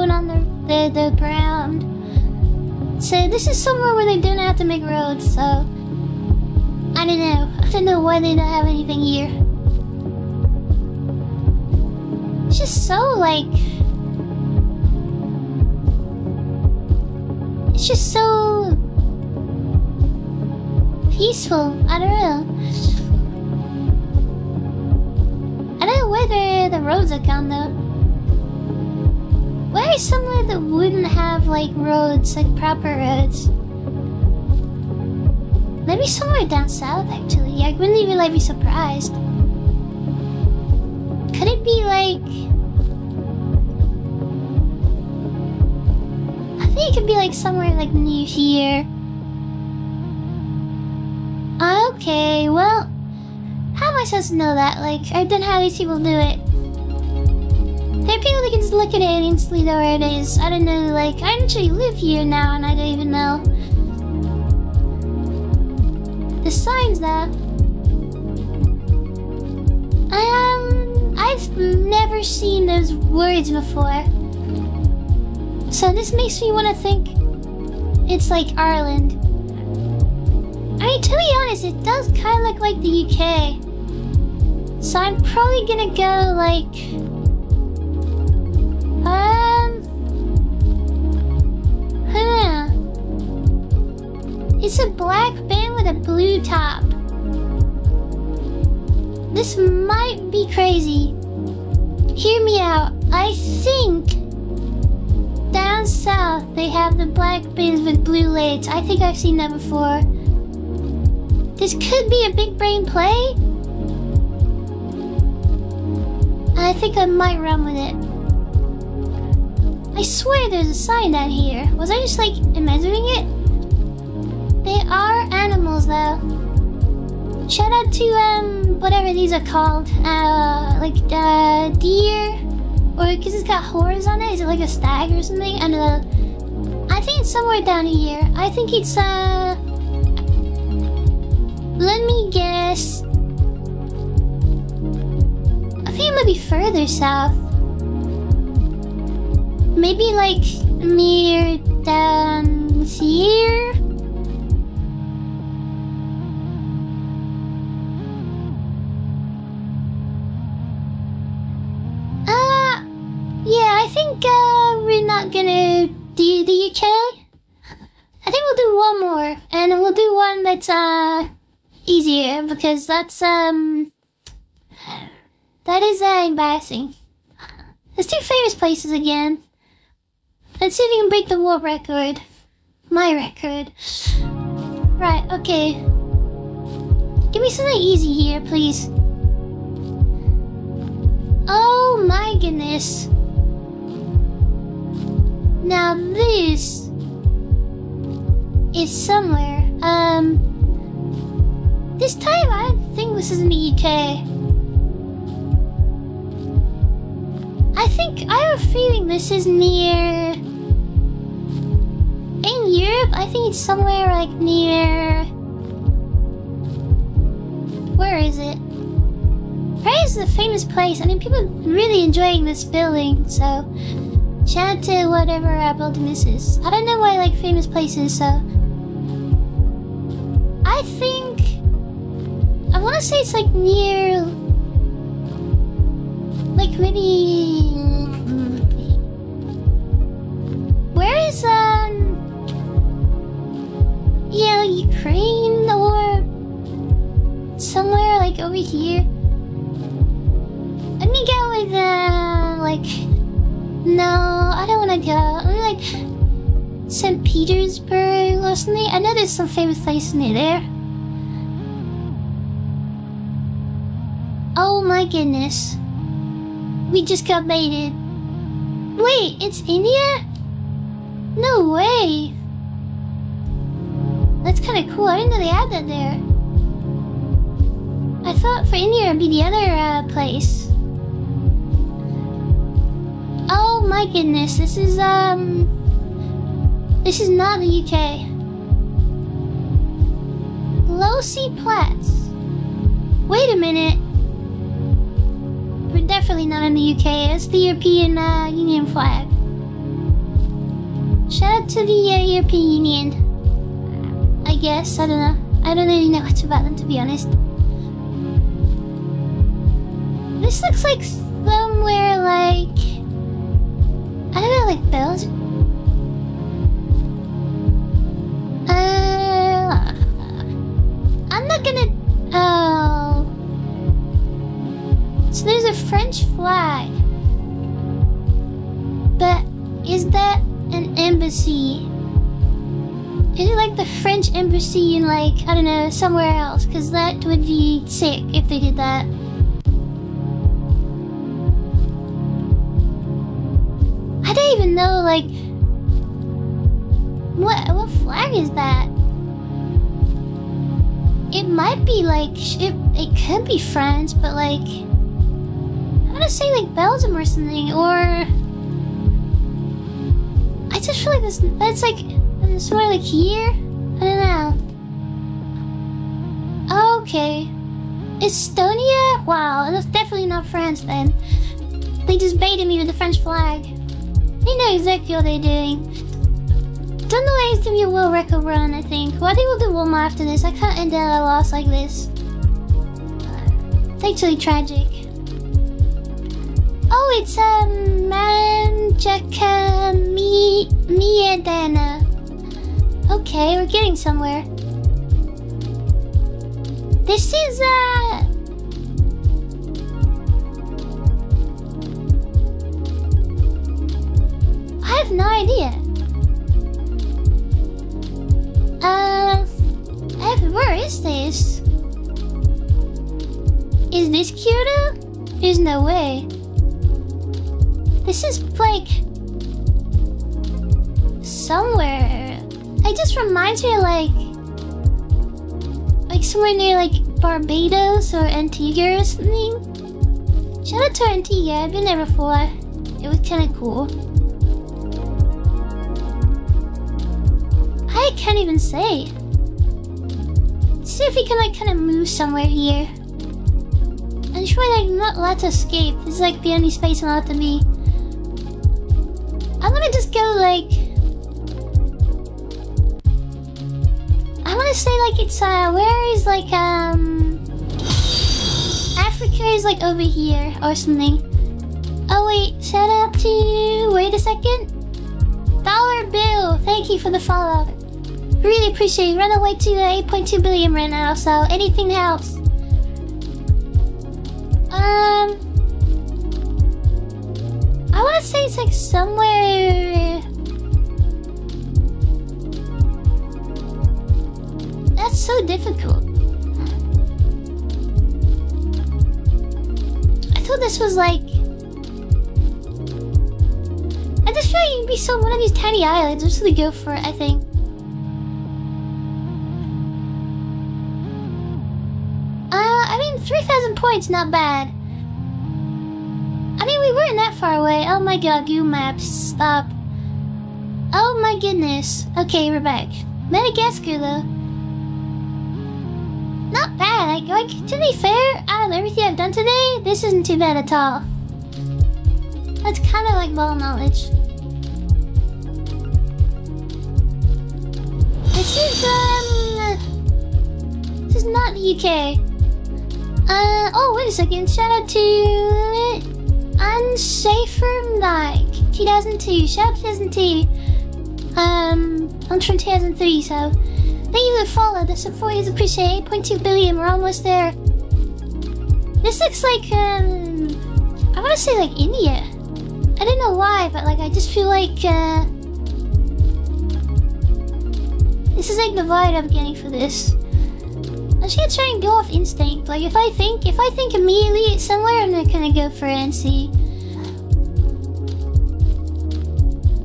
on the ground. So this is somewhere where they don't have to make roads. So I don't know why they don't have anything here. It's just so like it's just so peaceful. I don't know where the roads are gone though. Where is somewhere that wouldn't have like roads, like proper roads? Maybe somewhere down south actually. I wouldn't even like be surprised. Could it be like... I think it could be like somewhere like near here. Okay, well, how am I supposed to know that? Like, I don't know how these people do it. There are people that can just look at it and instantly know where it is. I don't know, like, I actually live here now and I don't even know. The signs though. I've never seen those words before. So this makes me want to think it's like Ireland. I mean, to be honest, it does kind of look like the UK. So I'm probably gonna go like Huh. It's a black band with a blue top. This might be crazy. Hear me out. I think down south they have the black bins with blue lids. I think I've seen that before. This could be a big brain play. I think I might run with it. I swear there's a sign down here. Was I just like imagining it? They are animals though. Shout out to whatever these are called. Deer. Or because it's got horns on it. Is it like a stag or something? I don't know. I think it's somewhere down here. I think it's let me guess. I think it might be further south. Maybe like near down here. Yeah, I think we're not gonna do the UK. I think we'll do one more, and we'll do one that's easier because that is embarrassing. Let's do famous places again. Let's see if we can break the world record. My record. Right, okay. Give me something easy here, please. Oh my goodness. Now this is somewhere. This time I don't think this is in the UK. I have a feeling this is near... In Europe, I think it's somewhere like near... Where is it? Probably is a famous place. I mean, people are really enjoying this building, so... Shout out to whatever building this is. I don't know why I like famous places, so... I think... I want to say it's like near... Like maybe... Where is, yeah, like Ukraine or... Somewhere like over here. Let me go with, like... No, I don't want to go. Maybe like... St. Petersburg or something. I know there's some famous places near there. Oh my goodness. We just got baited. Wait, it's India? No way. That's kind of cool. I didn't know they had that there. I thought for India it'd be the other place. Oh my goodness, this is not the UK. Low sea Platts. Wait a minute. We're definitely not in the UK. It's the European Union flag. Shout out to the European Union. I guess, I don't know. I don't really know much about them, to be honest. This looks like somewhere like... I don't know, like Belgium? I'm not gonna... Oh... So there's a French flag. But is that an embassy? Is it like the French embassy in like, I don't know, somewhere else? Because that would be sick if they did that. I don't even know, like... What flag is that? It might be like... It could be France, but like... I'm gonna say like Belgium or something, or... I just feel like that's like... Somewhere like here? I don't know. Okay. Estonia? Wow, that's definitely not France then. They just baited me with the French flag. They know exactly what they're doing. Don't know why it's gonna be a world record run, I think. Well, I think we'll do one more after this. I can't end a loss like this. It's actually tragic. Oh, it's Manjaka Miedana. Okay, we're getting somewhere. This is I have no idea. Where is this? Is this Kyoto? There's no way. This is like somewhere. It just reminds me of like somewhere near like Barbados or Antigua or something. Shout out to Antigua. I've been there before. It was kind of cool. I can't even say. Let's see if we can like kind of move somewhere here. I'm sure like not allowed to escape. This is like the only space I'm allowed to be. I'm gonna just go like I wanna say like it's where is like Africa is like over here or something. Oh wait, shout out to wait a second. Dollar Bill, thank you for the follow. Really appreciate it. Run away to 8.2 billion right now, so anything helps. I wanna say it's like somewhere. That's so difficult. I thought this was like. I just feel like you'd be so one of these tiny islands. I'm just gonna go for it, I think. I mean, 3,000 points, not bad. I mean, we weren't that far away. Oh my god, Google Maps, stop. Oh my goodness. Okay, we're back. Madagascar, though. Not bad. Like, to be fair, out of everything I've done today, this isn't too bad at all. That's kind of like ball knowledge. This is not the UK. Oh, wait a second. Shout out to Unsafer Like 2002. Shout out to 2002. I'm from 2003, so thank you for the follow. The support is appreciated. 8.2 billion. We're almost there. This looks like I want to say like India. I don't know why, but like I just feel like this is like the vibe I'm getting for this. I'm just gonna try and go off instinct. Like if I think immediately it's somewhere, I'm not gonna go for it and see.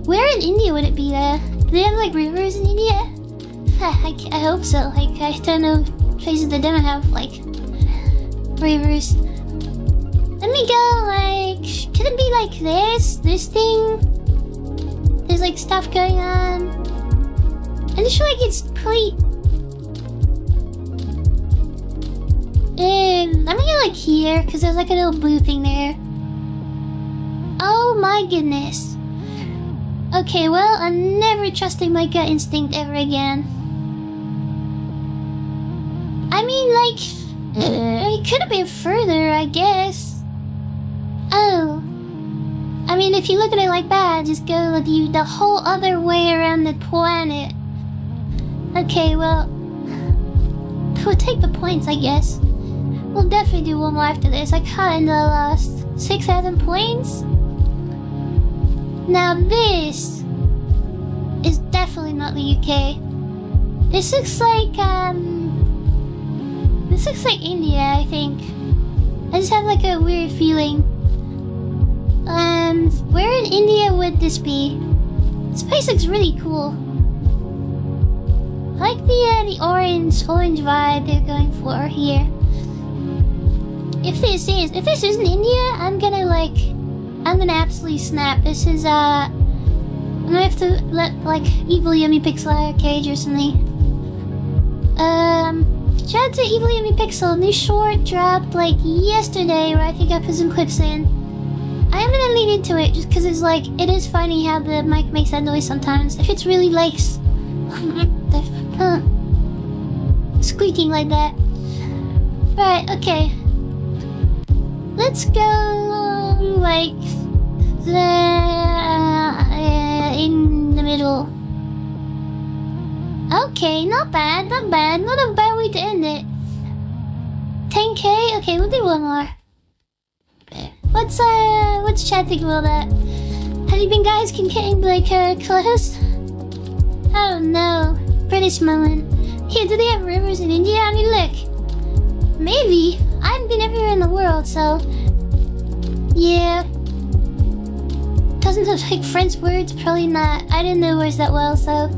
Where in India would it be there? Do they have like rivers in India? I hope so. Like I don't know places that don't have like rivers. Let me go like, could it be like this thing? There's like stuff going on. I just feel like it's pretty. I'm gonna go like here, because there's like a little blue thing there. Oh my goodness. Okay, well, I'm never trusting my gut instinct ever again. I mean, like, it could have been further, I guess. Oh. I mean, if you look at it like that, just go the whole other way around the planet. Okay, well, we'll take the points, I guess. We'll definitely do one more after this. I kinda lost 6,000 points. Now this is definitely not the UK. This looks like India, I think. I just have like a weird feeling. Where in India would this be? This place looks really cool. I like the orange vibe they're going for here. If this isn't India, I'm gonna absolutely snap. This is I'm gonna have to let like evil Yumipixel out of cage or something. Shout out to evil Yumipixel. New short dropped like yesterday, where I think I put some clips in. I am gonna lean into it just because it's like it is funny how the mic makes that noise sometimes. If it's really like squeaking like that. Right, okay. Let's go like in the middle. Okay, not bad, not bad. Not a bad way to end it. 10k? Okay, we'll do one more. What's chat think about that? Have you been guys getting like close? I don't know. British moment. Here, do they have rivers in India? I mean, look. Maybe. I haven't been everywhere in the world, so... Yeah. Doesn't have like French words? Probably not. I didn't know words that well, so...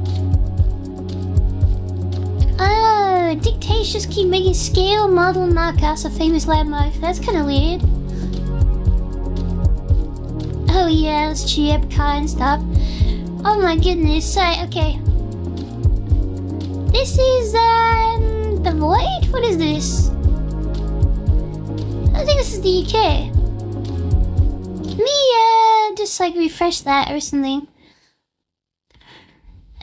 Oh, dictates just keep making scale model knockoffs of famous landmarks. That's kind of weird. Oh yeah, let's chew Epcot and stuff. Oh my goodness, sorry, okay. This is, the Void? What is this? I think this is the UK. Me, just like refresh that or something.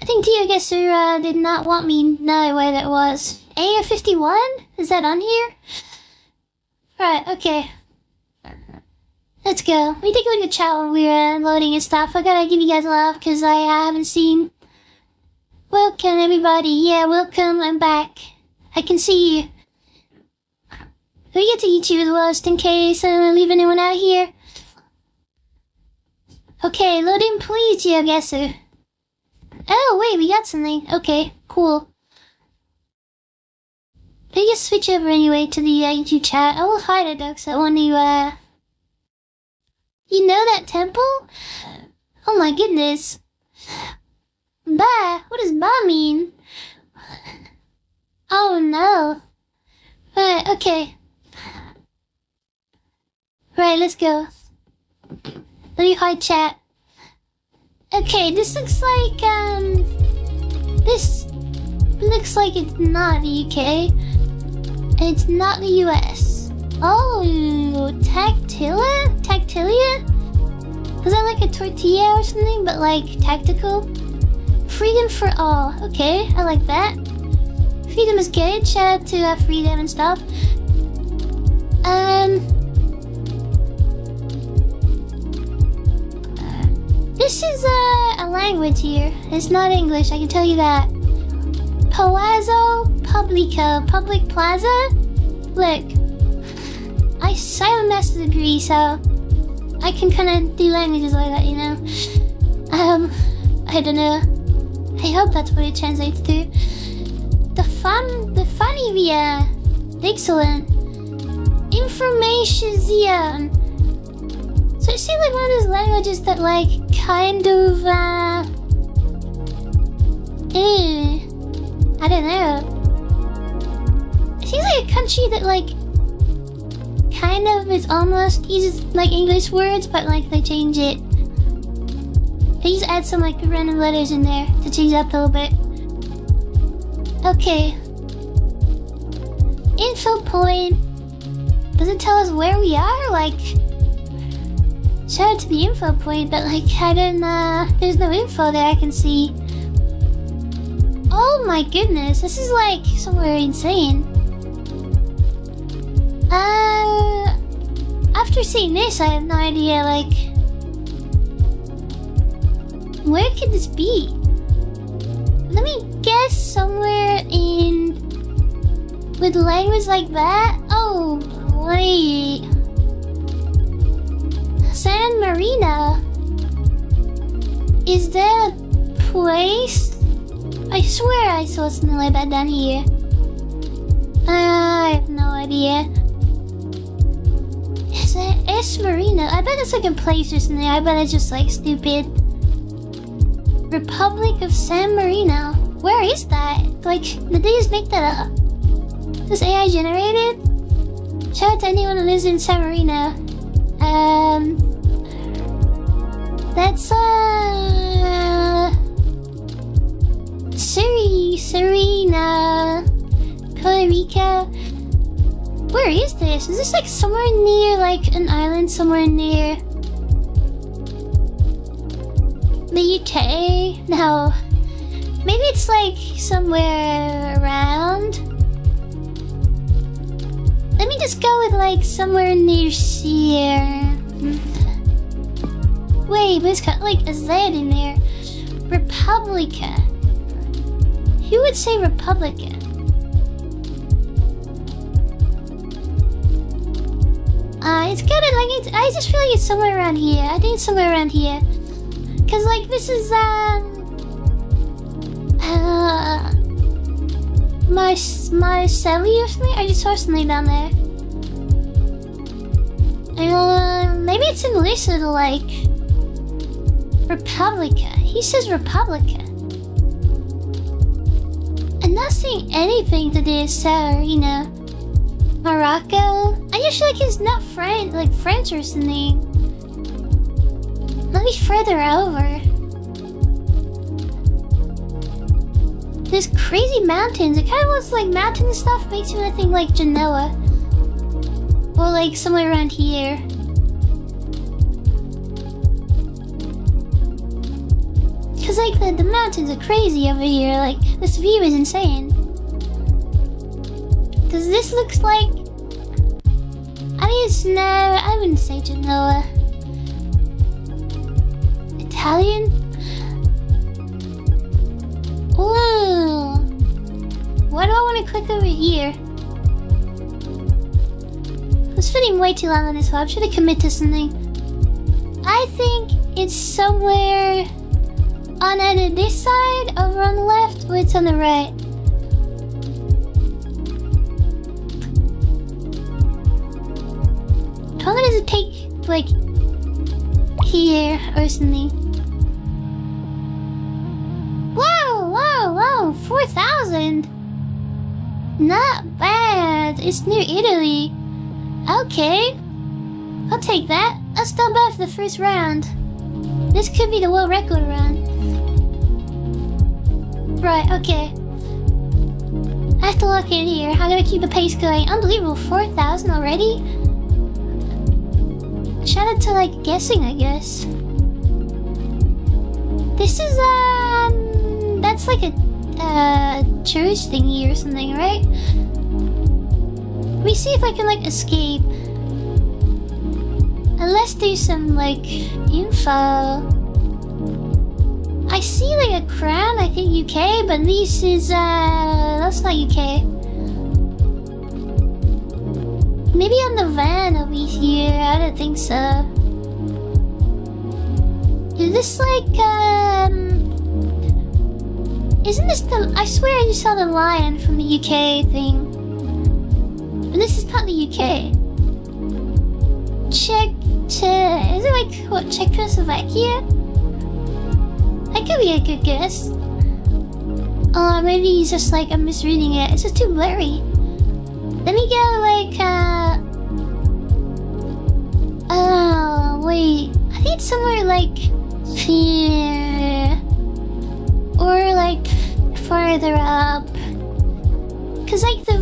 I think Geoguesser, did not want me to know where that was. AR51? Is that on here? Right, okay. Let's go. Let me take a look at chat when we're loading and stuff. I gotta give you guys love because I haven't seen. Welcome everybody. Yeah, welcome. I'm back. I can see you. We get to YouTube as well, just in case I don't leave anyone out here. Okay, load in please, Geoguesser. Oh wait, we got something. Okay, cool. We just switch over anyway to the YouTube chat. I will hide it though, because I want to You know that temple? Oh my goodness. Ba? What does ba mean? Oh no. Right, okay. Right, let's go. Let me hide chat. Okay, this looks like, this looks like it's not the UK. And it's not the US. Oh, Tactilia? Is that like a tortilla or something, but like tactical? Freedom for all. Okay, I like that. Freedom is good. Shout out to freedom and stuff. This is a language here. It's not English, I can tell you that. Palazzo Publico. Public Plaza? Look. I have a master's degree, so I can kind of do languages like that, you know. I don't know. I hope that's what it translates to. The funny via. Excellent. Information zone. So it seems like one of those languages that like kind of I don't know. It seems like a country that like kind of is almost uses like English words, but like they change it. They just add some like random letters in there to change it up a little bit. Okay. Info point. Does it tell us where we are? Like, shout out to the info point, but like I don't there's no info there I can see. Oh my goodness, this is like somewhere insane. After seeing this, I have no idea, like... Where could this be? Let me guess somewhere in... With language like that? Oh, wait... San Marino? Is that a place? I swear I saw something like that down here. I have no idea. Is that S Marino? I bet it's like a place or something. I bet it's just like stupid. Republic of San Marino. Where is that? Like, did they just make that up? Is this AI generated? Shout out to anyone who lives in San Marino. That's Serena, Puerto Rico. Where is this? Is this like somewhere near like an island somewhere near the UK? No. Maybe it's like somewhere around. Let me just go with like somewhere near here. way, but it's got like a Z in there. Republica. Who would say Republica? It's gotta like I just feel like it's somewhere around here. I think it's somewhere around here. Cause like this is Marcelli or something? I just saw something down there. Maybe it's in Lisa to like Republica. He says Republica. I'm not seeing anything to this, so you know. Morocco? I just feel like it's not French or something. Let me further over. There's crazy mountains. It kind of looks like mountain stuff. Makes me think like Genoa. Or like somewhere around here. Cause like the mountains are crazy over here. Like this view is insane. Cause this looks like... I mean, it's no, I wouldn't say Genoa. Italian? Ooh. Why do I want to click over here? I was spending way too long on this one. I should have committed to something. I think it's somewhere on either this side, over on the left, or it's on the right. How long does it take, like, here or something? Wow, 4,000! Not bad, it's near Italy. Okay, I'll take that. That's still bad for the first round. This could be the world record run. Right, okay. I have to look in here. I'm gonna keep the pace going. Unbelievable, 4,000 already? Shout out to like guessing, I guess. This is that's like a church thingy or something, right? Let me see if I can like escape. Unless there's some like info. I see like a crown, I think UK, but this is that's not UK. Maybe on the van over here, I don't think so. Is this like, isn't this the, I swear I just saw the lion from the UK thing. But this is not the UK. Is it like, what, Czechoslovakia? That could be a good guess. Maybe he's just like, I'm misreading it. It's just too blurry. Let me go like, oh, wait. I think it's somewhere like here. Or like farther up. Cause like the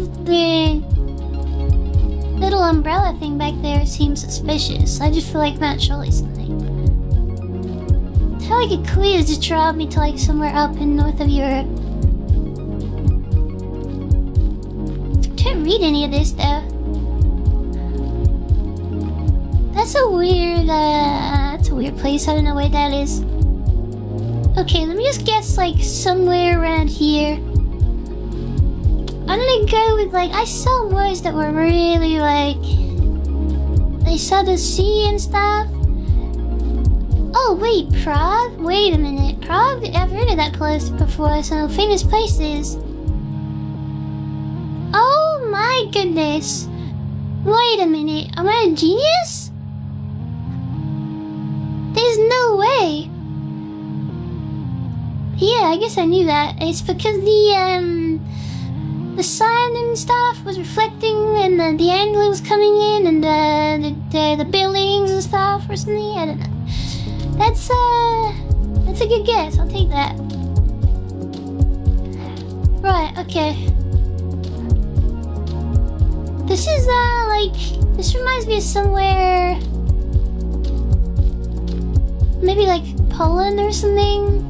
little umbrella thing back there seems suspicious. I just feel like Mount Surely something. I feel like a quiz just drove me to like somewhere up in north of Europe. Can't read any of this though. That's a weird place. I don't know where that is. Okay, let me just guess like somewhere around here. I'm gonna go with like, I saw words that were really like, they saw the sea and stuff. Oh wait, Prague? Wait a minute, Prague? I've heard of that place before, so famous places. Oh my goodness. Wait a minute, am I a genius? There's no way. Yeah, I guess I knew that. It's because the sun and stuff was reflecting and the angle was coming in and the buildings and stuff or something. I don't know. That's a good guess. I'll take that. Right, okay. This is like, this reminds me of somewhere, maybe like Poland or something.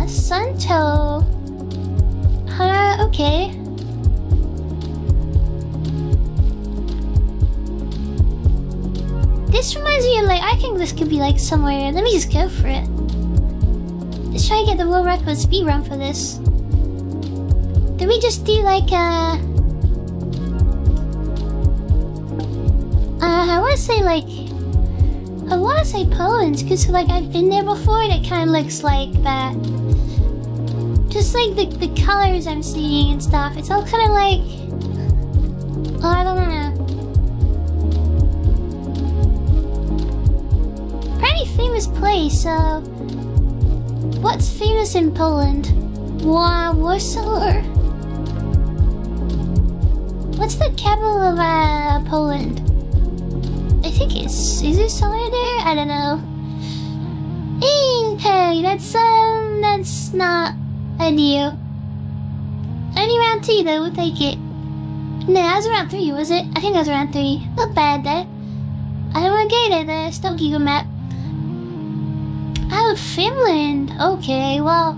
Santo. Okay. This reminds me of like, I think this could be like somewhere. Let me just go for it. Let's try to get the world record speed run for this. Did we just do like I want to say Poland, because like I've been there before and it kind of looks like that. Just like the colors I'm seeing and stuff, it's all kind of like, oh, I don't know. Pretty famous place, so what's famous in Poland? Warsaw? What's the capital of Poland? I think is it somewhere there? I don't know. Okay, that's not ideal. Only round 2 though, we'll take it. No, that was round 3, was it? I think that was round 3. Not bad though. I don't want to get it there. Stop Google Map. Oh, Finland. Okay, well.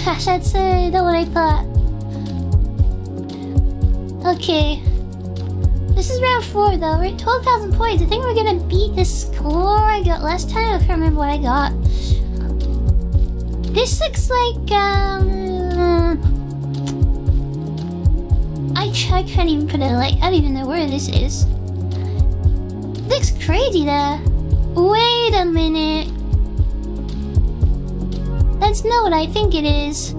That's not what I thought. Okay. This is round 4 though. We're at 12,000 points. I think we're gonna beat the score I got last time. I can't remember what I got. This looks like I can't even put it like, I don't even know where this is. Looks crazy there. Wait a minute. That's not what I think it is.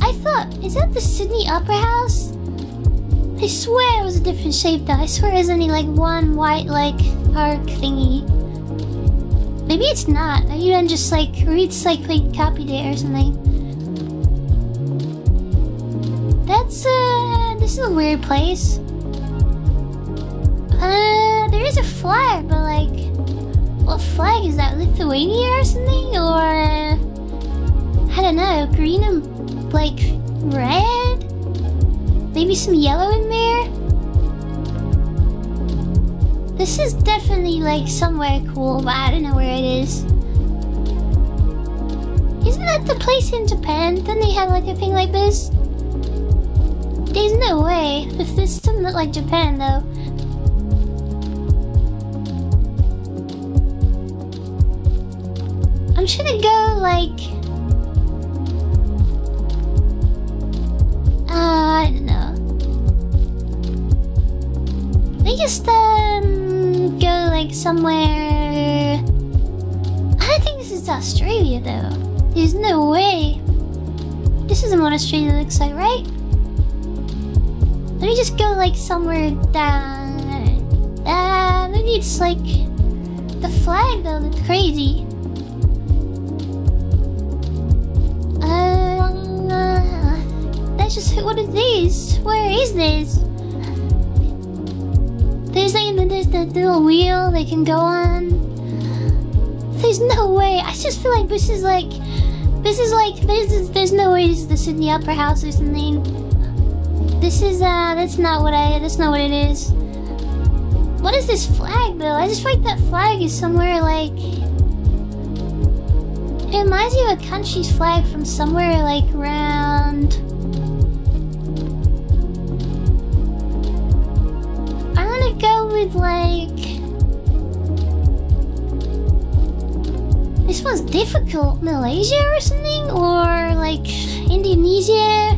I thought, is that the Sydney Opera House? I swear it was a different shape though. I swear there's only like one white like arc thingy. Maybe it's not. Maybe I'm just like Reed's like copied it or something. That's this is a weird place. There is a flag, but like, what flag is that? Lithuania or something? Or I don't know, green and like red? Maybe some yellow in there? This is definitely like somewhere cool, but I don't know where it is. Isn't that the place in Japan? Don't they have like a thing like this? There's no way. This doesn't look like Japan though. I'm trying to go like... I don't know. Let me just go like somewhere... I don't think this is Australia though. There's no way. This isn't what Australia looks like, right? Let me just go like somewhere down. Maybe it's like the flag though looks crazy. That's just what it is. Where is this? There's the little wheel they can go on. There's no way. I just feel like there's no way this is the Sydney Opera House or something. This is that's not what it is. What is this flag though? I just feel like that flag is somewhere like, it reminds me of a country's flag from somewhere like around, I wanna go with like, this one's difficult, Malaysia or something? Or like Indonesia?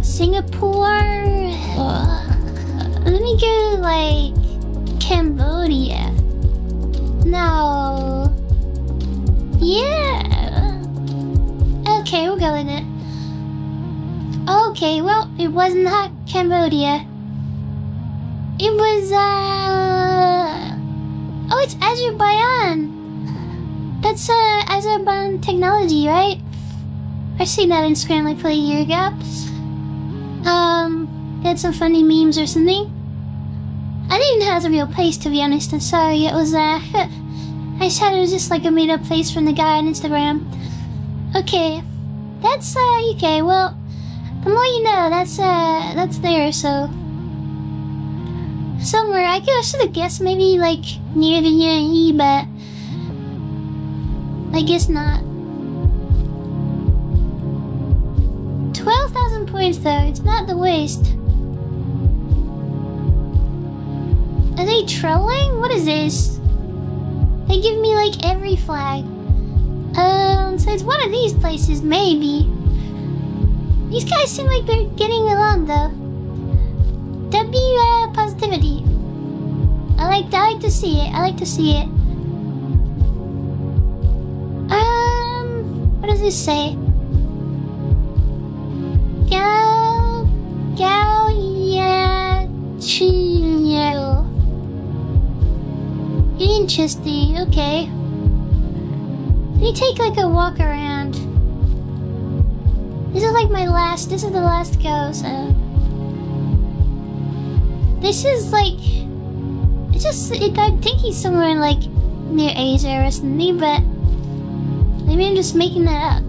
Singapore? Let me go like Cambodia. No. Yeah. Okay, we'll go with it. Okay, well, it was not Cambodia. It was, oh, it's Azerbaijan. That's, Azerbaijan technology, right? I've seen that on Instagram like a year ago. They had some funny memes or something. I didn't know it was a real place, to be honest. I'm sorry. It was, I thought it was just like a made-up place from the guy on Instagram. Okay. That's, okay, well, the more you know, that's there, so. Somewhere, I should have guessed maybe, like, near the UAE, but I guess not. 12,000 points, though. It's not the waste. Are they trolling? What is this? They give me like every flag. So it's one of these places, maybe. These guys seem like they're getting along though. Positivity. I like to see it. I like to see it. What does this say? Interesting, okay. Let me take like a walk around. This is like this is the last go, so. This is like, I think he's somewhere like near Asia or something, but maybe I'm just making that up.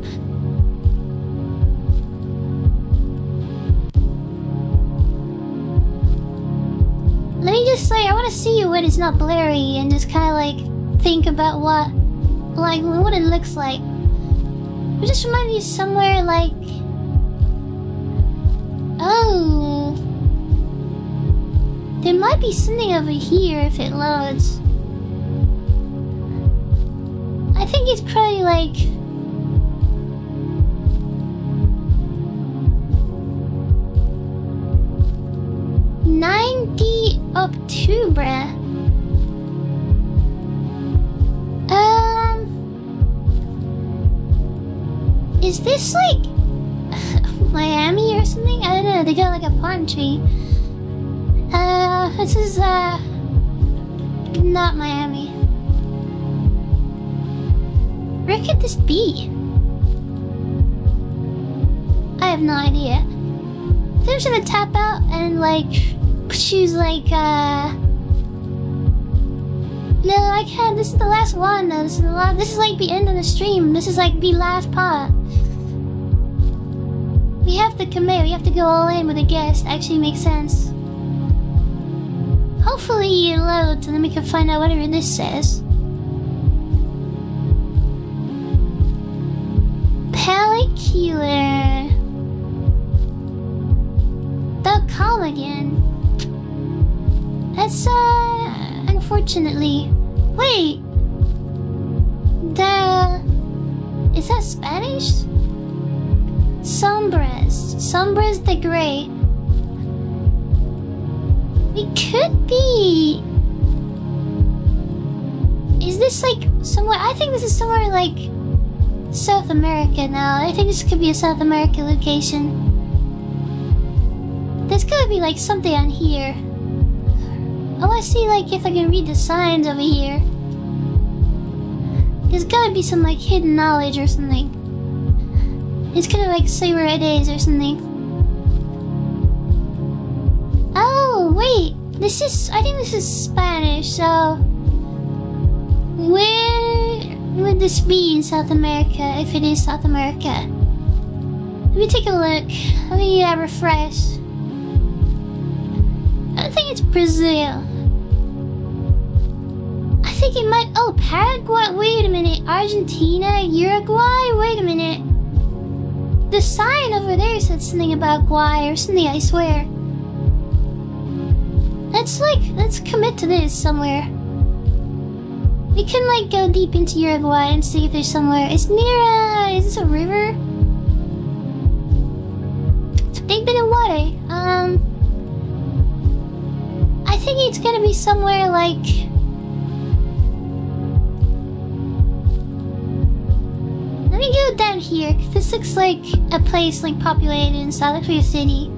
Let me just I want to see you when it's not blurry and just kind of like think about what it looks like. It just reminds me of somewhere like, oh, there might be something over here if it loads. I think it's probably like, October. Is this like Miami or something? I don't know. They got like a palm tree. This is not Miami. Where could this be? I have no idea. I think I'm just gonna tap out and like choose like no, I can't. This is the last one though. This is like the end of the stream. This is like the last part. We have to commit. We have to go all in with a guest. Actually makes sense. Hopefully it loads and then we can find out whatever this says. Pellicular.com again. That's unfortunately. Wait. Is that Spanish? Sombras de Grey. It could be. Is this like somewhere? I think this is somewhere like South America now. I think this could be a South America location. There's gotta be like something on here. I wanna see like if I can read the signs over here. There's gotta be some like hidden knowledge or something. It's gonna like say where it is or something. Oh wait, I think this is Spanish, so where would this be in South America if it is South America? Let me take a look. Let me refresh. I think it's Brazil. I think it might. Oh, Paraguay. Wait a minute. Argentina, Uruguay. Wait a minute. The sign over there said something about Guay or something. I swear. Let's commit to this somewhere. We can like go deep into Uruguay and see if there's somewhere. It's near. Is this a river? It's a big bit of water. I think it's gonna be somewhere like. Let me go down here, 'cause this looks like a place like populated in South Korea City.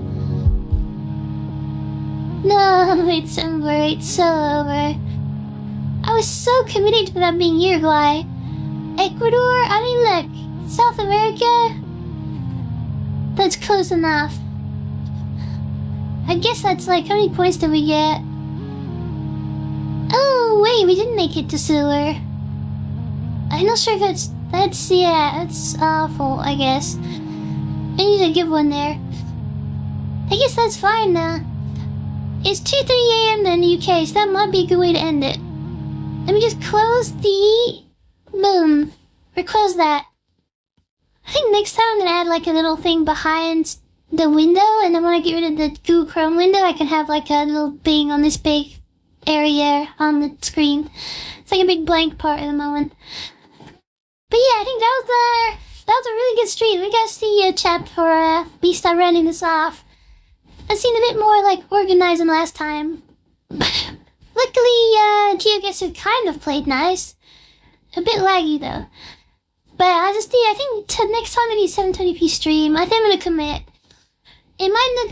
No, it's over. It's so over. I was so committed to that being Uruguay. Ecuador? I mean, look. South America? That's close enough. I guess that's like, how many points did we get? Oh, wait, we didn't make it to silver. I'm not sure if that's awful, I guess. I need a good one there. I guess that's fine now. It's 2:30 AM in the UK, so that might be a good way to end it. Let me just close the... Boom. Or close that. I think next time I'm gonna add like a little thing behind the window, and then when I get rid of the Google Chrome window, I can have like a little thing on this big area on the screen. It's like a big blank part at the moment. But yeah, I think that was a really good stream. We gotta see chat for me start running this off. It seemed a bit more like organized than last time. Luckily, Geoguesser kind of played nice. A bit laggy though. But I think next time I need 720p stream, I think I'm gonna commit. It might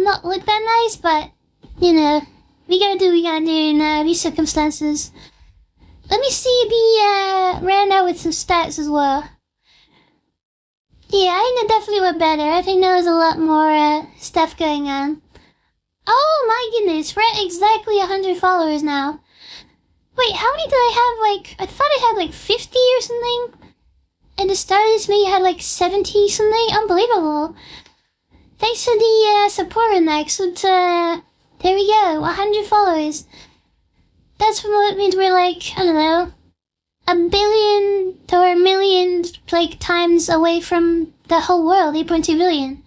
not look that nice, but you know, we gotta do what we gotta do in these circumstances. Let me see be ran out with some stats as well. Yeah, I think it definitely went better. I think there was a lot more stuff going on. Oh my goodness, we're at exactly 100 followers now. Wait, how many did I have? Like, I thought I had like 50 or something. And the start of this maybe had like 70 something. Unbelievable. Thanks for the support on that. Excellent. There we go, 100 followers. That's what means we're like, I don't know, 1 billion or a million like times away from the whole world, 8.2 billion.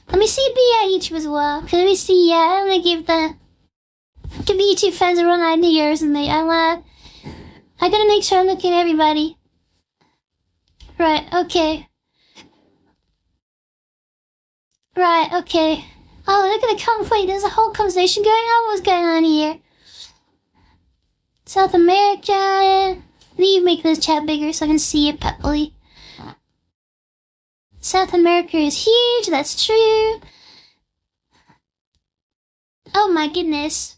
Let me see YouTube as well. Let me see, I'm gonna give the YouTube fans a run idea or something. I gotta make sure I'm looking at everybody. Right, okay. Right, okay. Oh, look at the wait, there's a whole conversation going on? What's going on here? South America. Let me make this chat bigger so I can see it properly. South America is huge, that's true. Oh my goodness.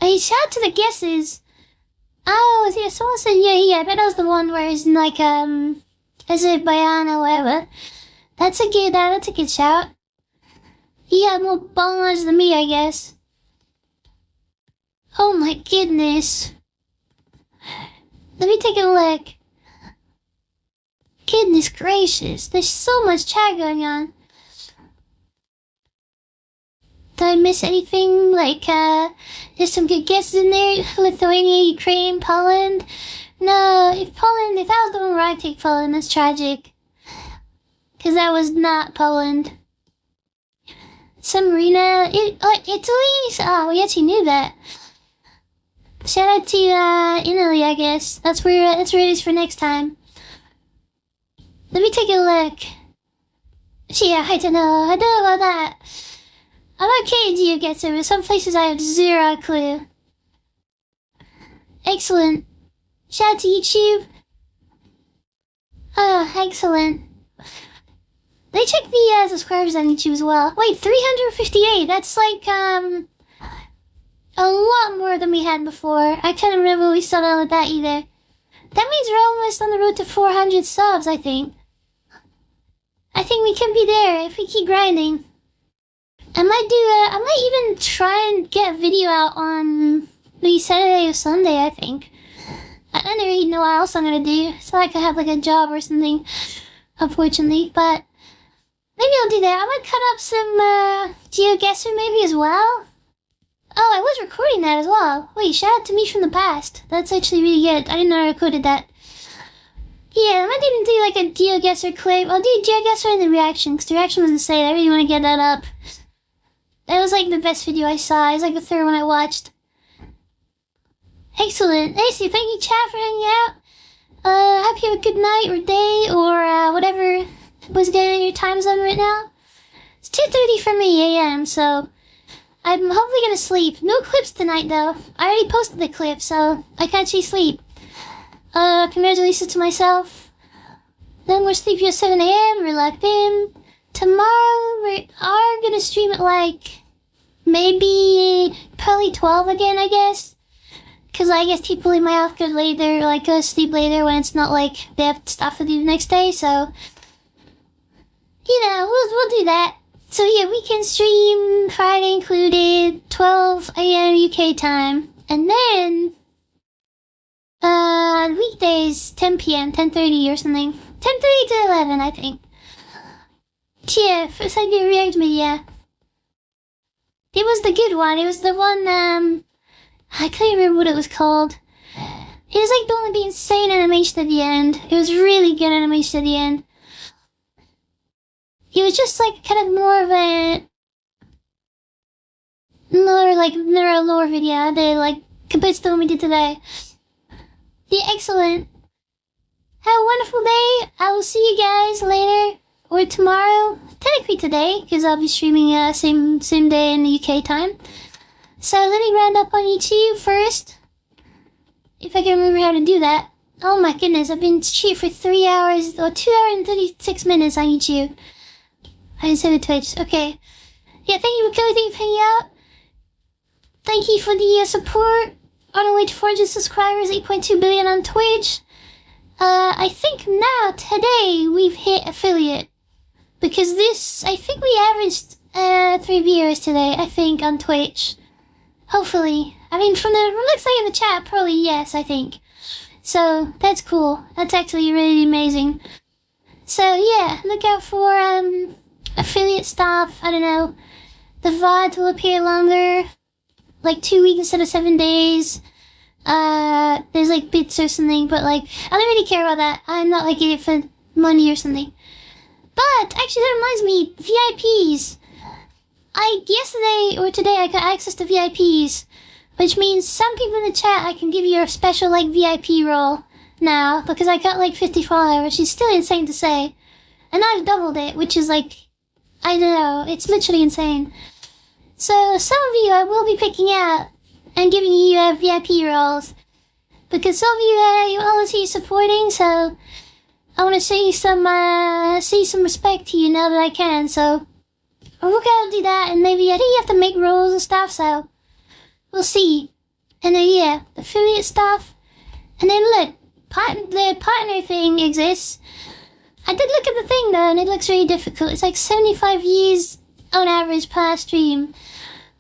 Hey, shout out to the guesses. Oh, yeah, someone said, yeah, I bet that was the one where it's in like, Azerbaijan or whatever. That's a good shout. He had more ball knowledge than me, I guess. Oh my goodness. Let me take a look. Goodness gracious, there's so much chat going on. Did I miss anything? Like, there's some good guesses in there. Lithuania, Ukraine, Poland. No, if that was the one where I take Poland, that's tragic. Cause that was not Poland. San Marino, Italy? Oh, we actually knew that. Shout out to, Italy, I guess. That's where it is for next time. Let me take a look. Yeah, I don't know about that. I'm okay, Geoguesser, but some places I have zero clue. Excellent. Shout out to YouTube. Oh, excellent. They check the subscribers on YouTube as well. Wait, 358. That's like a lot more than we had before. I can't remember when we started with that either. That means we're almost on the road to 400 subs, I think. I think we can be there if we keep grinding. I might even try and get a video out on maybe Saturday or Sunday, I think. I don't really know what else I'm gonna do. It's not like I have like a job or something, unfortunately, but maybe I'll do that. I might cut up some Geoguesser maybe as well. Oh, I was recording that as well. Wait, shout out to me from the past. That's actually really good. I didn't know I recorded that. Yeah, I might even do like a Geoguesser clip. I'll do Geoguesser and the reaction, because the reaction was insane. I really want to get that up. That was like the best video I saw. It was like the third one I watched. Excellent. Hey, so thank you, chat, for hanging out. Hope you have a good night or day or whatever was going on in your time zone right now. It's 2:30 for me a.m., so I'm hopefully gonna sleep. No clips tonight, though. I already posted the clip, so I can't actually sleep. Congratulations to myself. Then we're sleeping at 7 a.m. We're locked in. Tomorrow, we are gonna stream at like, probably 12 again, I guess. Cause I guess people in my house go later, like go to sleep later when it's not like they have stuff to do the next day, so. You know, we'll do that. So yeah, we can stream, Friday included, 12 a.m. UK time. And then, weekdays, 10 p.m., 10:30 or something. 10:30 to 11, I think. Yeah, first I did a react video. It was the good one. It was the one, I can't remember what it was called. It was like the one with the insane animation at the end. It was really good animation at the end. It was just like kind of more of a neuro-lore video. I did, like, compared to the one we did today. Yeah, excellent. Have a wonderful day. I will see you guys later or tomorrow. Technically today, because I'll be streaming same day in the UK time. So let me round up on YouTube first. If I can remember how to do that. Oh my goodness, I've been streaming for 3 hours, or 2 hours and 36 minutes on YouTube. I didn't say the Twitch. Okay. Yeah, thank you for coming, thank you for hanging out. Thank you for the support. On our way to 400 subscribers, 8.2 billion on Twitch. I think now, today, we've hit affiliate. Because I think we averaged 3 viewers today, I think, on Twitch. Hopefully. I mean, from looks like in the chat, probably yes, I think. So, that's cool. That's actually really amazing. So, yeah, look out for, affiliate stuff. I don't know. The VOD will appear longer. Like 2 weeks instead of 7 days. There's like bits or something, but like, I don't really care about that. I'm not like it for money or something. But, actually that reminds me, VIPs. Yesterday or today I got access to VIPs. Which means some people in the chat I can give you a special like VIP role now. Because I got like 50 followers, which is still insane to say. And I've doubled it, which is like, I don't know, it's literally insane. So, some of you I will be picking out and giving you VIP roles. Because some of you all see supporting, so I want to see some respect to you now that I can, so I'll look out to do that, and maybe I think you have to make roles and stuff, so we'll see. And then, yeah, the affiliate stuff. And then look, the partner thing exists. I did look at the thing though, and it looks really difficult. It's like 75 views on average per stream.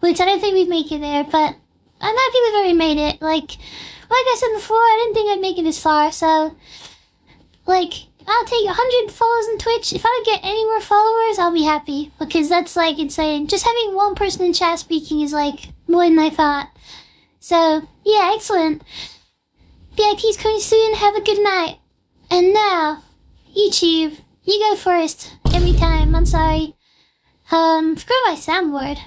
Which I don't think we'd make it there, but I don't think we've already made it. Like I said before, I didn't think I'd make it this far, so like, I'll take 100 followers on Twitch. If I don't get any more followers, I'll be happy. Because that's like insane. Just having one person in chat speaking is like more than I thought. So, yeah, excellent. VIP's coming soon. Have a good night. And now, YouTube, you go first. Every time. I'm sorry. Forgot my soundboard.